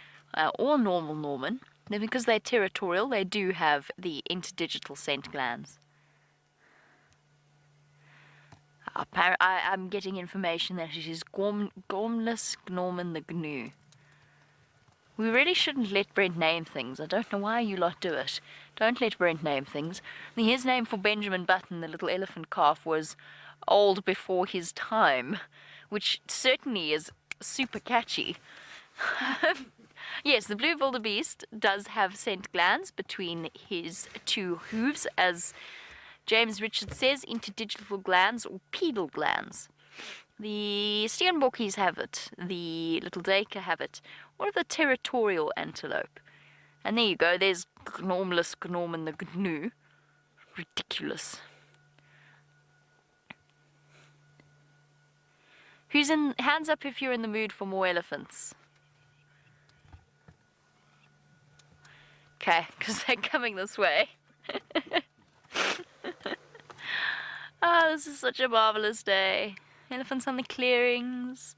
Or normal Norman. Then because they're territorial, they do have the interdigital scent glands. I'm getting information that it is Gormless Norman the Gnu. We really shouldn't let Brent name things. I don't know why you lot do it. Don't let Brent name things. His name for Benjamin Button, the little elephant calf, was old before his time, which certainly is super catchy. Yes, the blue wildebeest does have scent glands between his 2 hooves, as James Richard says, interdigital glands or pedal glands. The steenbokkies have it, the little duiker have it, or the territorial antelope. And there you go, there's Gnormless Gnorman the Gnu. Ridiculous. Who's in? Hands up if you're in the mood for more elephants. Okay, because they're coming this way. Oh, this is such a marvelous day. Elephants on the clearings.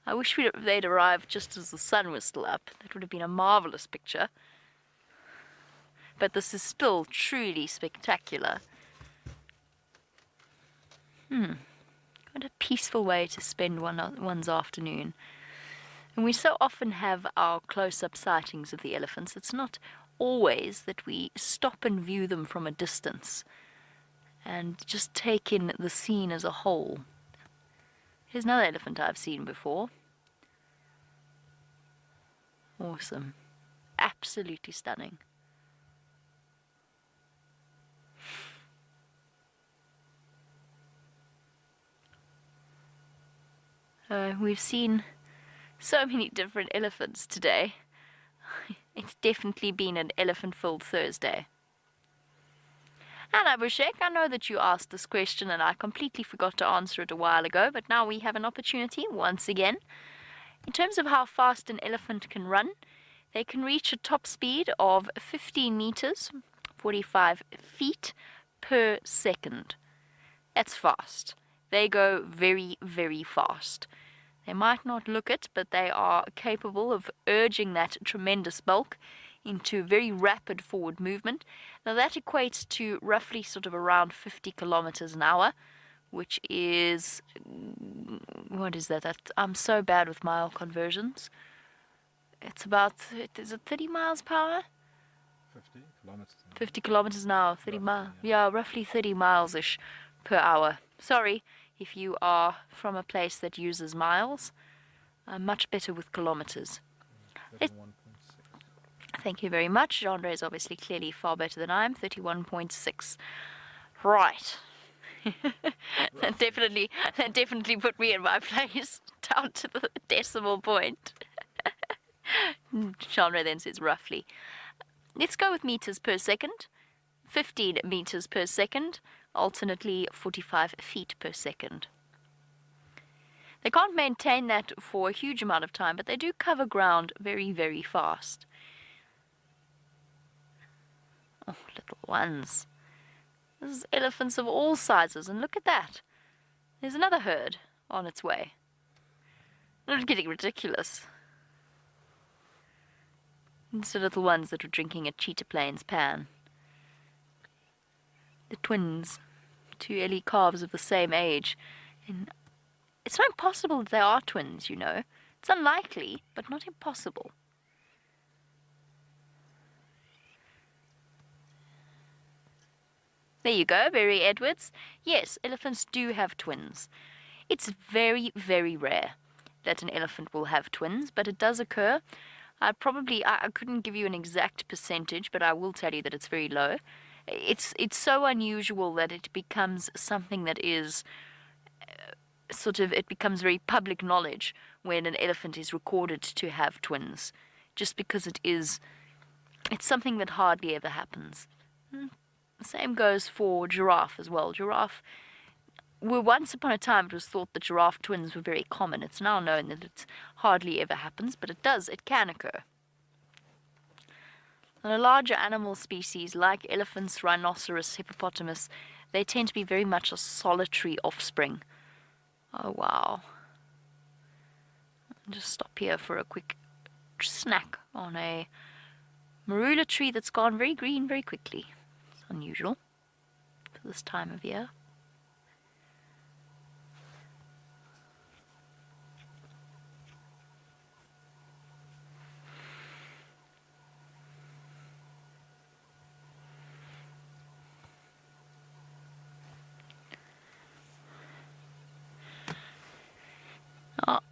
I wish they'd arrived just as the sun was still up. That would have been a marvelous picture. But this is still truly spectacular. What a peaceful way to spend one's afternoon. And we so often have our close-up sightings of the elephants. It's not always that we stop and view them from a distance and just take in the scene as a whole. Here's another elephant I've seen before. Awesome. Absolutely stunning. We've seen so many different elephants today. It's definitely been an elephant-filled Thursday. And Abhishek, I know that you asked this question and I completely forgot to answer it a while ago, but now we have an opportunity once again. In terms of how fast an elephant can run, they can reach a top speed of 15 meters, 45 feet per second. That's fast. They go very, very fast. They might not look it, but they are capable of urging that tremendous bulk into very rapid forward movement. Now that equates to roughly sort of around 50 kilometers an hour, which is, what is that? I'm so bad with mile conversions. It's about, is it 30 miles per hour? 50 kilometers. 50 kilometers an hour, 30 Roughly, miles. yeah. Yeah, roughly 30 miles-ish per hour. Sorry if you are from a place that uses miles. I'm much better with kilometers. 31.6. Thank you very much. Andre is obviously clearly far better than I am. 31.6. Right. that definitely put me in my place, down to the decimal point. Chandra then says roughly. Let's go with meters per second. 15 meters per second, alternately 45 feet per second. They can't maintain that for a huge amount of time, but they do cover ground very, very fast. Oh, little ones. This is elephants of all sizes, and look at that. There's another herd on its way. It's getting ridiculous. It's the little ones that were drinking at Cheetah Plains Pan. The twins, two Ellie calves of the same age. And it's not impossible that they are twins, you know. It's unlikely, but not impossible. There you go, Barry Edwards. Yes, elephants do have twins. It's very, very rare that an elephant will have twins, but it does occur. I couldn't give you an exact percentage, but I will tell you that it's very low. It's so unusual that it becomes something that is it becomes very public knowledge when an elephant is recorded to have twins, just because it's something that hardly ever happens. The same goes for giraffe as well. Once upon a time it was thought that giraffe twins were very common. It's now known that it hardly ever happens, but it can occur. And a larger animal species like elephants, rhinoceros, hippopotamus, they tend to be very much a solitary offspring. Oh wow. I'll just stop here for a quick snack on a marula tree that's gone very green very quickly. It's unusual for this time of year.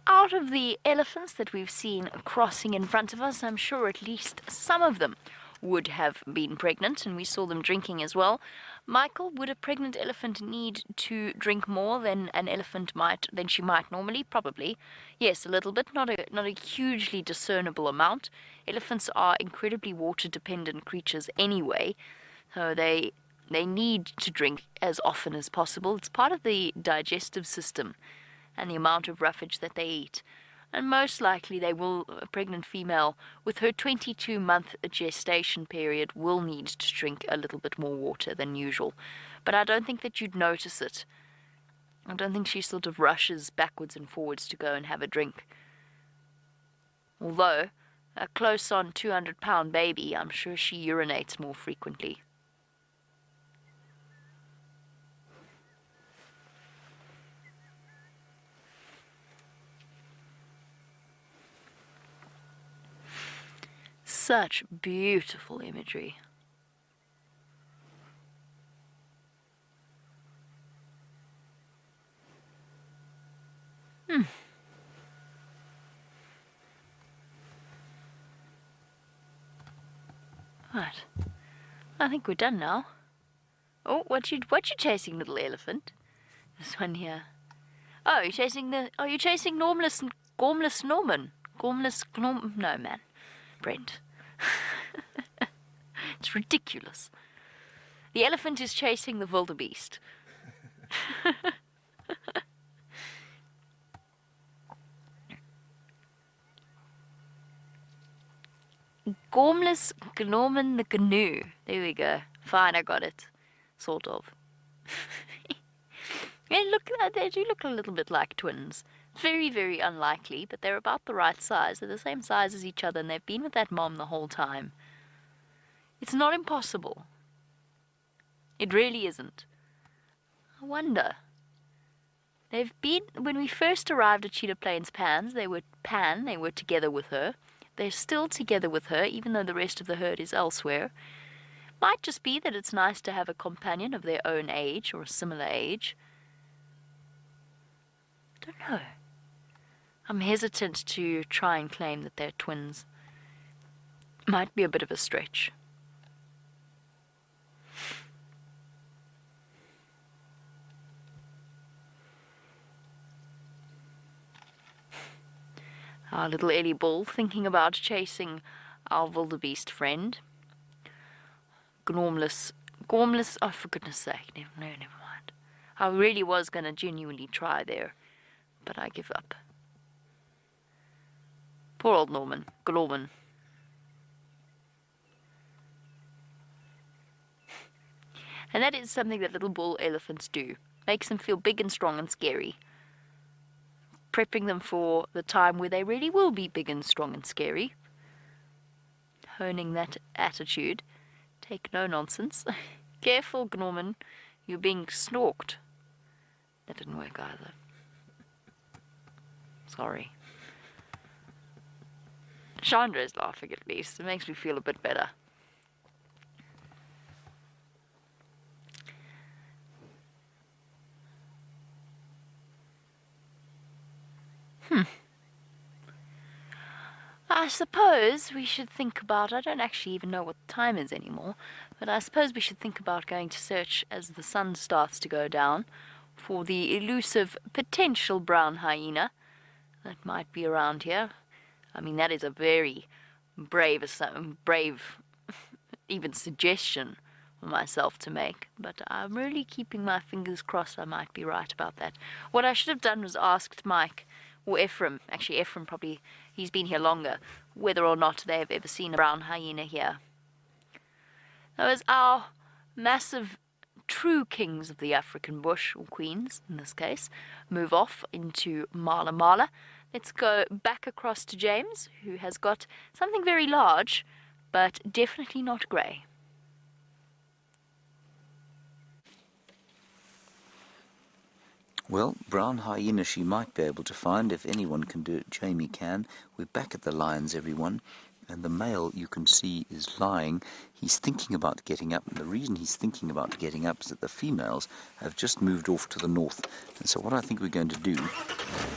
Out of the elephants that we've seen crossing in front of us, I'm sure at least some of them would have been pregnant, and we saw them drinking as well. Michael, would a pregnant elephant need to drink more than she might normally? Probably. Yes, a little bit, not a hugely discernible amount. Elephants are incredibly water-dependent creatures anyway, so they need to drink as often as possible. It's part of the digestive system and the amount of roughage that they eat. And most likely a pregnant female with her 22-month gestation period will need to drink a little bit more water than usual. But I don't think that you'd notice it. I don't think she sort of rushes backwards and forwards to go and have a drink. Although, a close on 200-pound baby, I'm sure she urinates more frequently. Such beautiful imagery. Right. I think we're done now. Oh, what you chasing, little elephant? This one here. Oh, are you chasing Gormless Norman? No, man. Brent. It's ridiculous. The elephant is chasing the wildebeest. Gormless Gnorman the Gnu. There we go. Fine, I got it. Sort of. Yeah, look, they do look a little bit like twins. Very, very unlikely, but they're about the right size. They're the same size as each other, and they've been with that mom the whole time. It's not impossible. It really isn't. I wonder. They've been, when we first arrived at Cheetah Plains they were together with her. They're still together with her, even though the rest of the herd is elsewhere. Might just be that it's nice to have a companion of their own age or a similar age. Don't know. I'm hesitant to try and claim that they're twins. Might be a bit of a stretch. Our little Ellie Bull thinking about chasing our wildebeest friend. Gormless, oh for goodness sake, never mind. I really was going to genuinely try there, but I give up. Poor old Norman, Glorman. And that is something that little bull elephants do. Makes them feel big and strong and scary. Prepping them for the time where they really will be big and strong and scary. Honing that attitude. Take no nonsense. Careful, Gnorman. You're being snorked. That didn't work either. Sorry. Chandra is laughing at least. It makes me feel a bit better. I suppose we should think about, I don't actually even know what the time is anymore, but I suppose we should think about going to search as the sun starts to go down for the elusive potential brown hyena that might be around here. I mean, that is a very brave even suggestion for myself to make, but I'm really keeping my fingers crossed I might be right about that. What I should have done was asked Mike, or Ephraim, actually Ephraim probably, he's been here longer, whether or not they have ever seen a brown hyena here. Those are massive true kings of the African bush, or queens in this case, move off into Mala Mala. Let's go back across to James, who has got something very large, but definitely not grey. Well, brown hyena she might be able to find. If anyone can do it, Jamie can. We're back at the lions, everyone. And the male, you can see, is lying. He's thinking about getting up. And the reason he's thinking about getting up is that the females have just moved off to the north. And so what I think we're going to do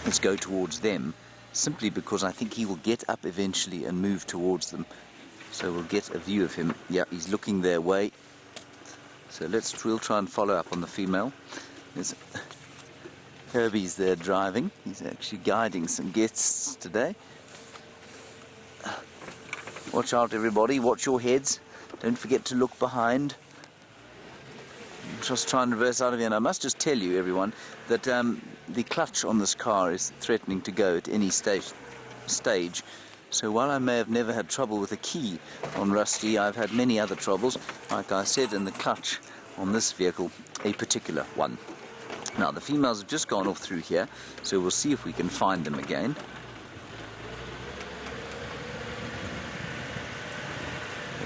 is go towards them, simply because I think he will get up eventually and move towards them. So we'll get a view of him. Yeah, he's looking their way. So we'll try and follow up on the female. There's Herbie's there driving. He's actually guiding some guests today. Watch out, everybody. Watch your heads. Don't forget to look behind. Just try and reverse out of here. And I must just tell you, everyone, that the clutch on this car is threatening to go at any stage. So while I may have never had trouble with a key on Rusty, I've had many other troubles, like I said, in the clutch on this vehicle, a particular one. Now, the females have just gone off through here, so we'll see if we can find them again.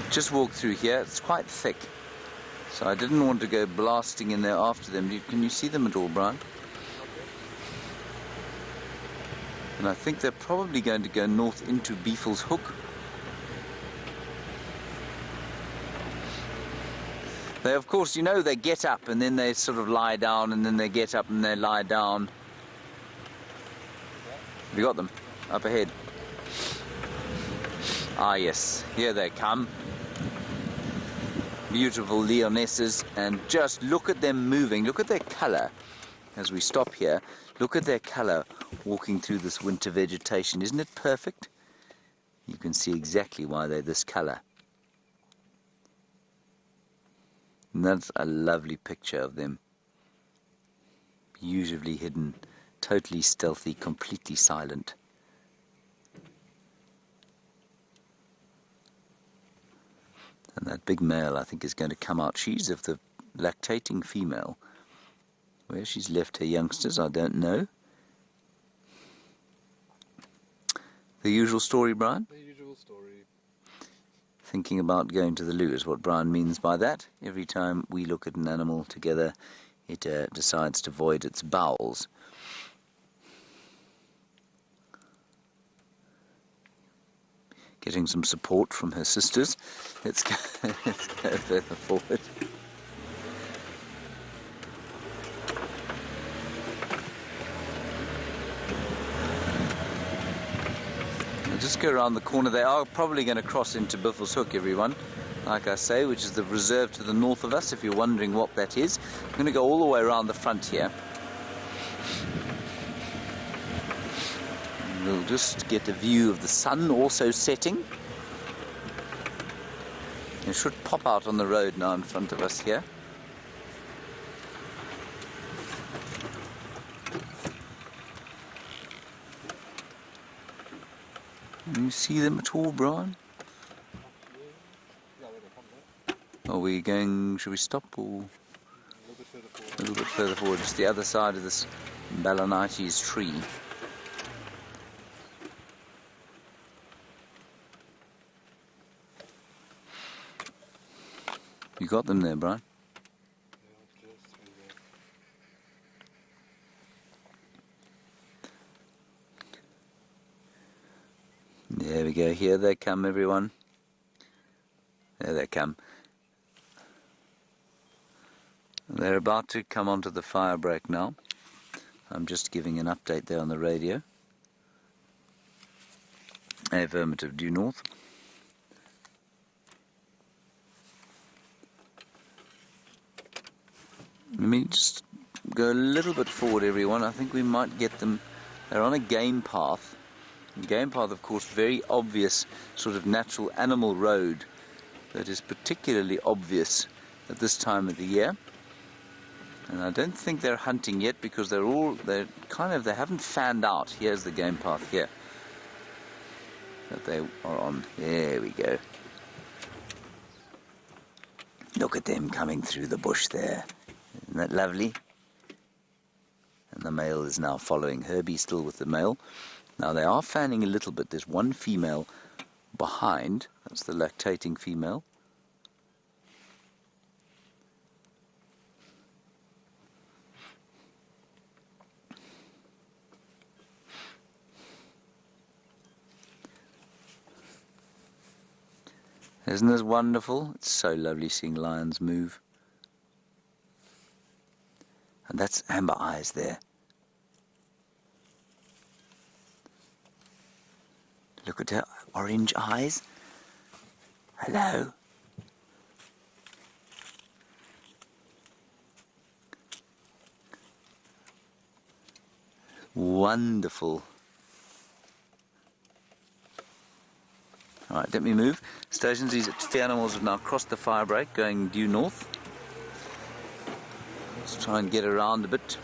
Just walked through here. It's quite thick, so I didn't want to go blasting in there after them. Can you see them at all, Brian? And I think they're probably going to go north into Beefle's Hook. They, of course, you know, they get up and then they sort of lie down, and then they get up and they lie down. Have you got them? Up ahead. Ah, yes. Here they come. Beautiful leonesses, and just look at them moving. Look at their colour. As we stop here, look at their colour walking through this winter vegetation. Isn't it perfect? You can see exactly why they're this colour. And that's a lovely picture of them. Beautifully hidden, totally stealthy, completely silent. And that big male, I think, is going to come out. She's of the lactating female. Where she's left her youngsters, I don't know. The usual story, Brian? The usual story. Thinking about going to the loo is what Brian means by that. Every time we look at an animal together, it decides to void its bowels. Getting some support from her sisters. Let's go further forward. I'll just go around the corner. They are probably going to cross into Buffels Hook, everyone, like I say, which is the reserve to the north of us, if you're wondering what that is. I'm going to go all the way around the front here. We'll just get a view of the sun also setting. It should pop out on the road now in front of us here. Can you see them at all, Brian? Are we going, should we stop or? A little bit further forward, just the other side of this Balanites tree. You got them there, Brian? There we go. Here they come, everyone. There they come. They're about to come onto the fire break now. I'm just giving an update there on the radio. Affirmative, due north. Let me just go a little bit forward, everyone. I think we might get them. They're on a game path. A game path, of course, very obvious sort of natural animal road that is particularly obvious at this time of the year. And I don't think they're hunting yet because they haven't fanned out. Here's the game path here that they are on. There we go. Look at them coming through the bush there. Isn't that lovely? And the male is now following. Herbie's still with the male. Now they are fanning a little bit. There's one female behind. That's the lactating female. Isn't this wonderful? It's so lovely seeing lions move. And that's Amber Eyes there. Look at her orange eyes. Hello. Wonderful. Alright, let me move. Stations, these two animals have now crossed the fire break, going due north. Let's try and get around a bit.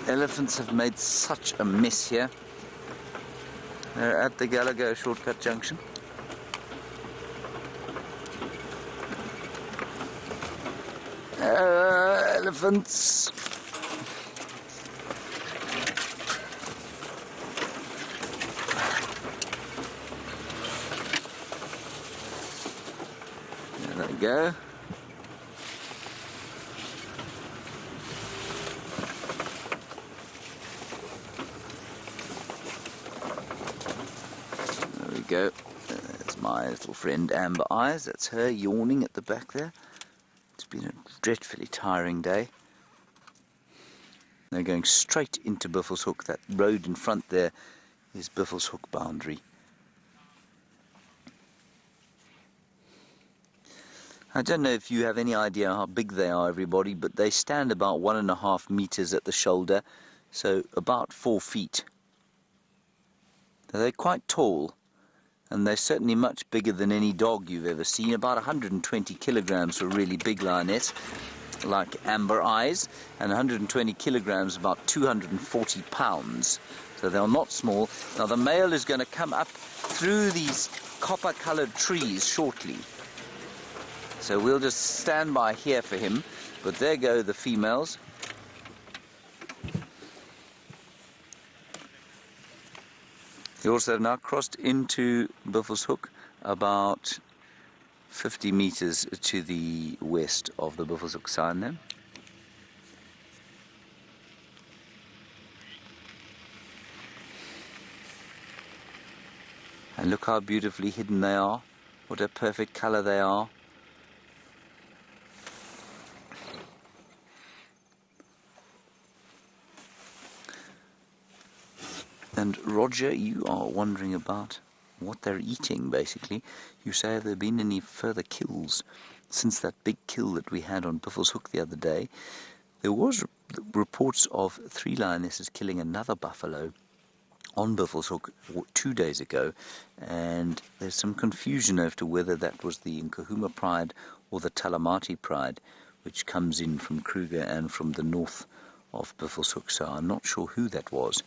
Elephants have made such a mess here. They're at the Gallagher shortcut junction. Elephants. There they go. Go. There's my little friend Amber Eyes. That's her yawning at the back there. It's been a dreadfully tiring day. They're going straight into Buffels Hook. That road in front there is Buffels Hook boundary. I don't know if you have any idea how big they are, everybody, but they stand about 1.5 meters at the shoulder, so about 4 feet. They're quite tall. And they're certainly much bigger than any dog you've ever seen. About 120 kilograms for a really big lioness, like Amber Eyes, and 120 kilograms, about 240 pounds. So they're not small. Now the male is going to come up through these copper-colored trees shortly. So we'll just stand by here for him. But there go the females. You also have now crossed into Buffelshoek, about 50 meters to the west of the Buffelshoek sign there. And look how beautifully hidden they are. What a perfect color they are. And Roger, you are wondering about what they're eating, basically. You say, have there been any further kills since that big kill that we had on Buffelshoek the other day? There was reports of 3 lionesses killing another buffalo on Buffelshoek 2 days ago, and there's some confusion as to whether that was the Nkahuma pride or the Talamati pride, which comes in from Kruger and from the north of Buffelshoek, so I'm not sure who that was,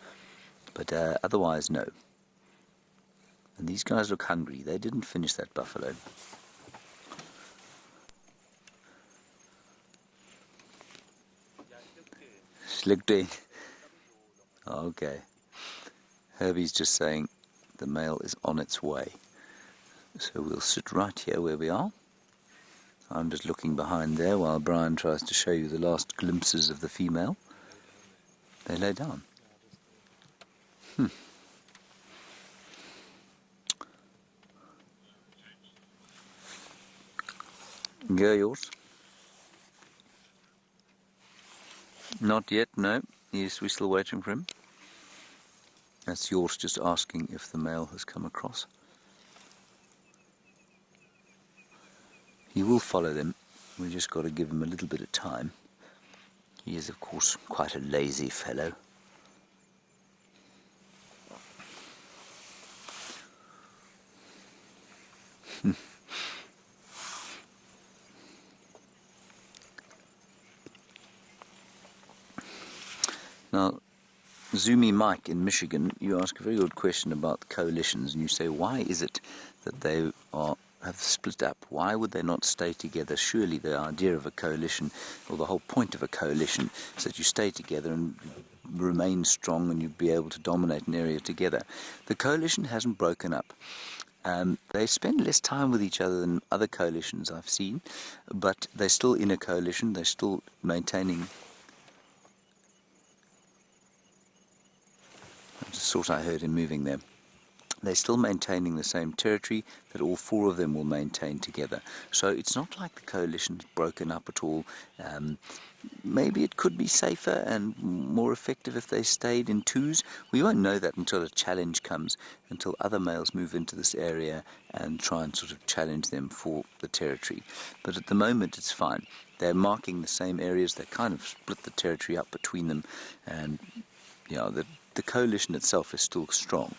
but otherwise no. And these guys look hungry. They didn't finish that buffalo. Okay. Herbie's just saying the male is on its way. So we'll sit right here where we are. I'm just looking behind there while Brian tries to show you the last glimpses of the female. They lay down. Go yours. Not yet, no. Yes, we're still waiting for him. That's yours just asking if the male has come across. He will follow them. We just got to give him a little bit of time. He is, of course, quite a lazy fellow. Now, Zoomy Mike in Michigan, you ask a very good question about coalitions, and you say, why is it that they have split up? Why would they not stay together? Surely the idea of a coalition, or the whole point of a coalition, is that you stay together and remain strong and you'd be able to dominate an area together. The coalition hasn't broken up. They spend less time with each other than other coalitions I've seen, but they're still in a coalition, they're still maintaining... I just thought I heard him moving there. They're still maintaining the same territory that all 4 of them will maintain together. So it's not like the coalition's broken up at all. Maybe it could be safer and more effective if they stayed in 2s. We won't know that until a challenge comes, until other males move into this area and try and sort of challenge them for the territory. But at the moment it's fine. They're marking the same areas. They kind of split the territory up between them, and you know, the coalition itself is still strong.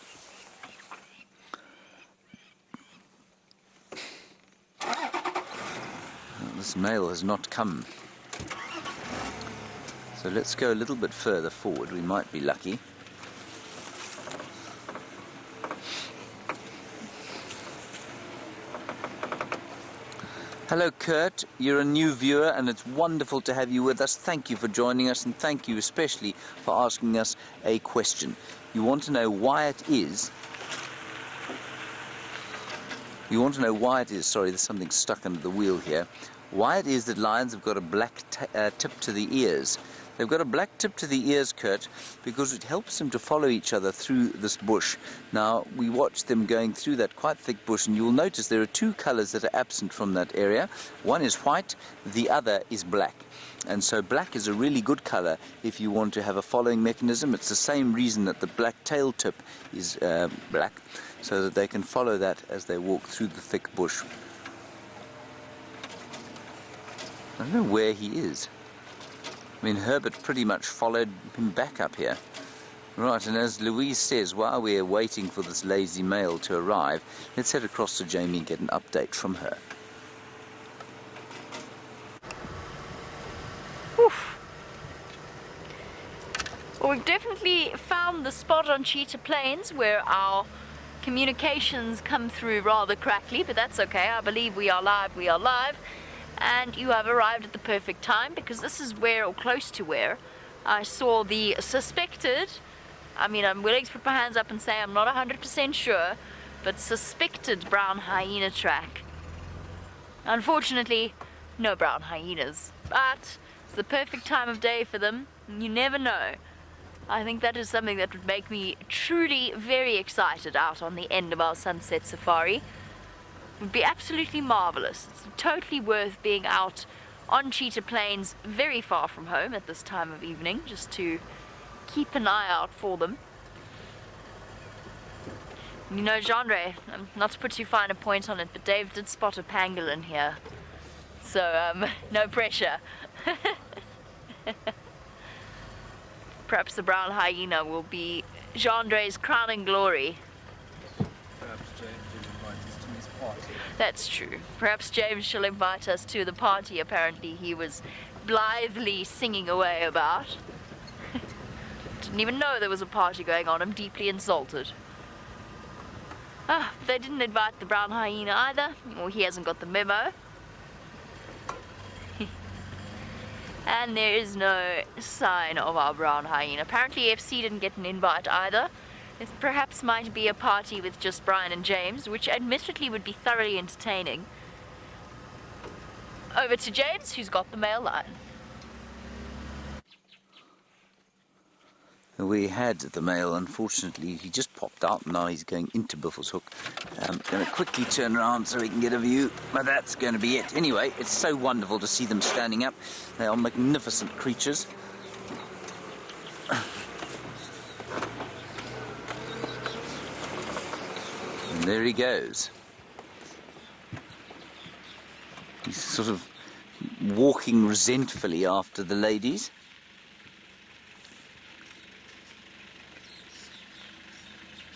This male has not come. So let's go a little bit further forward. We might be lucky. Hello Kurt, you're a new viewer and it's wonderful to have you with us. Thank you for joining us, and thank you especially for asking us a question. You want to know why it is... sorry, there's something stuck under the wheel here. Why it is that lions have got a black tip to the ears. They've got a black tip to the ears, Kurt, because it helps them to follow each other through this bush. Now, we watched them going through that quite thick bush, and you'll notice there are 2 colors that are absent from that area. One is white, the other is black. And so black is a really good color if you want to have a following mechanism. It's the same reason that the black tail tip is black, so that they can follow that as they walk through the thick bush. I don't know where he is. I mean, Herbert pretty much followed him back up here. Right, and as Louise says, while we're waiting for this lazy male to arrive, let's head across to Jamie and get an update from her. Oof. Well, we've definitely found the spot on Cheetah Plains where our communications come through rather crackly, but that's okay. I believe we are live, and you have arrived at the perfect time, because this is where, or close to where, I saw the suspected I mean, I'm willing to put my hands up and say I'm not 100% sure, but suspected brown hyena track. Unfortunately, no brown hyenas, but it's the perfect time of day for them, and you never know. I think that is something that would make me truly very excited out on the end of our sunset safari. It would be absolutely marvelous. It's totally worth being out on cheetah plains very far from home at this time of evening, just to keep an eye out for them. You know, Genre, not to put too fine a point on it, but Dave did spot a pangolin here. So, no pressure. Perhaps the brown hyena will be Gendre's crowning glory. Perhaps James will invite us to his party. That's true. Perhaps James shall invite us to the party apparently he was blithely singing away about. Didn't even know there was a party going on. I'm deeply insulted. Ah, they didn't invite the brown hyena either, or he hasn't got the memo. And there is no sign of our brown hyena. Apparently FC didn't get an invite either. This perhaps might be a party with just Brian and James, which admittedly would be thoroughly entertaining. Over to James, who's got the male lion. We had the male, unfortunately, he just popped out, and now he's going into Buffelshoek. I'm going to quickly turn around so we can get a view, but that's going to be it. Anyway, it's so wonderful to see them standing up. They are magnificent creatures. And there he goes. He's sort of walking resentfully after the ladies.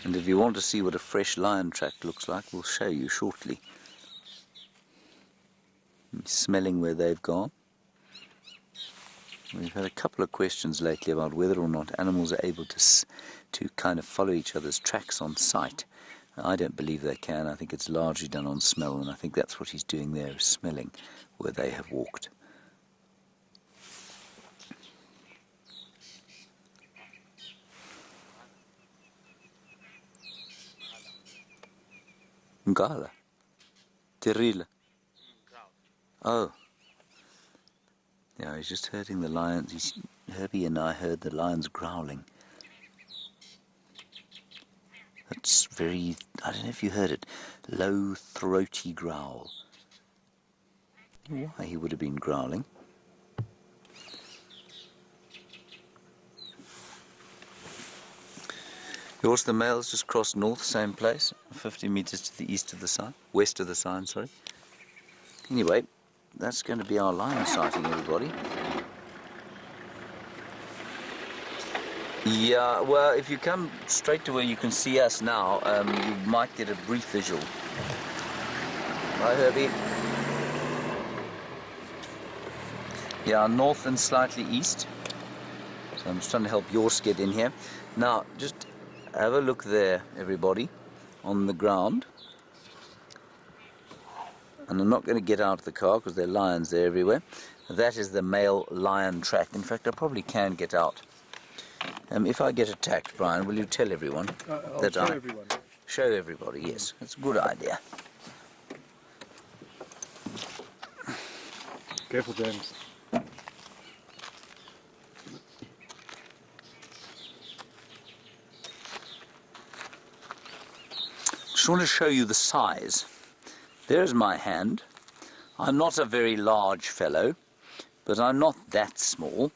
And if you want to see what a fresh lion track looks like, we'll show you shortly. Smelling where they've gone. We've had a couple of questions lately about whether or not animals are able to kind of follow each other's tracks on sight. I don't believe they can. I think it's largely done on smell, and I think that's what he's doing there, is smelling where they have walked. Ngala. Terila. Oh. Yeah, he's just herding the lions. Herbie and I heard the lions growling. That's very, I don't know if you heard it, low, throaty growl. Why he would have been growling. Yours, the male's just crossed north, same place, 50 meters to the east of the sign, west of the sign, sorry. Anyway, that's going to be our lion sighting, everybody. Yeah, well, if you come straight to where you can see us now, you might get a brief visual. Right, Herbie? Yeah, north and slightly east. So I'm just trying to help yours get in here. Now, just have a look there, everybody, on the ground. And I'm not going to get out of the car because there are lions there everywhere. That is the male lion track. In fact, I probably can get out. If I get attacked, Brian, will you tell everyone that show everyone. Show everybody, yes. That's a good idea. Careful, James. Just want to show you the size. There's my hand. I'm not a very large fellow, but I'm not that small.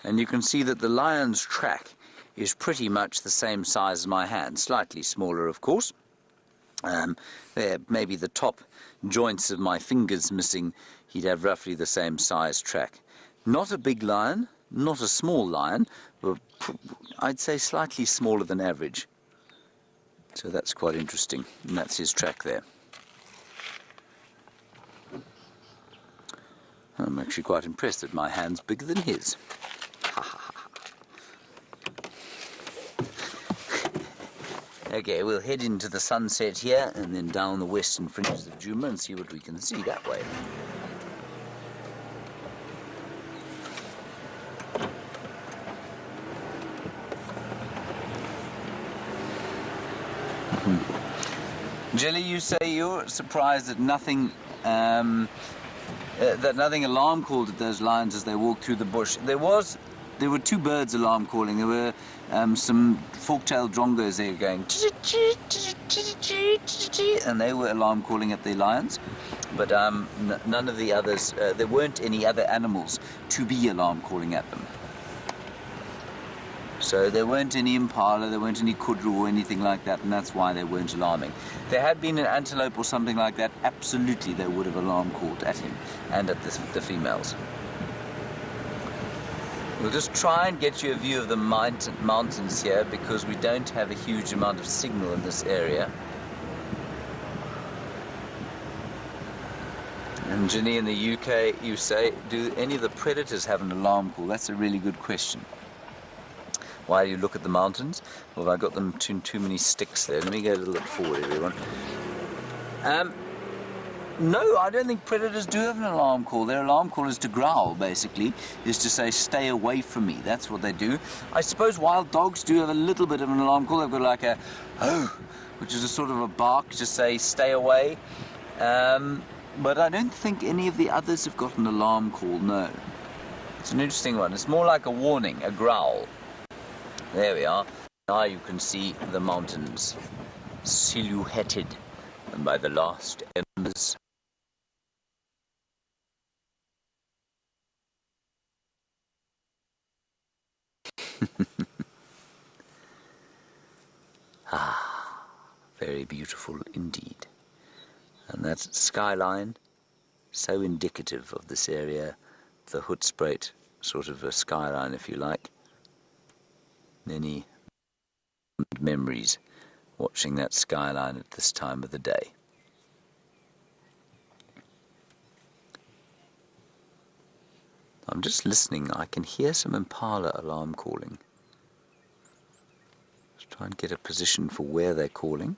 And you can see that the lion's track is pretty much the same size as my hand, slightly smaller, of course. There, maybe the top joints of my fingers missing, he'd have roughly the same size track. Not a big lion, not a small lion, but I'd say slightly smaller than average. So that's quite interesting, and that's his track there. I'm actually quite impressed that my hand's bigger than his. Okay, we'll head into the sunset here and then down the western fringes of Djuma and see what we can see that way. Jelly, you say you're surprised that nothing alarm called at those lions as they walked through the bush. There were two birds alarm calling. There were some fork-tailed drongos there going, and they were alarm calling at the lions. But none of the others, there weren't any other animals to be alarm calling at them. So there weren't any impala, there weren't any kudru or anything like that, and that's why they weren't alarming. If there had been an antelope or something like that, absolutely they would have alarm called at him and at the females. We'll just try and get you a view of the mountains here because we don't have a huge amount of signal in this area. And Ginny, in the UK, you say, do any of the predators have an alarm call? That's a really good question. Why do you look at the mountains? Well, have I got them too many sticks there? Let me go a little bit forward, everyone. No, I don't think predators do have an alarm call. Their alarm call is to growl, basically, is to say, stay away from me. That's what they do. I suppose wild dogs do have a little bit of an alarm call. They've got like a, oh, which is a sort of a bark to say, stay away. But I don't think any of the others have got an alarm call, no. It's an interesting one. It's more like a warning, a growl. There we are. Now you can see the mountains silhouetted by the last embers. Ah, very beautiful indeed. And that skyline, so indicative of this area, the Hoedspruit sort of a skyline, if you like. Many memories watching that skyline at this time of the day. I'm just listening. I can hear some impala alarm calling. Let's try and get a position for where they're calling.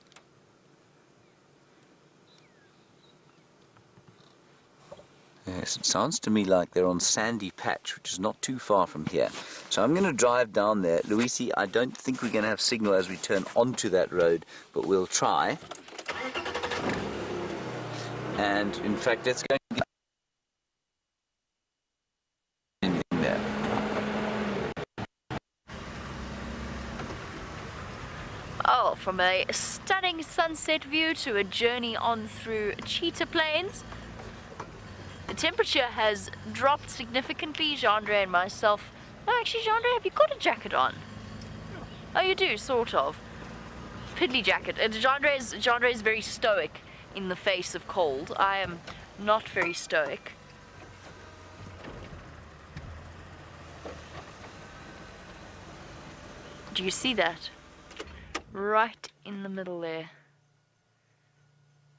Yes, it sounds to me like they're on Sandy Patch, which is not too far from here. So I'm going to drive down there. Luisi, I don't think we're going to have signal as we turn onto that road, but we'll try. And in fact, let's go and get anything there. Oh, from a stunning sunset view to a journey on through cheetah plains. The temperature has dropped significantly. Jandre and myself... No, actually, Jandre, have you got a jacket on? Oh, you do, sort of. Piddly jacket. And Jandre is very stoic in the face of cold. I am not very stoic. Do you see that? Right in the middle there.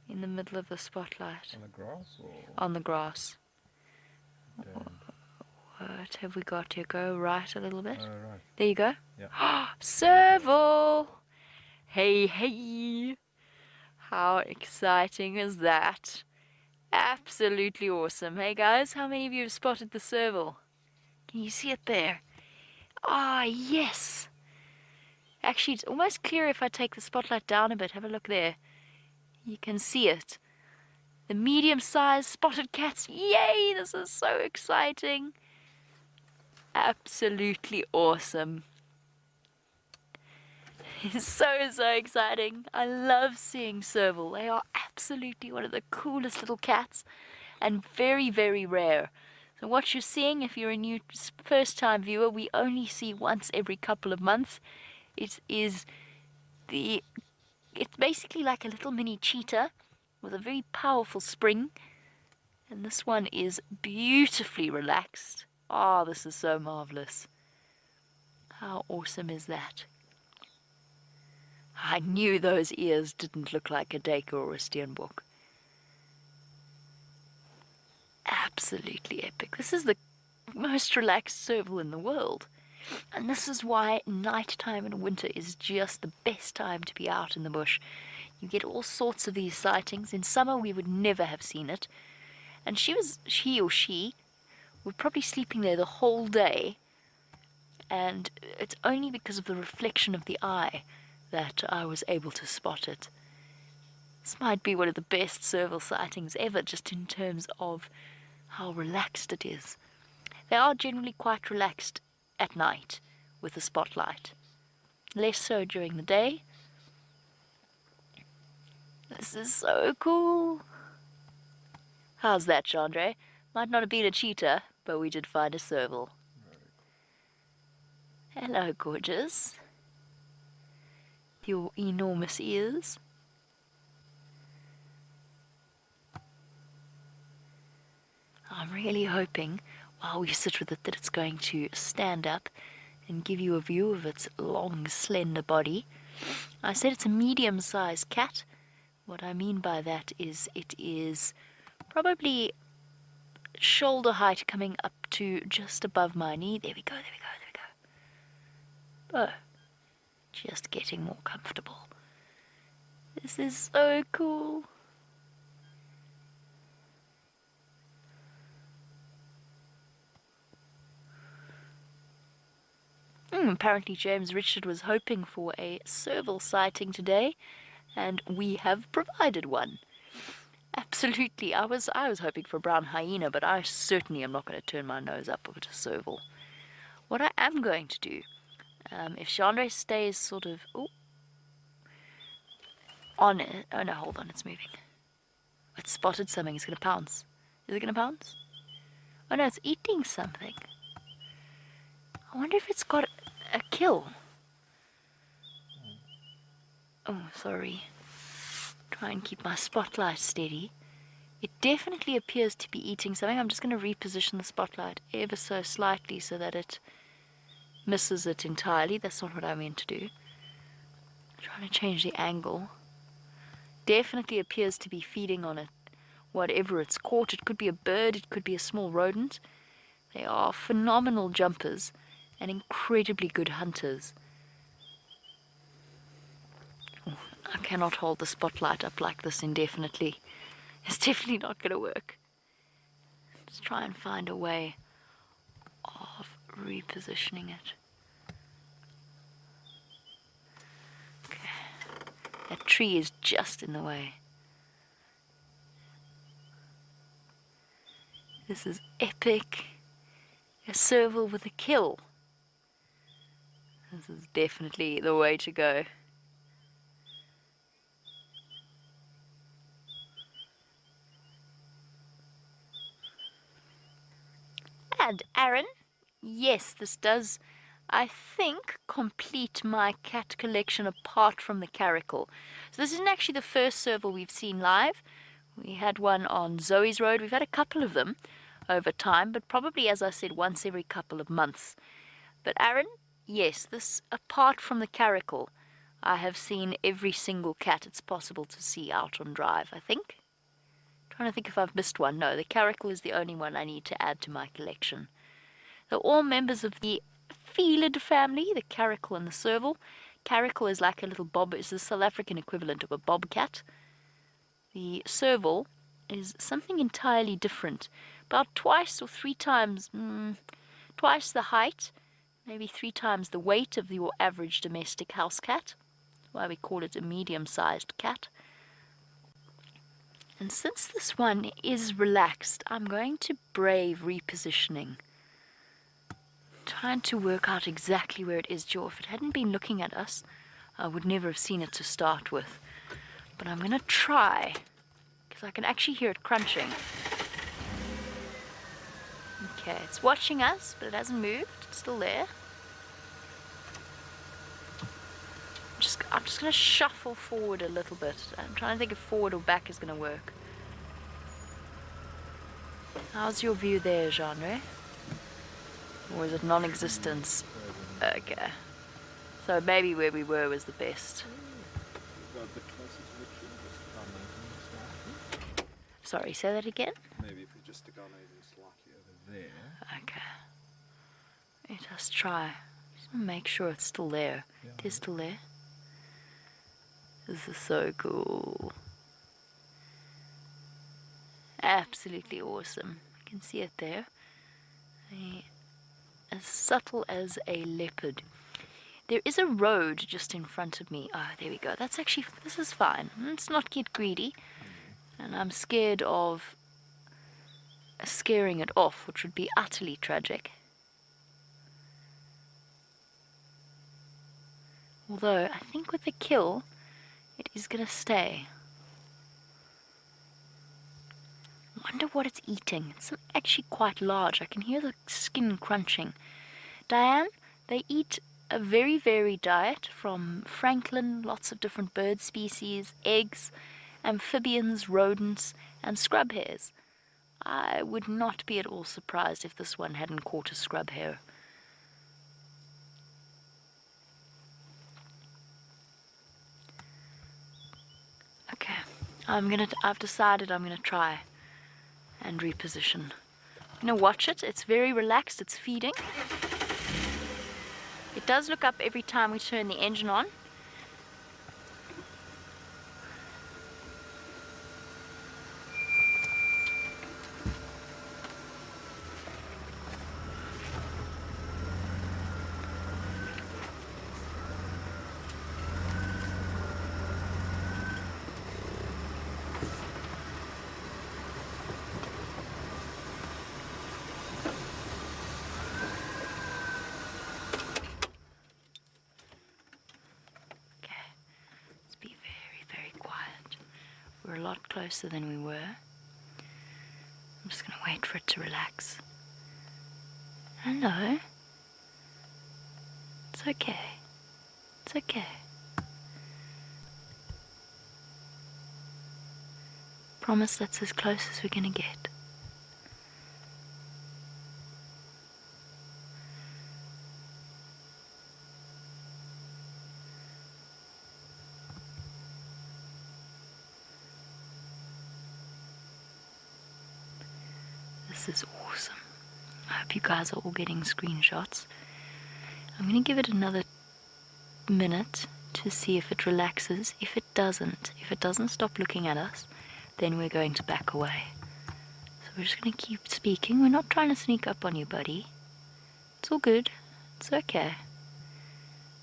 In the middle of the spotlight. On the grass or? On the grass. Damn. What have we got here? Go right a little bit. Right. There you go. Yeah. Serval! Hey, hey! How exciting is that? Absolutely awesome. Hey guys, how many of you have spotted the serval? Can you see it there? Ah, yes! Actually, it's almost clear if I take the spotlight down a bit. Have a look there. You can see it. The medium-sized spotted cats. Yay! This is so exciting. Absolutely awesome. It's so exciting. I love seeing serval. They are absolutely one of the coolest little cats and very, very rare. So what you're seeing, if you're a new first-time viewer, we only see once every couple of months. It's basically like a little mini cheetah with a very powerful spring. And this one is beautifully relaxed. Oh, this is so marvelous. How awesome is that? I knew those ears didn't look like a Deka or a Steenbok. Absolutely epic. This is the most relaxed serval in the world. And this is why nighttime in winter is just the best time to be out in the bush. You get all sorts of these sightings. In summer we would never have seen it. And he or she were probably sleeping there the whole day. And it's only because of the reflection of the eye that I was able to spot it. This might be one of the best serval sightings ever, just in terms of how relaxed it is. They are generally quite relaxed at night with the spotlight. Less so during the day. This is so cool. How's that, Chandra? Might not have been a cheetah, but we did find a serval. Hello, gorgeous. Your enormous ears. I'm really hoping, while we sit with it, that it's going to stand up and give you a view of its long, slender body. I said it's a medium-sized cat. What I mean by that is it is probably shoulder height coming up to just above my knee. There we go, there we go, there we go. Oh, just getting more comfortable. This is so cool. Apparently James Richard was hoping for a serval sighting today, and we have provided one. Absolutely. I was hoping for a brown hyena, but I certainly am not going to turn my nose up at a serval. What I am going to do, if Chandra stays sort of on it. Oh no, hold on, it's moving. It's spotted something. It's going to pounce. Is it going to pounce? Oh no, it's eating something. I wonder if it's got a kill. Oh, sorry. Try and keep my spotlight steady. It definitely appears to be eating something. I'm just going to reposition the spotlight ever so slightly so that it misses it entirely. That's not what I meant to do. Trying to change the angle. Definitely appears to be feeding on it. Whatever it's caught. It could be a bird. It could be a small rodent. They are phenomenal jumpers and incredibly good hunters. I cannot hold the spotlight up like this indefinitely. It's definitely not going to work. Let's try and find a way of repositioning it. Okay. That tree is just in the way. This is epic. A serval with a kill. This is definitely the way to go. And Aaron, yes, this does, I think, complete my cat collection apart from the caracal. So this isn't actually the first serval we've seen live. We had one on Zoe's Road. We've had a couple of them over time, but probably, as I said, once every couple of months. But Aaron, yes, this, apart from the caracal, I have seen every single cat it's possible to see out on drive, I think. Trying to think if I've missed one. No, the caracal is the only one I need to add to my collection. They're all members of the felid family, the caracal and the serval. Caracal is like a little bob, it's the South African equivalent of a bobcat. The serval is something entirely different. About twice or three times, twice the height, maybe 3 times the weight of your average domestic house cat. That's why we call it a medium-sized cat. And since this one is relaxed, I'm going to brave repositioning. Trying to work out exactly where it is. Joe, if it hadn't been looking at us, I would never have seen it to start with. But I'm going to try, because I can actually hear it crunching. Okay, it's watching us, but it hasn't moved. It's still there. I'm just going to shuffle forward a little bit. I'm trying to think if forward or back is going to work. How's your view there, Genre? Or is it non-existence? Okay. So maybe where we were was the best. Sorry, say that again? Maybe if we just stick our nose in slightly over there. Okay. Let us try. Just want to make sure it's still there. Yeah. It is still there. This is so cool. Absolutely awesome. You can see it there. As subtle as a leopard. There is a road just in front of me. Oh, there we go. That's actually, this is fine. Let's not get greedy. And I'm scared of scaring it off, which would be utterly tragic. Although, I think with the kill, it is going to stay. I wonder what it's eating. It's actually quite large. I can hear the skin crunching. Diane, they eat a very varied diet from francolin, lots of different bird species, eggs, amphibians, rodents, and scrub hares. I would not be at all surprised if this one hadn't caught a scrub hare. Okay, I've decided I'm gonna try and reposition. I'm gonna watch it. It's very relaxed. It's feeding. It does look up every time we turn the engine on. We're a lot closer than we were. I'm just going to wait for it to relax. Hello. It's okay. It's okay. Promise that's as close as we're going to get. This is awesome. I hope you guys are all getting screenshots. I'm going to give it another minute to see if it relaxes. If it doesn't stop looking at us, then we're going to back away. So we're just going to keep speaking. We're not trying to sneak up on you, buddy. It's all good. It's okay.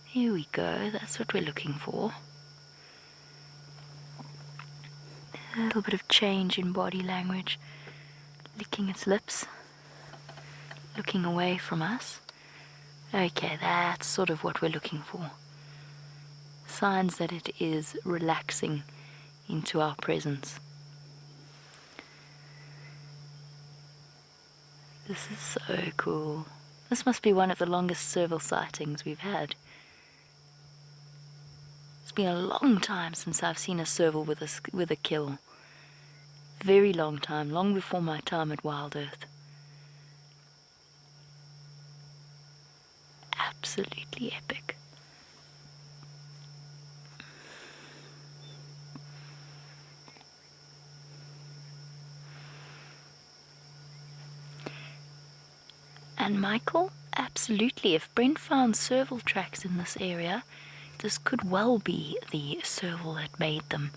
Here we go. That's what we're looking for. A little bit of change in body language. Licking its lips, looking away from us. Okay, that's sort of what we're looking for. Signs that it is relaxing into our presence. This is so cool. This must be one of the longest serval sightings we've had. It's been a long time since I've seen a serval with a kill. Very long time, long before my time at Wild Earth. Absolutely epic. And Michael, absolutely, if Brent found serval tracks in this area, this could well be the serval that made them.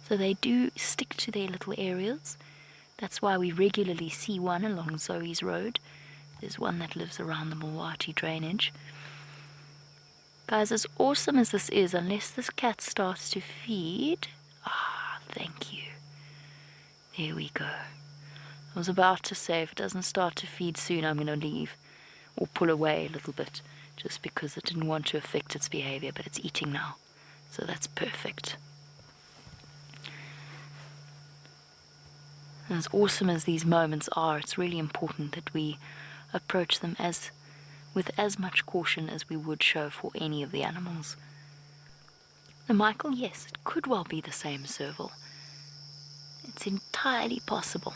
So they do stick to their little areas. That's why we regularly see one along Zoe's Road. There's one that lives around the Mulwati drainage. Guys, as awesome as this is, unless this cat starts to feed... Ah, thank you. There we go. I was about to say, if it doesn't start to feed soon, I'm going to leave. Or pull away a little bit, just because it didn't want to affect its behavior, but it's eating now. So that's perfect. And as awesome as these moments are, it's really important that we approach them with as much caution as we would show for any of the animals. Now, Michael, yes, it could well be the same serval. It's entirely possible.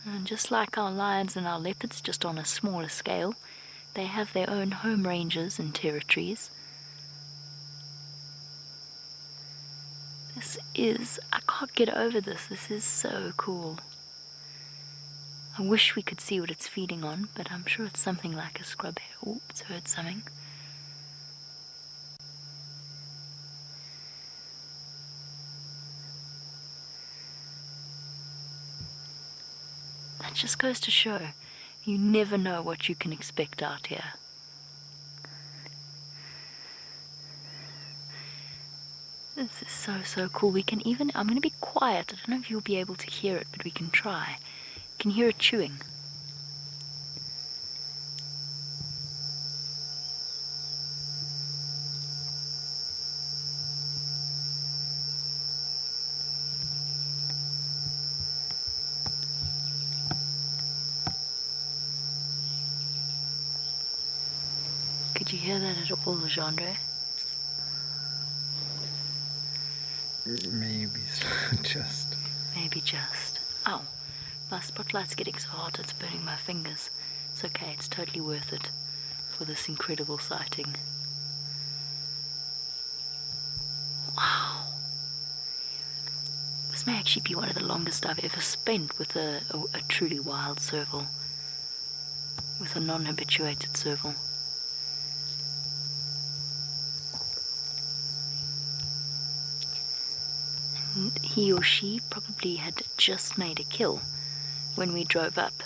And just like our lions and our leopards, just on a smaller scale, they have their own home ranges and territories. I can't get over this. This is so cool. I wish we could see what it's feeding on, but I'm sure it's something like a scrub hare. Oh, it's heard something. That just goes to show, you never know what you can expect out here. This is so cool. We can even, I'm going to be quiet. I don't know if you'll be able to hear it, but we can try. You can hear it chewing. Could you hear that at all, Legendre? Maybe just. Maybe just. Ow. My spotlight's getting so hot it's burning my fingers. It's okay, it's totally worth it for this incredible sighting. Wow. This may actually be one of the longest I've ever spent with a truly wild serval. With a non-habituated serval. And he or she probably had just made a kill when we drove up.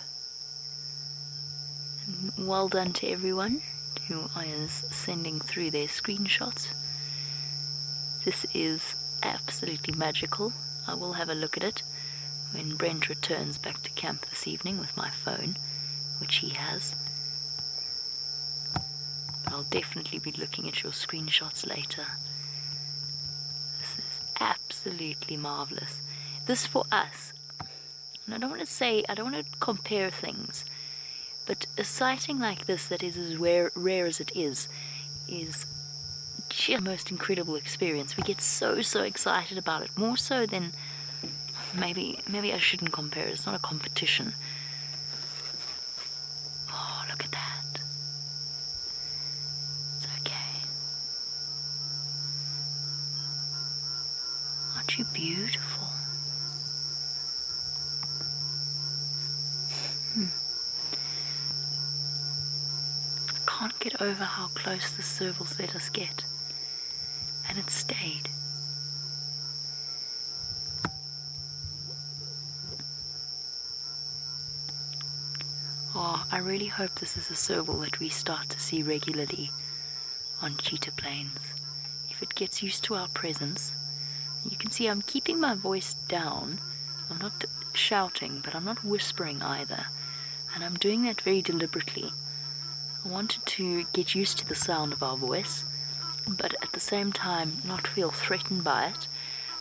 And well done to everyone who is sending through their screenshots. This is absolutely magical. I will have a look at it when Brent returns back to camp this evening with my phone, which he has. But I'll definitely be looking at your screenshots later. This is absolutely marvelous. This for us, and I don't want to compare things, but a sighting like this that is as rare as it is just the most incredible experience. We get so excited about it, more so than maybe I shouldn't compare it. It's not a competition. Oh, look at that. It's okay. Aren't you beautiful? I can't get over how close the servals let us get. And it stayed. Oh, I really hope this is a serval that we start to see regularly on cheetah plains. If it gets used to our presence. You can see I'm keeping my voice down. I'm not shouting, but I'm not whispering either. And I'm doing that very deliberately. I wanted to get used to the sound of our voice, but at the same time not feel threatened by it,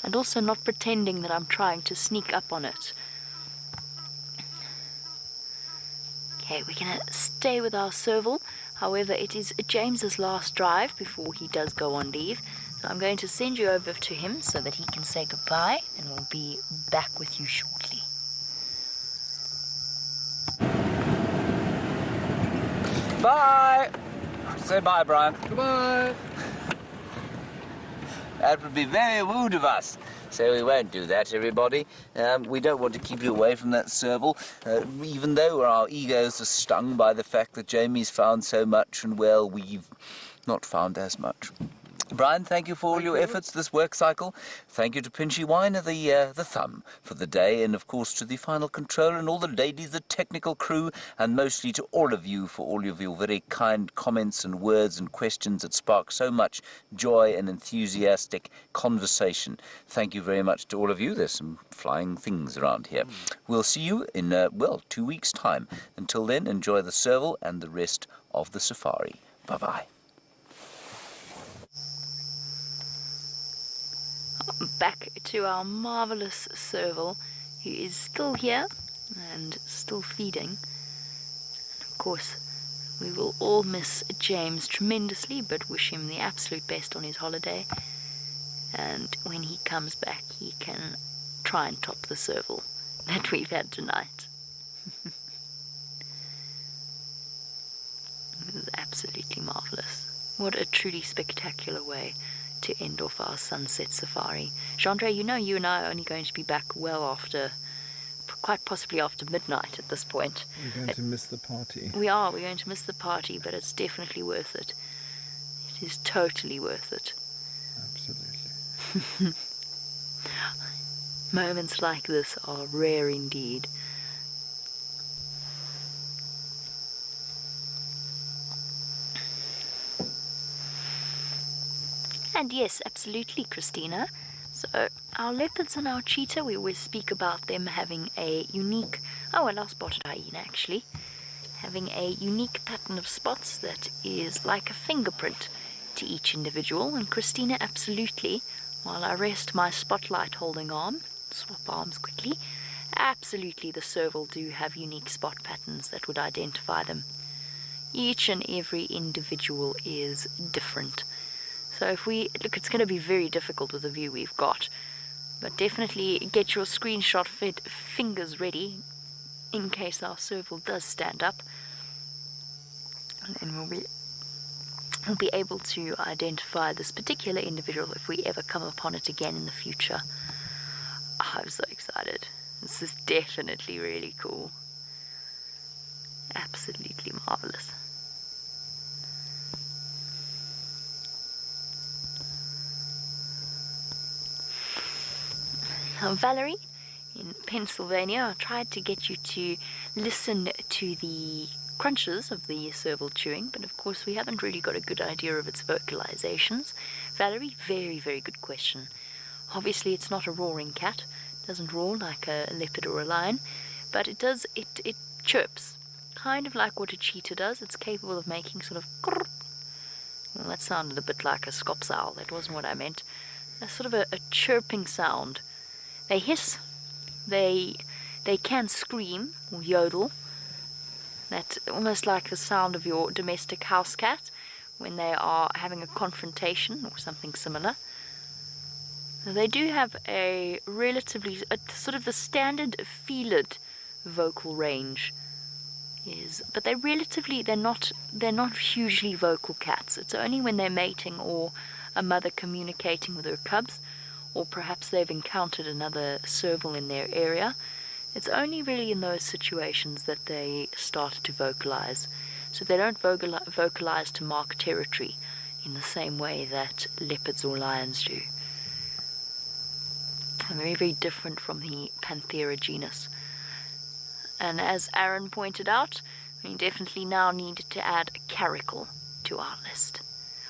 and also not pretending that I'm trying to sneak up on it. Okay, we're going to stay with our serval. However, it is James's last drive before he does go on leave. So I'm going to send you over to him so that he can say goodbye, and we'll be back with you shortly. Bye! Say bye, Brian. Goodbye! That would be very rude of us. So we won't do that, everybody. We don't want to keep you away from that serval, even though our egos are stung by the fact that Jamie's found so much and, well, we've not found as much. Brian, thank you for all your efforts this work cycle. Thank you to Pinchy Wine, the thumb for the day, and of course to the final controller and all the ladies, the technical crew, and mostly to all of you for all of your very kind comments and words and questions that spark so much joy and enthusiastic conversation. Thank you very much to all of you. There's some flying things around here. We'll see you in, 2 weeks' time. Until then, enjoy the serval and the rest of the safari. Bye-bye. Back to our marvelous serval, who is still here and still feeding. And of course, we will all miss James tremendously, but wish him the absolute best on his holiday. And when he comes back, he can try and top the serval that we've had tonight. This is absolutely marvelous. What a truly spectacular way to end off our sunset safari. Chandra, you know you and I are only going to be back well after, quite possibly after midnight at this point. We're going to miss the party. We're going to miss the party, but it's definitely worth it. It is totally worth it. Absolutely. Moments like this are rare indeed. And yes, absolutely, Christina. So our leopards and our cheetah, we always speak about them having a unique, oh, and our spotted hyena actually, having a unique pattern of spots that is like a fingerprint to each individual. And Christina, absolutely, while I rest my spotlight holding arm, swap arms quickly, absolutely the serval do have unique spot patterns that would identify them. Each and every individual is different. So if we look, it's going to be very difficult with the view we've got, but definitely get your screenshot fingers ready in case our serval does stand up, and then we'll be able to identify this particular individual if we ever come upon it again in the future. Oh, I'm so excited. This is definitely really cool. Absolutely marvelous. Now, Valerie, in Pennsylvania, I tried to get you to listen to the crunches of the serval chewing, but of course we haven't really got a good idea of its vocalizations. Valerie, very, very good question. Obviously it's not a roaring cat, it doesn't roar like a leopard or a lion, but it does, it chirps, kind of like what a cheetah does. It's capable of making sort of grrr. Well, that sounded a bit like a scops owl, that wasn't what I meant. A sort of a chirping sound. They hiss, they can scream or yodel. That's almost like the sound of your domestic house cat when they are having a confrontation or something similar. They do have a relatively, sort of the standard felid vocal range is, but they're not hugely vocal cats. It's only when they're mating or a mother communicating with her cubs, or perhaps they've encountered another serval in their area. It's only really in those situations that they start to vocalize. So they don't vocalize to mark territory in the same way that leopards or lions do. They're very, very different from the Panthera genus. And as Aaron pointed out, we definitely now need to add a caracal to our list.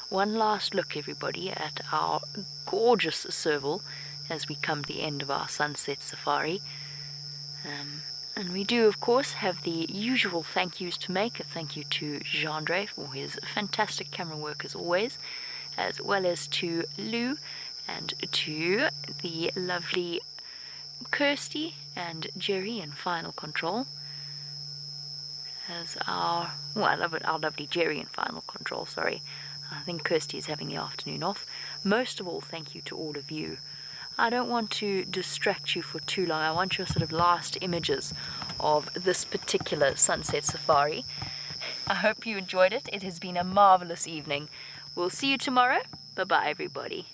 One last look, everybody, at our gorgeous serval as we come to the end of our sunset safari. And we do, of course, have the usual thank yous to make. A thank you to Jean-Andre for his fantastic camera work as always, as well as to Lou and to the lovely Kirsty and Jerry in Final Control. As our lovely Jerry in Final Control, sorry. I think Kirsty is having the afternoon off. Most of all, thank you to all of you. I don't want to distract you for too long. I want your sort of last images of this particular sunset safari. I hope you enjoyed it. It has been a marvelous evening. We'll see you tomorrow. Bye-bye, everybody.